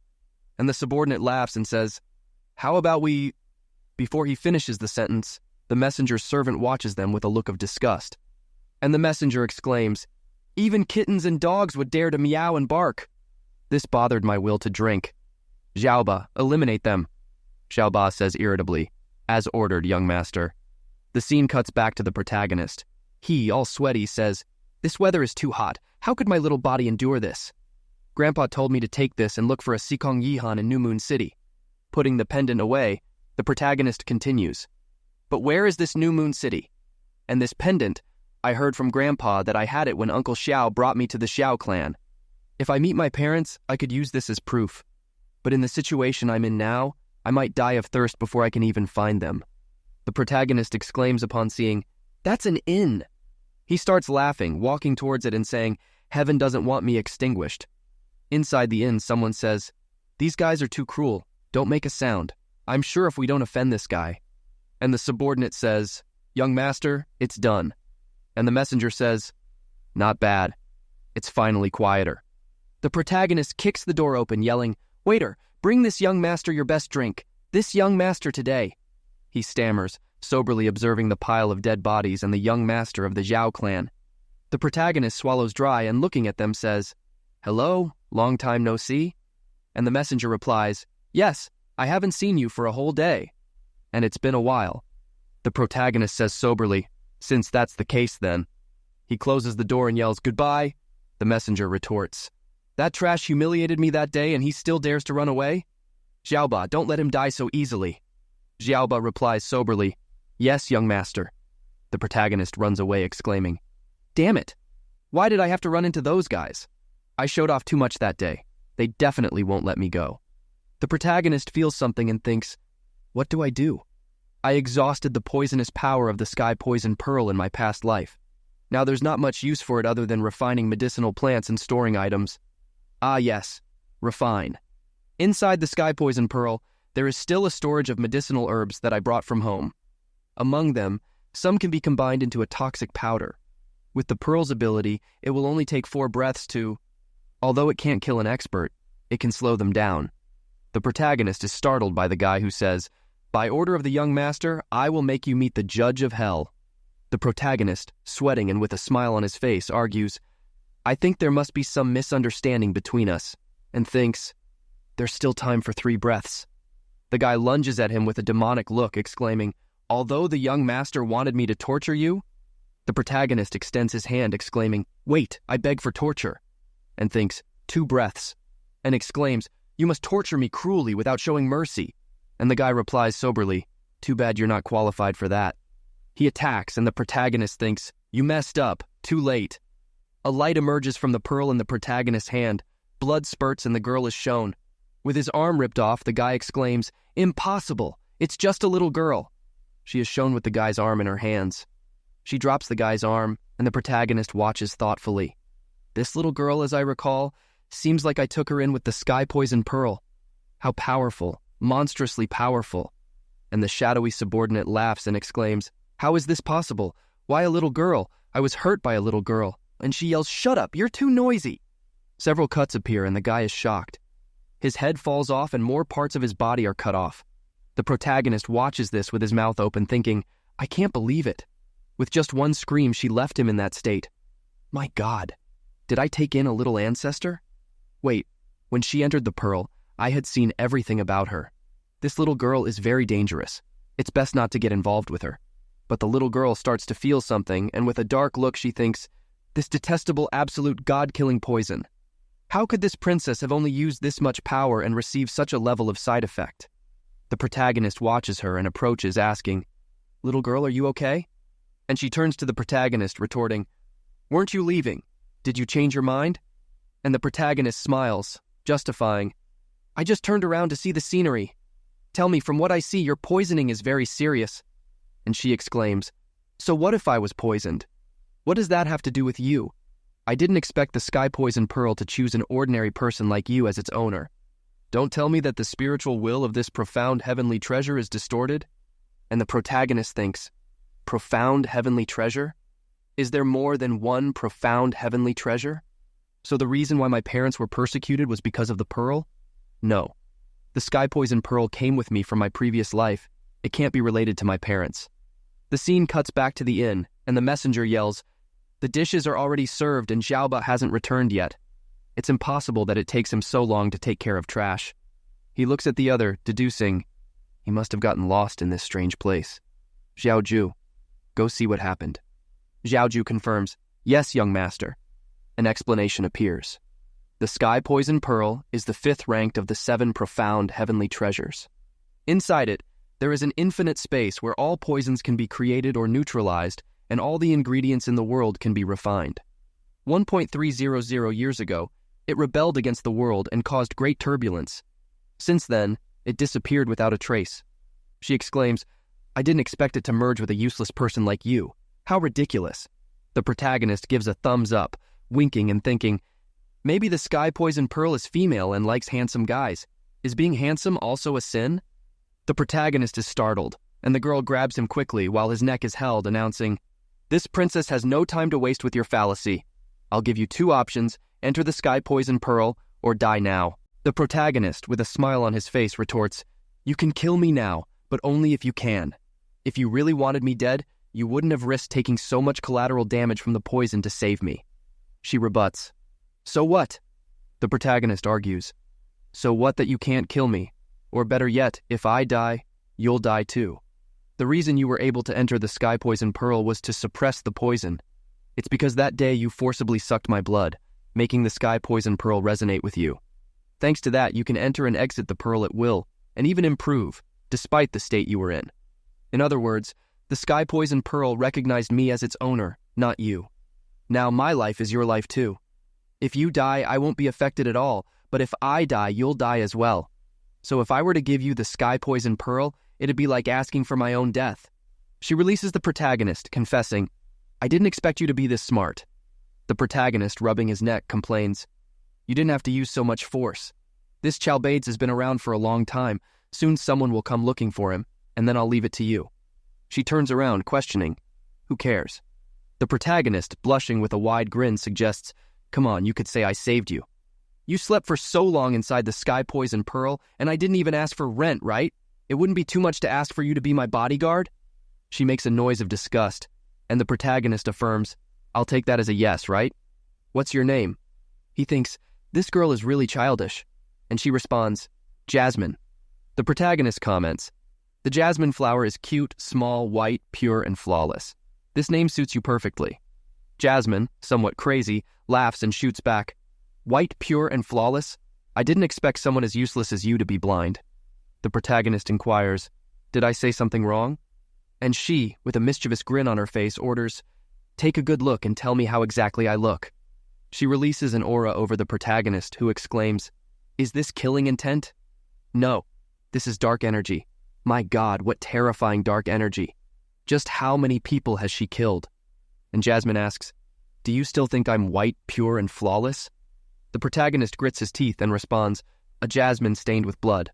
And the subordinate laughs and says, how about we... Before he finishes the sentence, the messenger's servant watches them with a look of disgust. And the messenger exclaims, even kittens and dogs would dare to meow and bark. This bothered my will to drink. Xiaoba, eliminate them. Xiaoba says irritably, as ordered, young master. The scene cuts back to the protagonist. He, all sweaty, says, this weather is too hot. How could my little body endure this? Grandpa told me to take this and look for a Sikong Yihan in New Moon City. Putting the pendant away, the protagonist continues. But where is this New Moon City? And this pendant, I heard from Grandpa that I had it when Uncle Xiao brought me to the Xiao clan. If I meet my parents, I could use this as proof. But in the situation I'm in now, I might die of thirst before I can even find them. The protagonist exclaims upon seeing, that's an inn. He starts laughing, walking towards it and saying, heaven doesn't want me extinguished. Inside the inn, someone says, these guys are too cruel. Don't make a sound. I'm sure if we don't offend this guy. And the subordinate says, young master, it's done. And the messenger says, not bad. It's finally quieter. The protagonist kicks the door open, yelling, waiter, bring this young master your best drink. This young master today. He stammers, soberly observing the pile of dead bodies and the young master of the Zhao clan. The protagonist swallows dry and looking at them says, hello, long time no see? And the messenger replies, yes, I haven't seen you for a whole day. And it's been a while. The protagonist says soberly, since that's the case then. He closes the door and yells, goodbye. The messenger retorts, that trash humiliated me that day and he still dares to run away? Xiaoba, don't let him die so easily. Xiaoba replies soberly, yes, young master. The protagonist runs away exclaiming, damn it. Why did I have to run into those guys? I showed off too much that day. They definitely won't let me go. The protagonist feels something and thinks, what do I do? I exhausted the poisonous power of the sky poison pearl in my past life. Now there's not much use for it other than refining medicinal plants and storing items. Ah yes, refine. Inside the sky poison pearl, there is still a storage of medicinal herbs that I brought from home. Among them, some can be combined into a toxic powder. With the pearl's ability, it will only take 4 breaths to... Although it can't kill an expert, it can slow them down. The protagonist is startled by the guy who says, "By order of the young master, I will make you meet the judge of hell." The protagonist, sweating and with a smile on his face, argues, "I think there must be some misunderstanding between us," and thinks, "There's still time for 3 breaths." The guy lunges at him with a demonic look, exclaiming, "Although the young master wanted me to torture you?" The protagonist extends his hand, exclaiming, "Wait, I beg for torture," and thinks, 2 breaths, and exclaims, "You must torture me cruelly without showing mercy." And the guy replies soberly, "Too bad you're not qualified for that." He attacks, and the protagonist thinks, "You messed up, too late." A light emerges from the pearl in the protagonist's hand, blood spurts and the girl is shown. With his arm ripped off, the guy exclaims, "Impossible! It's just a little girl." She is shown with the guy's arm in her hands. She drops the guy's arm, and the protagonist watches thoughtfully. "This little girl, as I recall, seems like I took her in with the sky-poison pearl. How powerful, monstrously powerful." And the shadowy subordinate laughs and exclaims, "How is this possible? Why a little girl? I was hurt by a little girl." And she yells, "Shut up, you're too noisy." Several cuts appear and the guy is shocked. His head falls off and more parts of his body are cut off. The protagonist watches this with his mouth open, thinking, "I can't believe it." With just one scream, she left him in that state. My God, did I take in a little ancestor? Wait, when she entered the pearl, I had seen everything about her. This little girl is very dangerous. It's best not to get involved with her. But the little girl starts to feel something, and with a dark look she thinks, "This detestable, absolute, God-killing poison. How could this princess have only used this much power and received such a level of side effect?" The protagonist watches her and approaches, asking, "Little girl, are you okay?" And she turns to the protagonist, retorting, "Weren't you leaving? Did you change your mind?" And the protagonist smiles, justifying, "I just turned around to see the scenery. Tell me, from what I see, your poisoning is very serious." And she exclaims, "So what if I was poisoned? What does that have to do with you? I didn't expect the sky poison pearl to choose an ordinary person like you as its owner. Don't tell me that the spiritual will of this profound heavenly treasure is distorted?" And the protagonist thinks, "Profound heavenly treasure? Is there more than one profound heavenly treasure? So the reason why my parents were persecuted was because of the pearl? No. The sky poison pearl came with me from my previous life. It can't be related to my parents." The scene cuts back to the inn, and the messenger yells, "The dishes are already served and Xiaoba hasn't returned yet." It's impossible that it takes him so long to take care of trash. He looks at the other, deducing, he must have gotten lost in this strange place. "Xiaoju, go see what happened." Xiaoju confirms, "Yes, young master." An explanation appears. The sky poison pearl is the 5th ranked of the 7 profound heavenly treasures. Inside it, there is an infinite space where all poisons can be created or neutralized, and all the ingredients in the world can be refined. 1.300 years ago, it rebelled against the world and caused great turbulence. Since then, it disappeared without a trace. She exclaims, "I didn't expect it to merge with a useless person like you. How ridiculous." The protagonist gives a thumbs up, winking and thinking, maybe the sky poison pearl is female and likes handsome guys. Is being handsome also a sin? The protagonist is startled, and the girl grabs him quickly while his neck is held, announcing, "This princess has no time to waste with your fallacy. I'll give you 2 options, enter the sky poison pearl, or die now." The protagonist, with a smile on his face, retorts, "You can kill me now, but only if you can. If you really wanted me dead, you wouldn't have risked taking so much collateral damage from the poison to save me." She rebuts, "So what?" The protagonist argues, "So what that you can't kill me? Or better yet, if I die, you'll die too. The reason you were able to enter the sky poison pearl was to suppress the poison. It's because that day you forcibly sucked my blood, making the sky poison pearl resonate with you. Thanks to that, you can enter and exit the pearl at will, and even improve, despite the state you were in. In other words, the sky poison pearl recognized me as its owner, not you. Now my life is your life too. If you die, I won't be affected at all, but if I die, you'll die as well. So if I were to give you the sky poison pearl, it'd be like asking for my own death." She releases the protagonist, confessing, "I didn't expect you to be this smart." The protagonist, rubbing his neck, complains, "You didn't have to use so much force. This Chalbades has been around for a long time. Soon someone will come looking for him, and then I'll leave it to you." She turns around, questioning, "Who cares?" The protagonist, blushing with a wide grin, suggests, "Come on, you could say I saved you." You slept for so long inside the sky poison pearl, and I didn't even ask for rent, right? It wouldn't be too much to ask for you to be my bodyguard? She makes a noise of disgust, and the protagonist affirms, I'll take that as a yes, right? What's your name? He thinks, this girl is really childish, and she responds, Jasmine. The protagonist comments, the jasmine flower is cute, small, white, pure, and flawless. This name suits you perfectly. Jasmine, somewhat crazy, laughs and shoots back, white, pure, and flawless? I didn't expect someone as useless as you to be blind. The protagonist inquires, did I say something wrong? And she, with a mischievous grin on her face, orders, take a good look and tell me how exactly I look. She releases an aura over the protagonist, who exclaims, is this killing intent? No, this is dark energy. My God, what terrifying dark energy. Just how many people has she killed? And Jasmine asks, do you still think I'm white, pure, and flawless? The protagonist grits his teeth and responds, a jasmine stained with blood.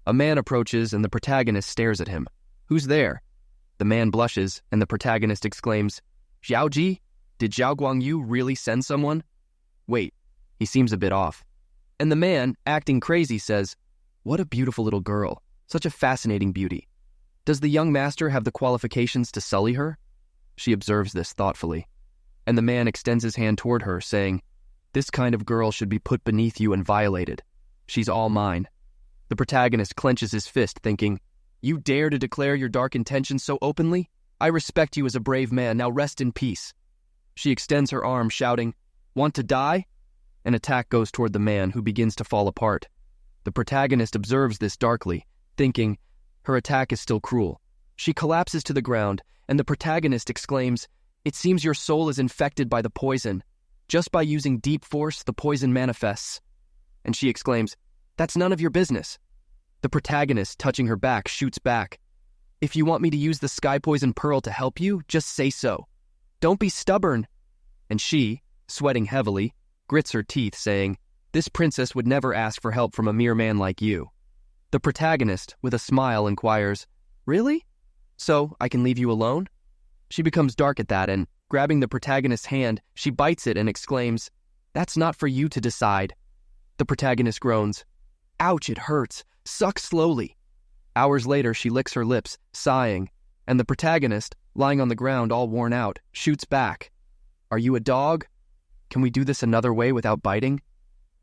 A man approaches and the protagonist stares at him. Who's there? The man blushes and the protagonist exclaims, Xiaoji, did Zhao Guangyu really send someone? Wait, he seems a bit off. And the man, acting crazy, says, what a beautiful little girl, such a fascinating beauty. Does the young master have the qualifications to sully her? She observes this thoughtfully. And the man extends his hand toward her, saying, this kind of girl should be put beneath you and violated. She's all mine. The protagonist clenches his fist, thinking, you dare to declare your dark intentions so openly? I respect you as a brave man, now rest in peace. She extends her arm, shouting, want to die? An attack goes toward the man, who begins to fall apart. The protagonist observes this darkly, thinking, her attack is still cruel. She collapses to the ground, and the protagonist exclaims, it seems your soul is infected by the poison. Just by using deep force, the poison manifests. And she exclaims, that's none of your business. The protagonist, touching her back, shoots back. If you want me to use the sky poison pearl to help you, just say so. Don't be stubborn. And she, sweating heavily, grits her teeth, saying, this princess would never ask for help from a mere man like you. The protagonist, with a smile, inquires, really? So, I can leave you alone? She becomes dark at that, and, grabbing the protagonist's hand, she bites it and exclaims, that's not for you to decide. The protagonist groans, ouch, it hurts. Suck slowly. Hours later, she licks her lips, sighing, and the protagonist, lying on the ground all worn out, shoots back. Are you a dog? Can we do this another way without biting?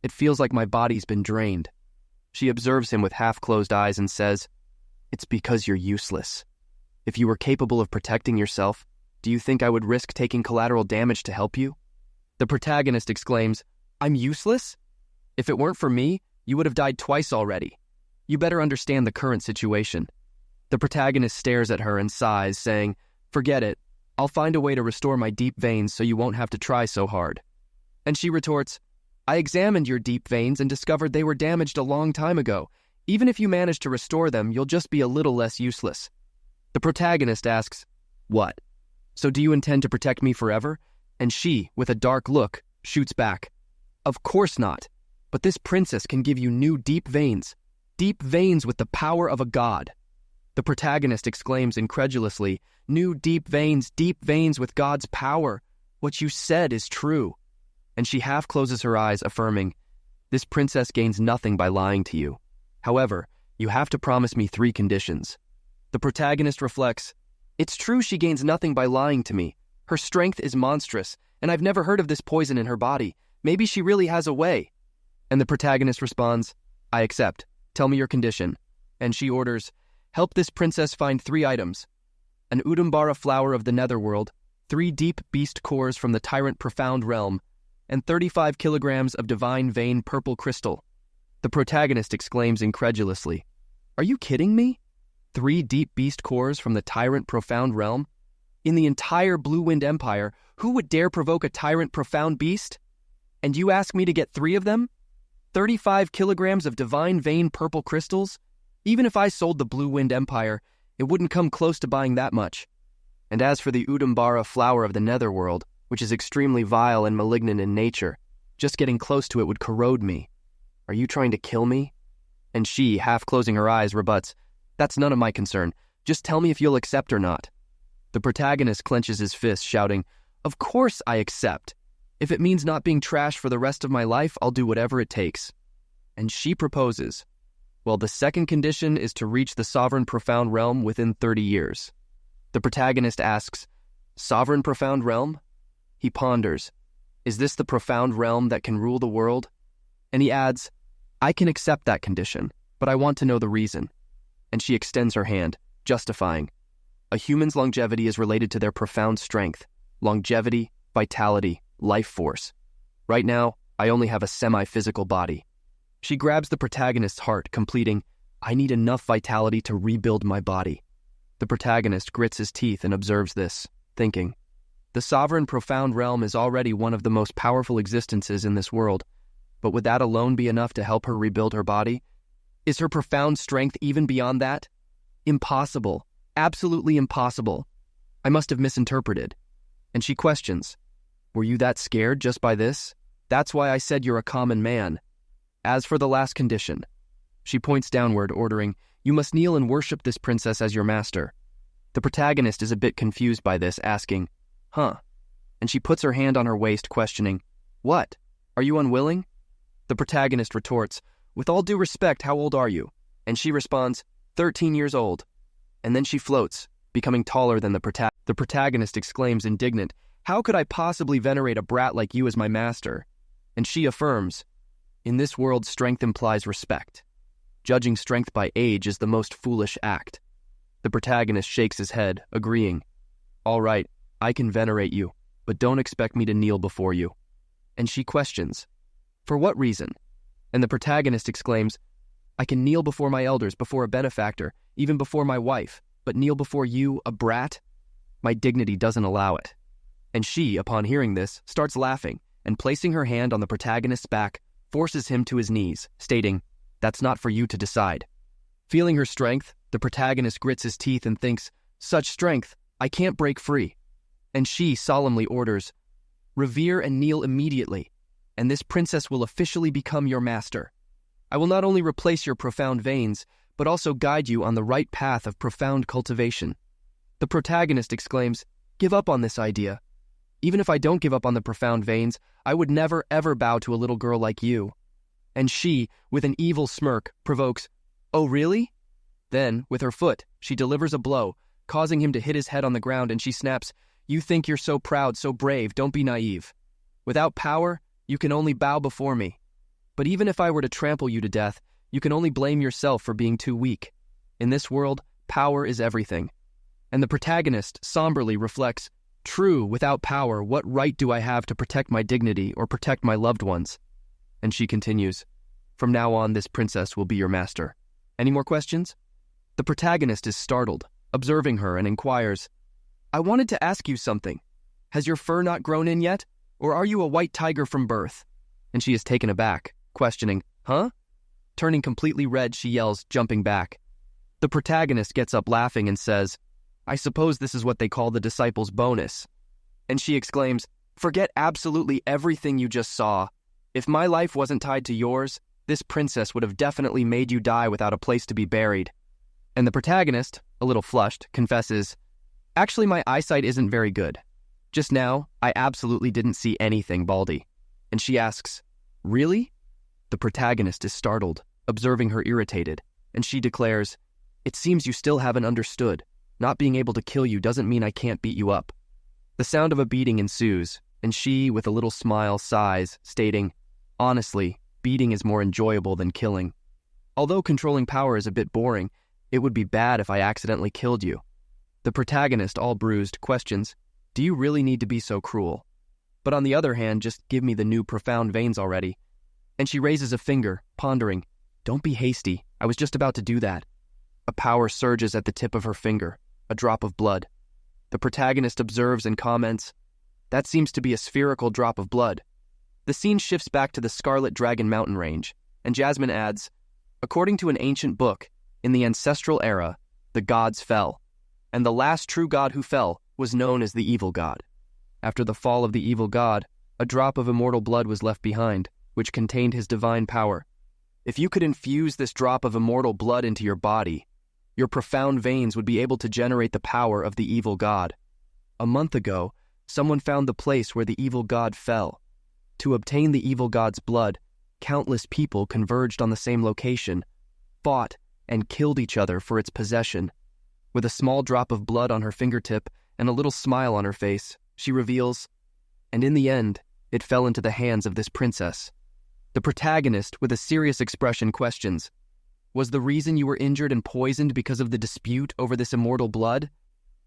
It feels like my body's been drained. She observes him with half-closed eyes and says, it's because you're useless. If you were capable of protecting yourself, do you think I would risk taking collateral damage to help you? The protagonist exclaims, I'm useless? If it weren't for me, you would have died twice already. You better understand the current situation. The protagonist stares at her and sighs, saying, forget it. I'll find a way to restore my deep veins so you won't have to try so hard. And she retorts, I examined your deep veins and discovered they were damaged a long time ago. Even if you manage to restore them, you'll just be a little less useless. The protagonist asks, what? So do you intend to protect me forever? And she, with a dark look, shoots back, of course not. But this princess can give you new deep veins with the power of a god. The protagonist exclaims incredulously, new deep veins with God's power. What you said is true. And she half closes her eyes, affirming, this princess gains nothing by lying to you. However, you have to promise me 3 conditions. The protagonist reflects, it's true she gains nothing by lying to me. Her strength is monstrous, and I've never heard of this poison in her body. Maybe she really has a way. And the protagonist responds, I accept. Tell me your condition. And she orders, help this princess find 3 items. An Udambara flower of the netherworld, 3 deep beast cores from the tyrant profound realm, and 35 kilograms of divine vein purple crystal. The protagonist exclaims incredulously, are you kidding me? 3 deep beast cores from the tyrant profound realm? In the entire Blue Wind Empire, who would dare provoke a tyrant profound beast? And you ask me to get 3 of them? 35 kilograms of divine vein purple crystals? Even if I sold the Blue Wind Empire, it wouldn't come close to buying that much. And as for the Udambara flower of the netherworld, which is extremely vile and malignant in nature, just getting close to it would corrode me. Are you trying to kill me? And she, half closing her eyes, rebuts, that's none of my concern. Just tell me if you'll accept or not. The protagonist clenches his fist, shouting, of course I accept. If it means not being trash for the rest of my life, I'll do whatever it takes. And she proposes. Well, the second condition is to reach the sovereign profound realm within 30 years. The protagonist asks, "Sovereign profound realm?" He ponders, "Is this the profound realm that can rule the world?" And he adds, "I can accept that condition, but I want to know the reason." And she extends her hand, justifying. A human's longevity is related to their profound strength, longevity, vitality, life force. Right now, I only have a semi-physical body. She grabs the protagonist's heart, completing, "I need enough vitality to rebuild my body." The protagonist grits his teeth and observes this, thinking, the sovereign profound realm is already one of the most powerful existences in this world, but would that alone be enough to help her rebuild her body? Is her profound strength even beyond that? Impossible. Absolutely impossible. I must have misinterpreted. And she questions, "Were you that scared just by this? That's why I said you're a common man. As for the last condition," she points downward, ordering, "You must kneel and worship this princess as your master." The protagonist is a bit confused by this, asking, "Huh?" And she puts her hand on her waist, questioning, "What? Are you unwilling?" The protagonist retorts, "With all due respect, how old are you?" And she responds, 13 years old. And then she floats, becoming taller than the protagonist. The protagonist exclaims, indignant, "How could I possibly venerate a brat like you as my master?" And she affirms, "In this world, strength implies respect. Judging strength by age is the most foolish act." The protagonist shakes his head, agreeing, "All right, I can venerate you, but don't expect me to kneel before you." And she questions, "For what reason?" And the protagonist exclaims, "I can kneel before my elders, before a benefactor, even before my wife, but kneel before you, a brat? My dignity doesn't allow it." And she, upon hearing this, starts laughing, and placing her hand on the protagonist's back, forces him to his knees, stating, "That's not for you to decide." Feeling her strength, the protagonist grits his teeth and thinks, "Such strength, I can't break free." And she solemnly orders, "Revere and kneel immediately, and this princess will officially become your master. I will not only replace your profound veins, but also guide you on the right path of profound cultivation." The protagonist exclaims, "Give up on this idea. Even if I don't give up on the profound veins, I would never ever bow to a little girl like you." And she, with an evil smirk, provokes, "Oh, really?" Then, with her foot, she delivers a blow, causing him to hit his head on the ground, and she snaps, "You think you're so proud, so brave, don't be naive. Without power, you can only bow before me. But even if I were to trample you to death, you can only blame yourself for being too weak. In this world, power is everything." And the protagonist somberly reflects, "True, without power, what right do I have to protect my dignity or protect my loved ones?" And she continues, "From now on, this princess will be your master. Any more questions?" The protagonist is startled, observing her, and inquires, "I wanted to ask you something. Has your fur not grown in yet, or are you a white tiger from birth?" And she is taken aback, questioning, "Huh?" Turning completely red, she yells, jumping back. The protagonist gets up laughing and says, "I suppose this is what they call the disciple's bonus." And she exclaims, "Forget absolutely everything you just saw. If my life wasn't tied to yours, this princess would have definitely made you die without a place to be buried." And the protagonist, a little flushed, confesses, "Actually, my eyesight isn't very good. Just now, I absolutely didn't see anything, Baldy." And she asks, "Really?" The protagonist is startled, observing her irritated, and she declares, "It seems you still haven't understood. Not being able to kill you doesn't mean I can't beat you up." The sound of a beating ensues, and she, with a little smile, sighs, stating, "Honestly, beating is more enjoyable than killing. Although controlling power is a bit boring, it would be bad if I accidentally killed you." The protagonist, all bruised, questions, "Do you really need to be so cruel? But on the other hand, just give me the new profound veins already." And she raises a finger, pondering, "Don't be hasty, I was just about to do that." A power surges at the tip of her finger, a drop of blood. The protagonist observes and comments, "That seems to be a spherical drop of blood." The scene shifts back to the Scarlet Dragon mountain range, and Jasmine adds, "According to an ancient book, in the ancestral era, the gods fell, and the last true god who fell was known as the evil god. After the fall of the evil god, a drop of immortal blood was left behind, which contained his divine power. If you could infuse this drop of immortal blood into your body, your profound veins would be able to generate the power of the evil god. A month ago, someone found the place where the evil god fell, To obtain the evil god's blood, countless people converged on the same location, fought, and killed each other for its possession. With a small drop of blood on her fingertip and a little smile on her face, she reveals, and in the end, it fell into the hands of this princess. The protagonist, with a serious expression, questions, was the reason you were injured and poisoned because of the dispute over this immortal blood?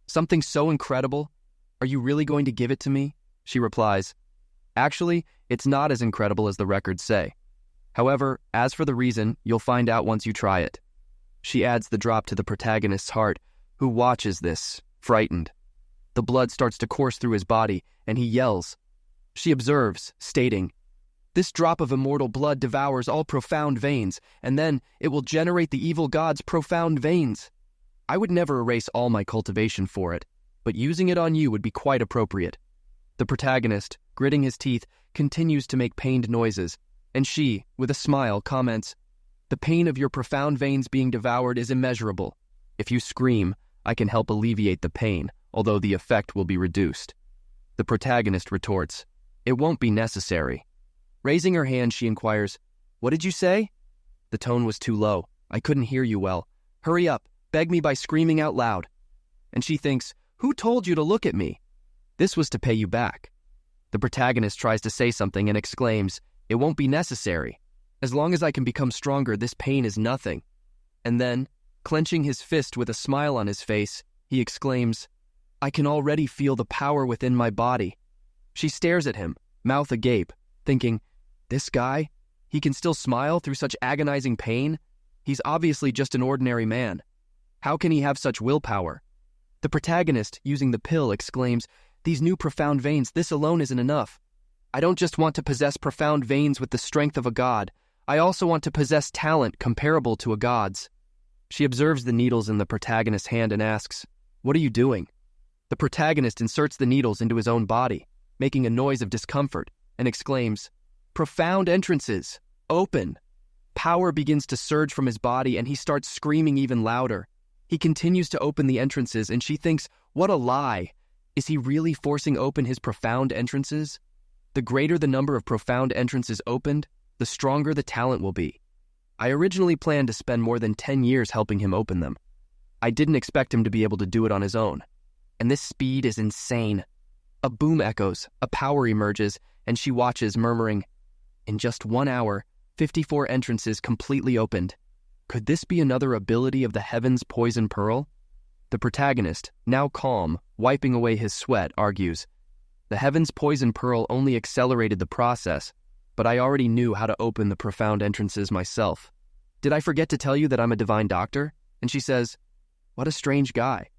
Something so incredible? Are you really going to give it to me? She replies, actually, it's not as incredible as the records say. However, as for the reason, you'll find out once you try it. She adds the drop to the protagonist's heart, who watches this, frightened. The blood starts to course through his body, and he yells. She observes, stating, this drop of immortal blood devours all profound veins, and then it will generate the evil god's profound veins. I would never erase all my cultivation for it, but using it on you would be quite appropriate. The protagonist, gritting his teeth, continues to make pained noises, and she, with a smile, comments, the pain of your profound veins being devoured is immeasurable. If you scream, I can help alleviate the pain, although the effect will be reduced. The protagonist retorts, it won't be necessary. Raising her hand, she inquires, what did you say? The tone was too low. I couldn't hear you well. Hurry up, beg me by screaming out loud. And she thinks, who told you to look at me? This was to pay you back. The protagonist tries to say something and exclaims, it won't be necessary. As long as I can become stronger, this pain is nothing. And then, clenching his fist with a smile on his face, he exclaims, I can already feel the power within my body. She stares at him, mouth agape, thinking, this guy? He can still smile through such agonizing pain? He's obviously just an ordinary man. How can he have such willpower? The protagonist, using the pill, exclaims, these new profound veins, this alone isn't enough. I don't just want to possess profound veins with the strength of a god. I also want to possess talent comparable to a god's. She observes the needles in the protagonist's hand and asks, what are you doing? The protagonist inserts the needles into his own body, making a noise of discomfort, and exclaims, profound entrances, open. Power begins to surge from his body and he starts screaming even louder. He continues to open the entrances and she thinks, what a lie. Is he really forcing open his profound entrances? The greater the number of profound entrances opened, the stronger the talent will be. I originally planned to spend more than 10 years helping him open them. I didn't expect him to be able to do it on his own. And this speed is insane. A boom echoes, a power emerges, and she watches, murmuring, in just 1 hour, 54 entrances completely opened. Could this be another ability of the heaven's poison pearl? The protagonist, now calm, wiping away his sweat, argues, the heaven's poison pearl only accelerated the process, but I already knew how to open the profound entrances myself. Did I forget to tell you that I'm a divine doctor? And she says, what a strange guy.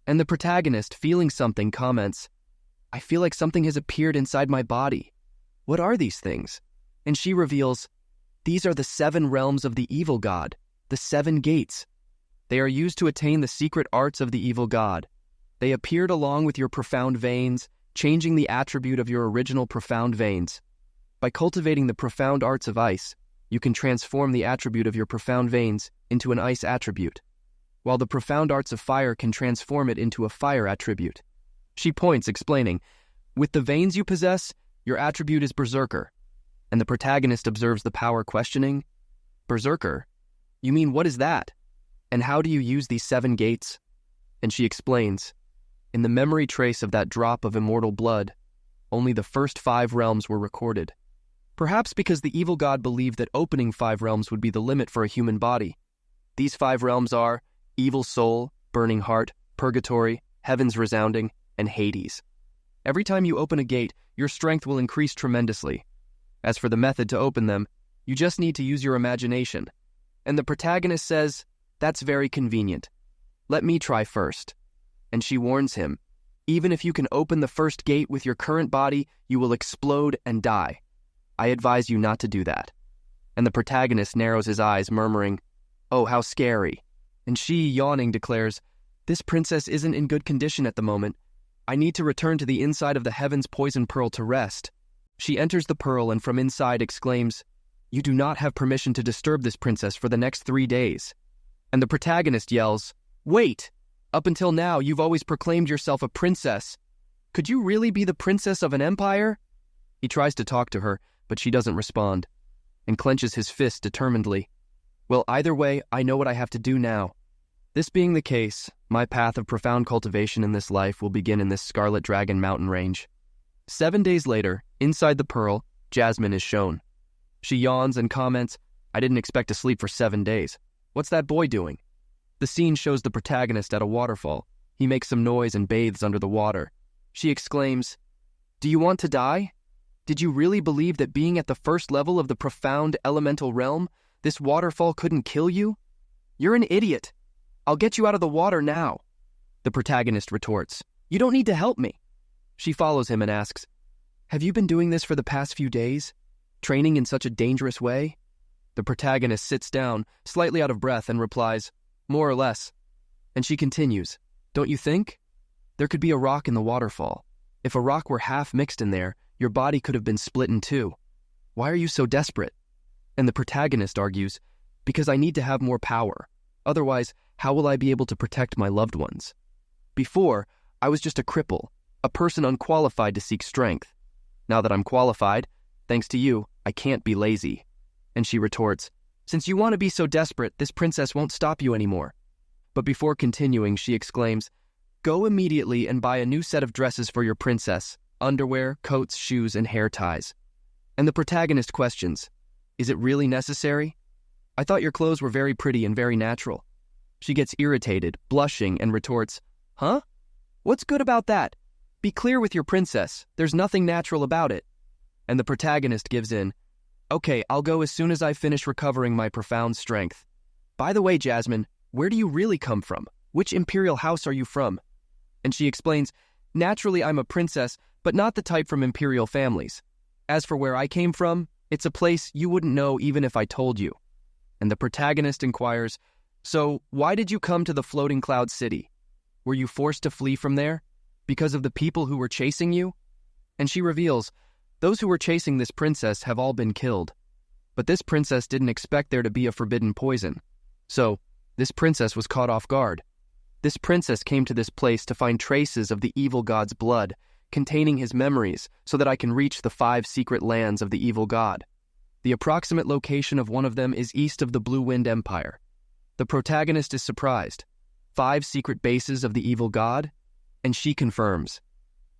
And the protagonist, feeling something, comments, I feel like something has appeared inside my body. What are these things? And she reveals, these are the 7 realms of the evil god, the 7 gates. They are used to attain the secret arts of the evil god. They appeared along with your profound veins, changing the attribute of your original profound veins. By cultivating the profound arts of ice, you can transform the attribute of your profound veins into an ice attribute, while the profound arts of fire can transform it into a fire attribute. She points, explaining, with the veins you possess, your attribute is berserker. And the protagonist observes the power, questioning, berserker? You mean, what is that? And how do you use these 7 gates? And she explains, in the memory trace of that drop of immortal blood, only the first 5 realms were recorded. Perhaps because the evil god believed that opening 5 realms would be the limit for a human body. These 5 realms are evil soul, burning heart, purgatory, heaven's resounding, and Hades. Every time you open a gate, your strength will increase tremendously. As for the method to open them, you just need to use your imagination. And the protagonist says, that's very convenient. Let me try first. And she warns him, even if you can open the first gate with your current body, you will explode and die. I advise you not to do that. And the protagonist narrows his eyes, murmuring, oh, how scary. And she, yawning, declares, this princess isn't in good condition at the moment. I need to return to the inside of the heaven's poison pearl to rest. She enters the pearl and from inside exclaims, you do not have permission to disturb this princess for the next 3 days. And the protagonist yells, wait! Up until now, you've always proclaimed yourself a princess. Could you really be the princess of an empire? He tries to talk to her, but she doesn't respond, and clenches his fist determinedly. Well, either way, I know what I have to do now. This being the case, my path of profound cultivation in this life will begin in this Scarlet Dragon mountain range. 7 days later, inside the Pearl, Jasmine is shown. She yawns and comments, I didn't expect to sleep for 7 days. What's that boy doing? The scene shows the protagonist at a waterfall. He makes some noise and bathes under the water. She exclaims, Do you want to die? Did you really believe that being at the first level of the profound elemental realm, this waterfall couldn't kill you? You're an idiot. I'll get you out of the water now. The protagonist retorts, You don't need to help me. She follows him and asks, Have you been doing this for the past few days? Training in such a dangerous way? The protagonist sits down, slightly out of breath, and replies, More or less. And she continues, Don't you think? There could be a rock in the waterfall. If a rock were half mixed in there, your body could have been split in two. Why are you so desperate? And the protagonist argues, Because I need to have more power. Otherwise, how will I be able to protect my loved ones? Before, I was just a cripple, a person unqualified to seek strength. Now that I'm qualified, thanks to you, I can't be lazy. And she retorts, Since you want to be so desperate, this princess won't stop you anymore. But before continuing, she exclaims, Go immediately and buy a new set of dresses for your princess, underwear, coats, shoes, and hair ties. And the protagonist questions, Is it really necessary? I thought your clothes were very pretty and very natural. She gets irritated, blushing, and retorts, Huh? What's good about that? Be clear with your princess. There's nothing natural about it. And the protagonist gives in, Okay, I'll go as soon as I finish recovering my profound strength. By the way, Jasmine, where do you really come from? Which imperial house are you from? And she explains, Naturally, I'm a princess, but not the type from imperial families. As for where I came from, it's a place you wouldn't know even if I told you. And the protagonist inquires, So, why did you come to the floating cloud city? Were you forced to flee from there? Because of the people who were chasing you? And she reveals, Those who were chasing this princess have all been killed. But this princess didn't expect there to be a forbidden poison. So, this princess was caught off guard. This princess came to this place to find traces of the evil god's blood, containing his memories, so that I can reach the 5 secret lands of the evil god. The approximate location of one of them is east of the Blue Wind Empire. The protagonist is surprised. 5 secret bases of the evil god? And she confirms.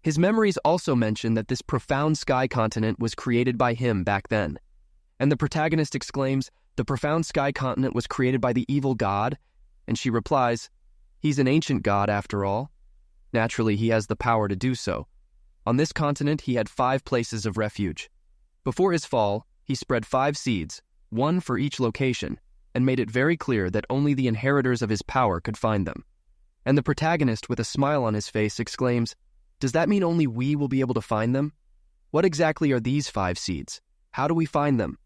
His memories also mention that this profound sky continent was created by him back then. And the protagonist exclaims, The profound sky continent was created by the evil god? And she replies, He's an ancient god after all. Naturally, he has the power to do so. On this continent, he had 5 places of refuge. Before his fall, he spread 5 seeds, 1 for each location, and made it very clear that only the inheritors of his power could find them. And the protagonist, with a smile on his face, exclaims, Does that mean only we will be able to find them? What exactly are these 5 seeds? How do we find them?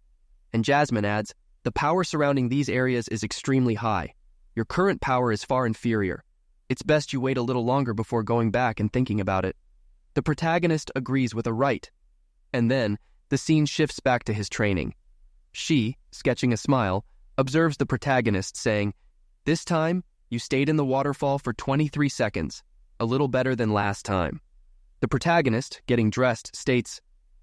And Jasmine adds, The power surrounding these areas is extremely high. Your current power is far inferior. It's best you wait a little longer before going back and thinking about it. The protagonist agrees with a right. And then, the scene shifts back to his training. She, sketching a smile, observes the protagonist saying, This time, you stayed in the waterfall for 23 seconds, a little better than last time. The protagonist, getting dressed, states,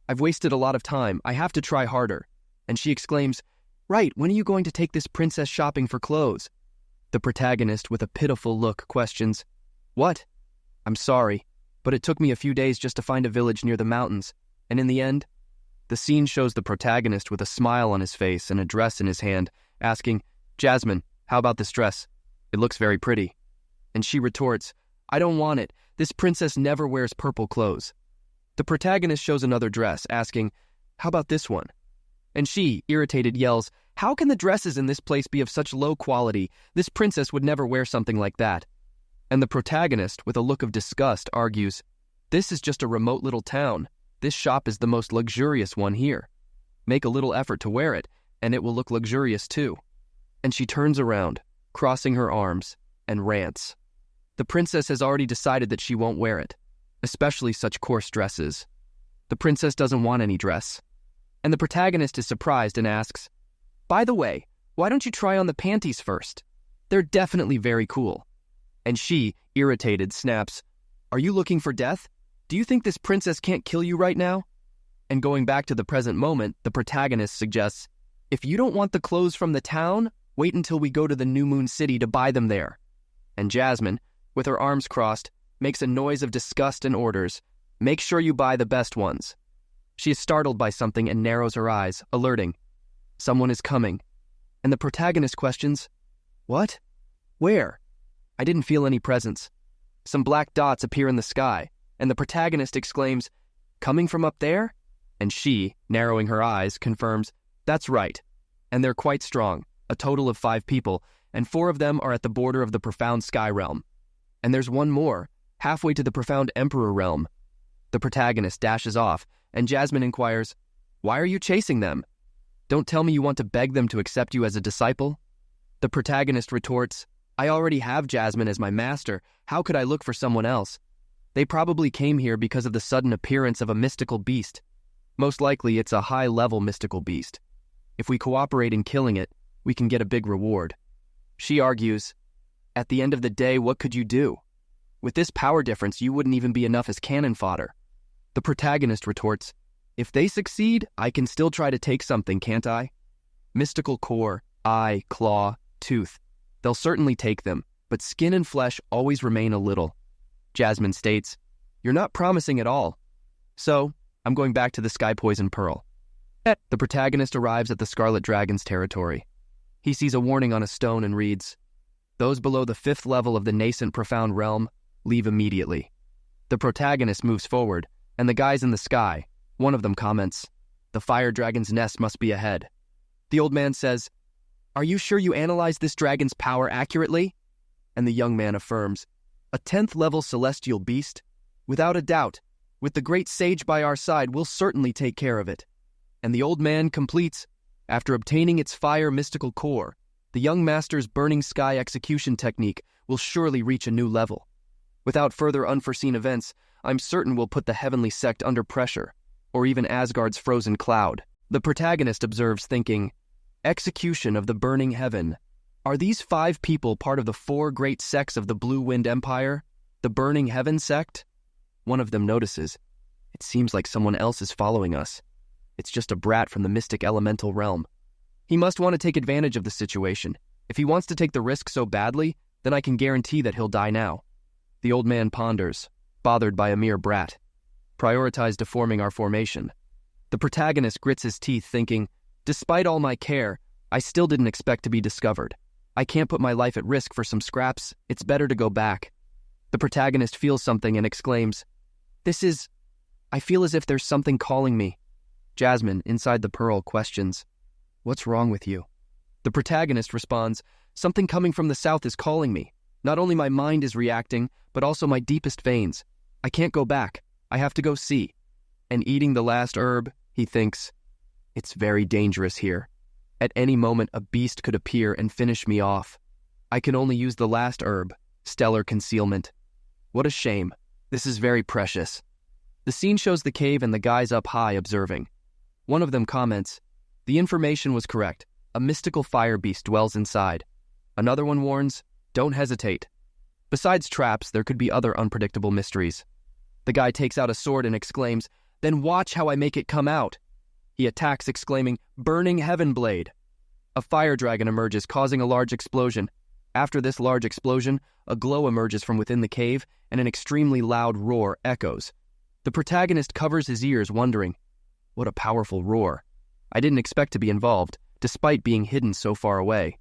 I've wasted a lot of time, I have to try harder. And she exclaims, Right, when are you going to take this princess shopping for clothes? The protagonist, with a pitiful look, questions, What? I'm sorry, but it took me a few days just to find a village near the mountains, and in the end, the scene shows the protagonist with a smile on his face and a dress in his hand, asking, Jasmine, how about this dress? It looks very pretty. And she retorts, I don't want it. This princess never wears purple clothes. The protagonist shows another dress, asking, How about this one? And she, irritated, yells, How can the dresses in this place be of such low quality? This princess would never wear something like that. And the protagonist, with a look of disgust, argues, This is just a remote little town. This shop is the most luxurious one here. Make a little effort to wear it, and it will look luxurious too. And she turns around, crossing her arms, and rants. The princess has already decided that she won't wear it, especially such coarse dresses. The princess doesn't want any dress. And the protagonist is surprised and asks, By the way, why don't you try on the panties first? They're definitely very cool. And she, irritated, snaps, Are you looking for death? Do you think this princess can't kill you right now? And going back to the present moment, the protagonist suggests, if you don't want the clothes from the town, wait until we go to the New Moon City to buy them there. And Jasmine, with her arms crossed, makes a noise of disgust and orders, make sure you buy the best ones. She is startled by something and narrows her eyes, alerting. Someone is coming. And the protagonist questions, what? Where? I didn't feel any presence. Some black dots appear in the sky, and the protagonist exclaims, coming from up there? And she, narrowing her eyes, confirms, that's right. And they're quite strong, a total of 5 people, and 4 of them are at the border of the profound sky realm. And there's one more, halfway to the profound emperor realm. The protagonist dashes off, and Jasmine inquires, why are you chasing them? Don't tell me you want to beg them to accept you as a disciple? The protagonist retorts, I already have Jasmine as my master. How could I look for someone else? They probably came here because of the sudden appearance of a mystical beast. Most likely it's a high-level mystical beast. If we cooperate in killing it, we can get a big reward. She argues, at the end of the day, what could you do? With this power difference, you wouldn't even be enough as cannon fodder. The protagonist retorts, if they succeed, I can still try to take something, can't I? Mystical core, eye, claw, tooth. They'll certainly take them, but skin and flesh always remain a little. Jasmine states, you're not promising at all. So, I'm going back to the Sky Poison Pearl. The protagonist arrives at the Scarlet Dragon's territory. He sees a warning on a stone and reads, those below the 5th level of the nascent profound realm, leave immediately. The protagonist moves forward, and the guys in the sky, one of them comments, the fire dragon's nest must be ahead. The old man says, are you sure you analyzed this dragon's power accurately? And the young man affirms, a 10th level celestial beast? Without a doubt, with the great sage by our side, we'll certainly take care of it. And the old man completes, after obtaining its fire mystical core, the young master's burning sky execution technique will surely reach a new level. Without further unforeseen events, I'm certain we'll put the heavenly sect under pressure, or even Asgard's frozen cloud. The protagonist observes thinking, execution of the burning heaven. Are these 5 people part of the 4 great sects of the Blue Wind Empire? The Burning Heaven sect? One of them notices, it seems like someone else is following us. It's just a brat from the mystic elemental realm. He must want to take advantage of the situation. If he wants to take the risk so badly, then I can guarantee that he'll die now. The old man ponders, bothered by a mere brat. Prioritize deforming our formation. The protagonist grits his teeth thinking, despite all my care, I still didn't expect to be discovered. I can't put my life at risk for some scraps. It's better to go back. The protagonist feels something and exclaims, I feel as if there's something calling me. Jasmine, inside the pearl, questions, what's wrong with you? The protagonist responds, something coming from the south is calling me. Not only my mind is reacting, but also my deepest veins. I can't go back. I have to go see. And eating the last herb, he thinks, it's very dangerous here. At any moment, a beast could appear and finish me off. I can only use the last herb, stellar concealment. What a shame. This is very precious. The scene shows the cave and the guys up high observing. One of them comments, the information was correct. A mystical fire beast dwells inside. Another one warns, don't hesitate. Besides traps, there could be other unpredictable mysteries. The guy takes out a sword and exclaims, then watch how I make it come out. He attacks, exclaiming, burning heaven blade. A fire dragon emerges, causing a large explosion. After this large explosion, a glow emerges from within the cave, and an extremely loud roar echoes. The protagonist covers his ears, wondering, what a powerful roar. I didn't expect to be involved, despite being hidden so far away.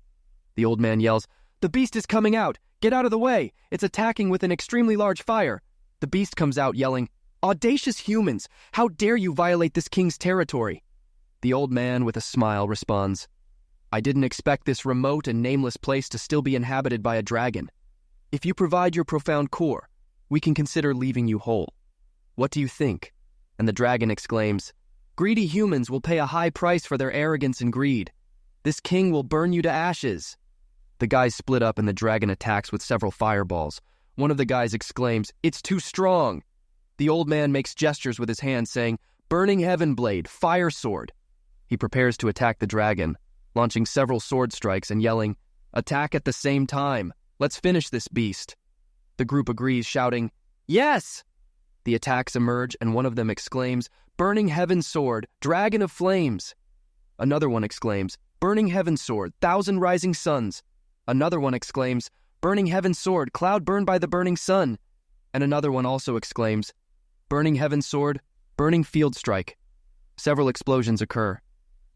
The old man yells, the beast is coming out! Get out of the way! It's attacking with an extremely large fire! The beast comes out yelling, audacious humans! How dare you violate this king's territory? The old man, with a smile, responds, I didn't expect this remote and nameless place to still be inhabited by a dragon. If you provide your profound core, we can consider leaving you whole. What do you think? And the dragon exclaims, greedy humans will pay a high price for their arrogance and greed. This king will burn you to ashes. The guys split up and the dragon attacks with several fireballs. One of the guys exclaims, it's too strong. The old man makes gestures with his hand saying, burning heaven blade, fire sword. He prepares to attack the dragon, launching several sword strikes and yelling, attack at the same time. Let's finish this beast. The group agrees, shouting, yes! The attacks emerge, and one of them exclaims, "Burning Heaven Sword, Dragon of Flames!" Another one exclaims, "Burning Heaven Sword, Thousand Rising Suns!" Another one exclaims, "Burning Heaven Sword, Cloud Burned by the Burning Sun!" And another one also exclaims, "Burning Heaven Sword, Burning Field Strike." Several explosions occur.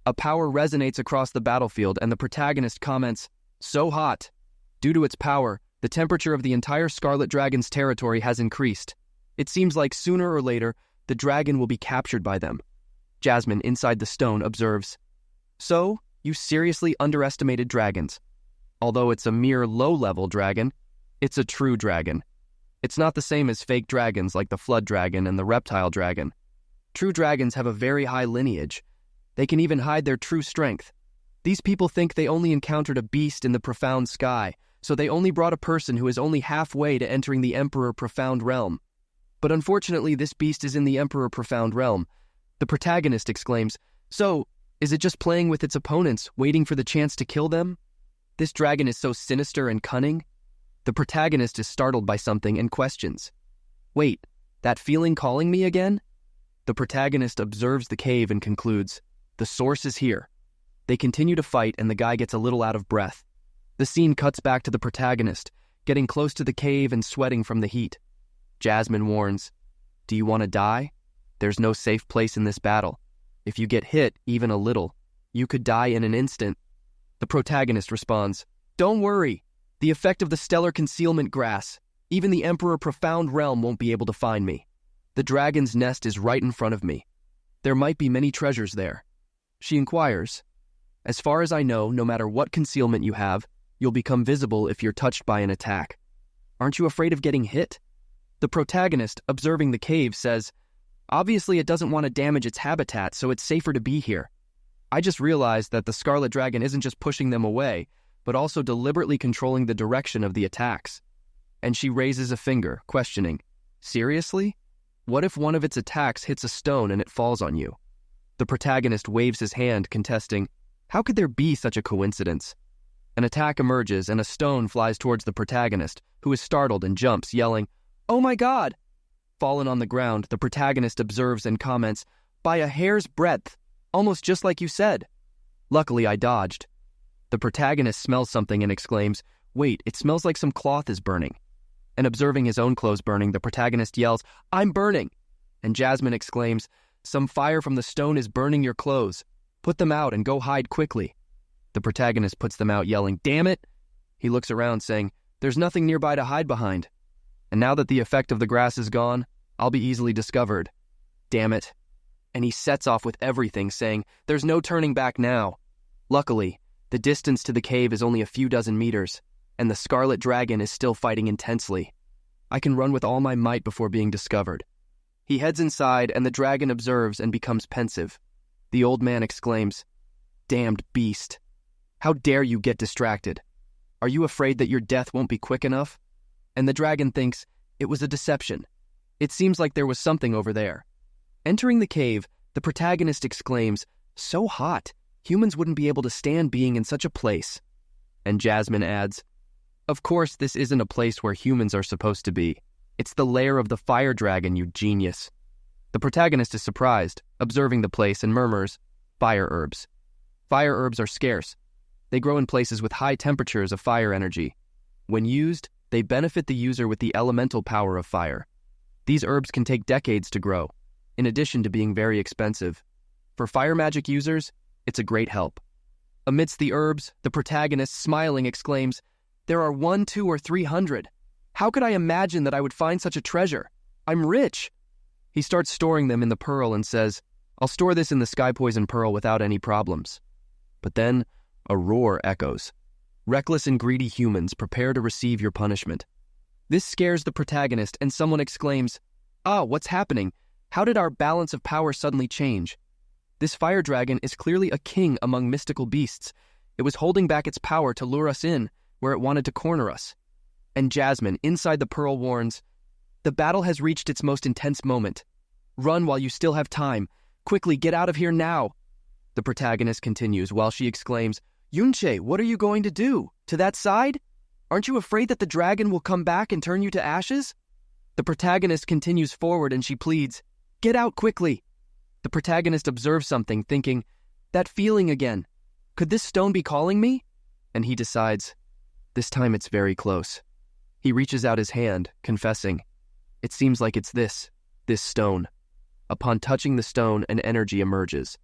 A power resonates across the battlefield, and the protagonist comments, "So hot." Due to its power, the temperature of the entire Scarlet Dragon's territory has increased. It seems like sooner or later, the dragon will be captured by them. Jasmine, inside the stone, observes, "So, you seriously underestimated dragons. Although it's a mere low-level dragon, it's a true dragon. It's not the same as fake dragons like the Flood Dragon and the Reptile Dragon. True dragons have a very high lineage. They can even hide their true strength. These people think they only encountered a beast in the profound sky, so they only brought a person who is only halfway to entering the Emperor Profound Realm. But unfortunately, this beast is in the Emperor Profound Realm." The protagonist exclaims, "So, is it just playing with its opponents, waiting for the chance to kill them? This dragon is so sinister and cunning?" The protagonist is startled by something and questions, "Wait, that feeling calling me again?" The protagonist observes the cave and concludes, "The source is here." They continue to fight, and the guy gets a little out of breath. The scene cuts back to the protagonist, getting close to the cave and sweating from the heat. Jasmine warns, "Do you want to die? There's no safe place in this battle. If you get hit, even a little, you could die in an instant." The protagonist responds, "Don't worry. The effect of the stellar concealment grass. Even the Emperor Profound Realm won't be able to find me. The dragon's nest is right in front of me. There might be many treasures there." She inquires, "As far as I know, no matter what concealment you have, you'll become visible if you're touched by an attack. Aren't you afraid of getting hit?" The protagonist, observing the cave, says, "Obviously it doesn't want to damage its habitat, so it's safer to be here. I just realized that the Scarlet Dragon isn't just pushing them away, but also deliberately controlling the direction of the attacks." And she raises a finger, questioning, "Seriously? What if one of its attacks hits a stone and it falls on you?" The protagonist waves his hand, contesting, "How could there be such a coincidence?" An attack emerges, and a stone flies towards the protagonist, who is startled and jumps, yelling, "Oh my God!" Fallen on the ground, the protagonist observes and comments, "By a hair's breadth, almost just like you said. Luckily, I dodged." The protagonist smells something and exclaims, "Wait, it smells like some cloth is burning." And observing his own clothes burning, the protagonist yells, "I'm burning!" And Jasmine exclaims, "Some fire from the stone is burning your clothes. Put them out and go hide quickly." The protagonist puts them out, yelling, "Damn it!" He looks around, saying, "There's nothing nearby to hide behind. And now that the effect of the grass is gone, I'll be easily discovered. Damn it." And he sets off with everything, saying, "There's no turning back now." Luckily, the distance to the cave is only a few dozen meters, and the Scarlet Dragon is still fighting intensely. I can run with all my might before being discovered. He heads inside, and the dragon observes and becomes pensive. The old man exclaims, "Damned beast. How dare you get distracted? Are you afraid that your death won't be quick enough?" And the dragon thinks, "It was a deception. It seems like there was something over there." Entering the cave, the protagonist exclaims, "So hot, humans wouldn't be able to stand being in such a place." And Jasmine adds, "Of course this isn't a place where humans are supposed to be. It's the lair of the fire dragon, you genius." The protagonist is surprised, observing the place, and murmurs, "Fire herbs." Fire herbs are scarce. They grow in places with high temperatures of fire energy. When used, they benefit the user with the elemental power of fire. These herbs can take decades to grow, in addition to being very expensive. For fire magic users, it's a great help. Amidst the herbs, the protagonist, smiling, exclaims, "There are 1, 2, or 300. How could I imagine that I would find such a treasure? I'm rich." He starts storing them in the pearl and says, "I'll store this in the sky poison pearl without any problems." But then, a roar echoes. Reckless and greedy humans, prepare to receive your punishment. This scares the protagonist, and someone exclaims, "Ah, what's happening? How did our balance of power suddenly change? This fire dragon is clearly a king among mystical beasts. It was holding back its power to lure us in, where it wanted to corner us." And Jasmine, inside the pearl, warns, "The battle has reached its most intense moment. Run while you still have time. Quickly, get out of here now." The protagonist continues while she exclaims, "Yunche, what are you going to do? To that side? Aren't you afraid that the dragon will come back and turn you to ashes?" The protagonist continues forward and she pleads, "Get out quickly!" The protagonist observes something, thinking, "That feeling again. Could this stone be calling me?" And he decides, this time it's very close. He reaches out his hand, confessing, "It seems like it's this stone." Upon touching the stone, an energy emerges.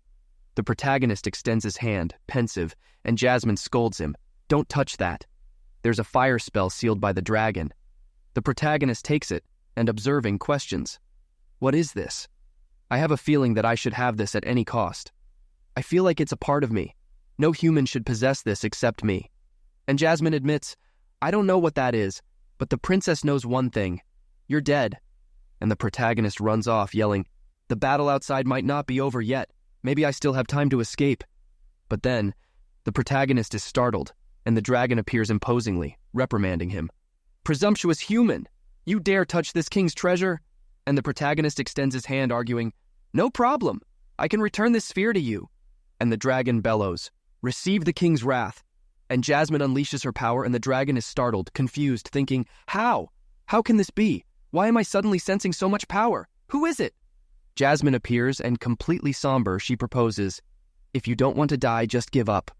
The protagonist extends his hand, pensive, and Jasmine scolds him, "Don't touch that." There's a fire spell sealed by the dragon. The protagonist takes it, and observing, questions, "What is this? I have a feeling that I should have this at any cost. I feel like it's a part of me. No human should possess this except me." And Jasmine admits, "I don't know what that is, but the princess knows one thing. You're dead." And the protagonist runs off, yelling, "The battle outside might not be over yet. Maybe I still have time to escape." But then, the protagonist is startled, and the dragon appears imposingly, reprimanding him. "Presumptuous human! You dare touch this king's treasure?" And the protagonist extends his hand, arguing, "No problem. I can return this sphere to you." And the dragon bellows, "Receive the king's wrath." And Jasmine unleashes her power, and the dragon is startled, confused, thinking, "How? How can this be? Why am I suddenly sensing so much power? Who is it?" Jasmine appears, and completely somber, she proposes, "If you don't want to die, just give up.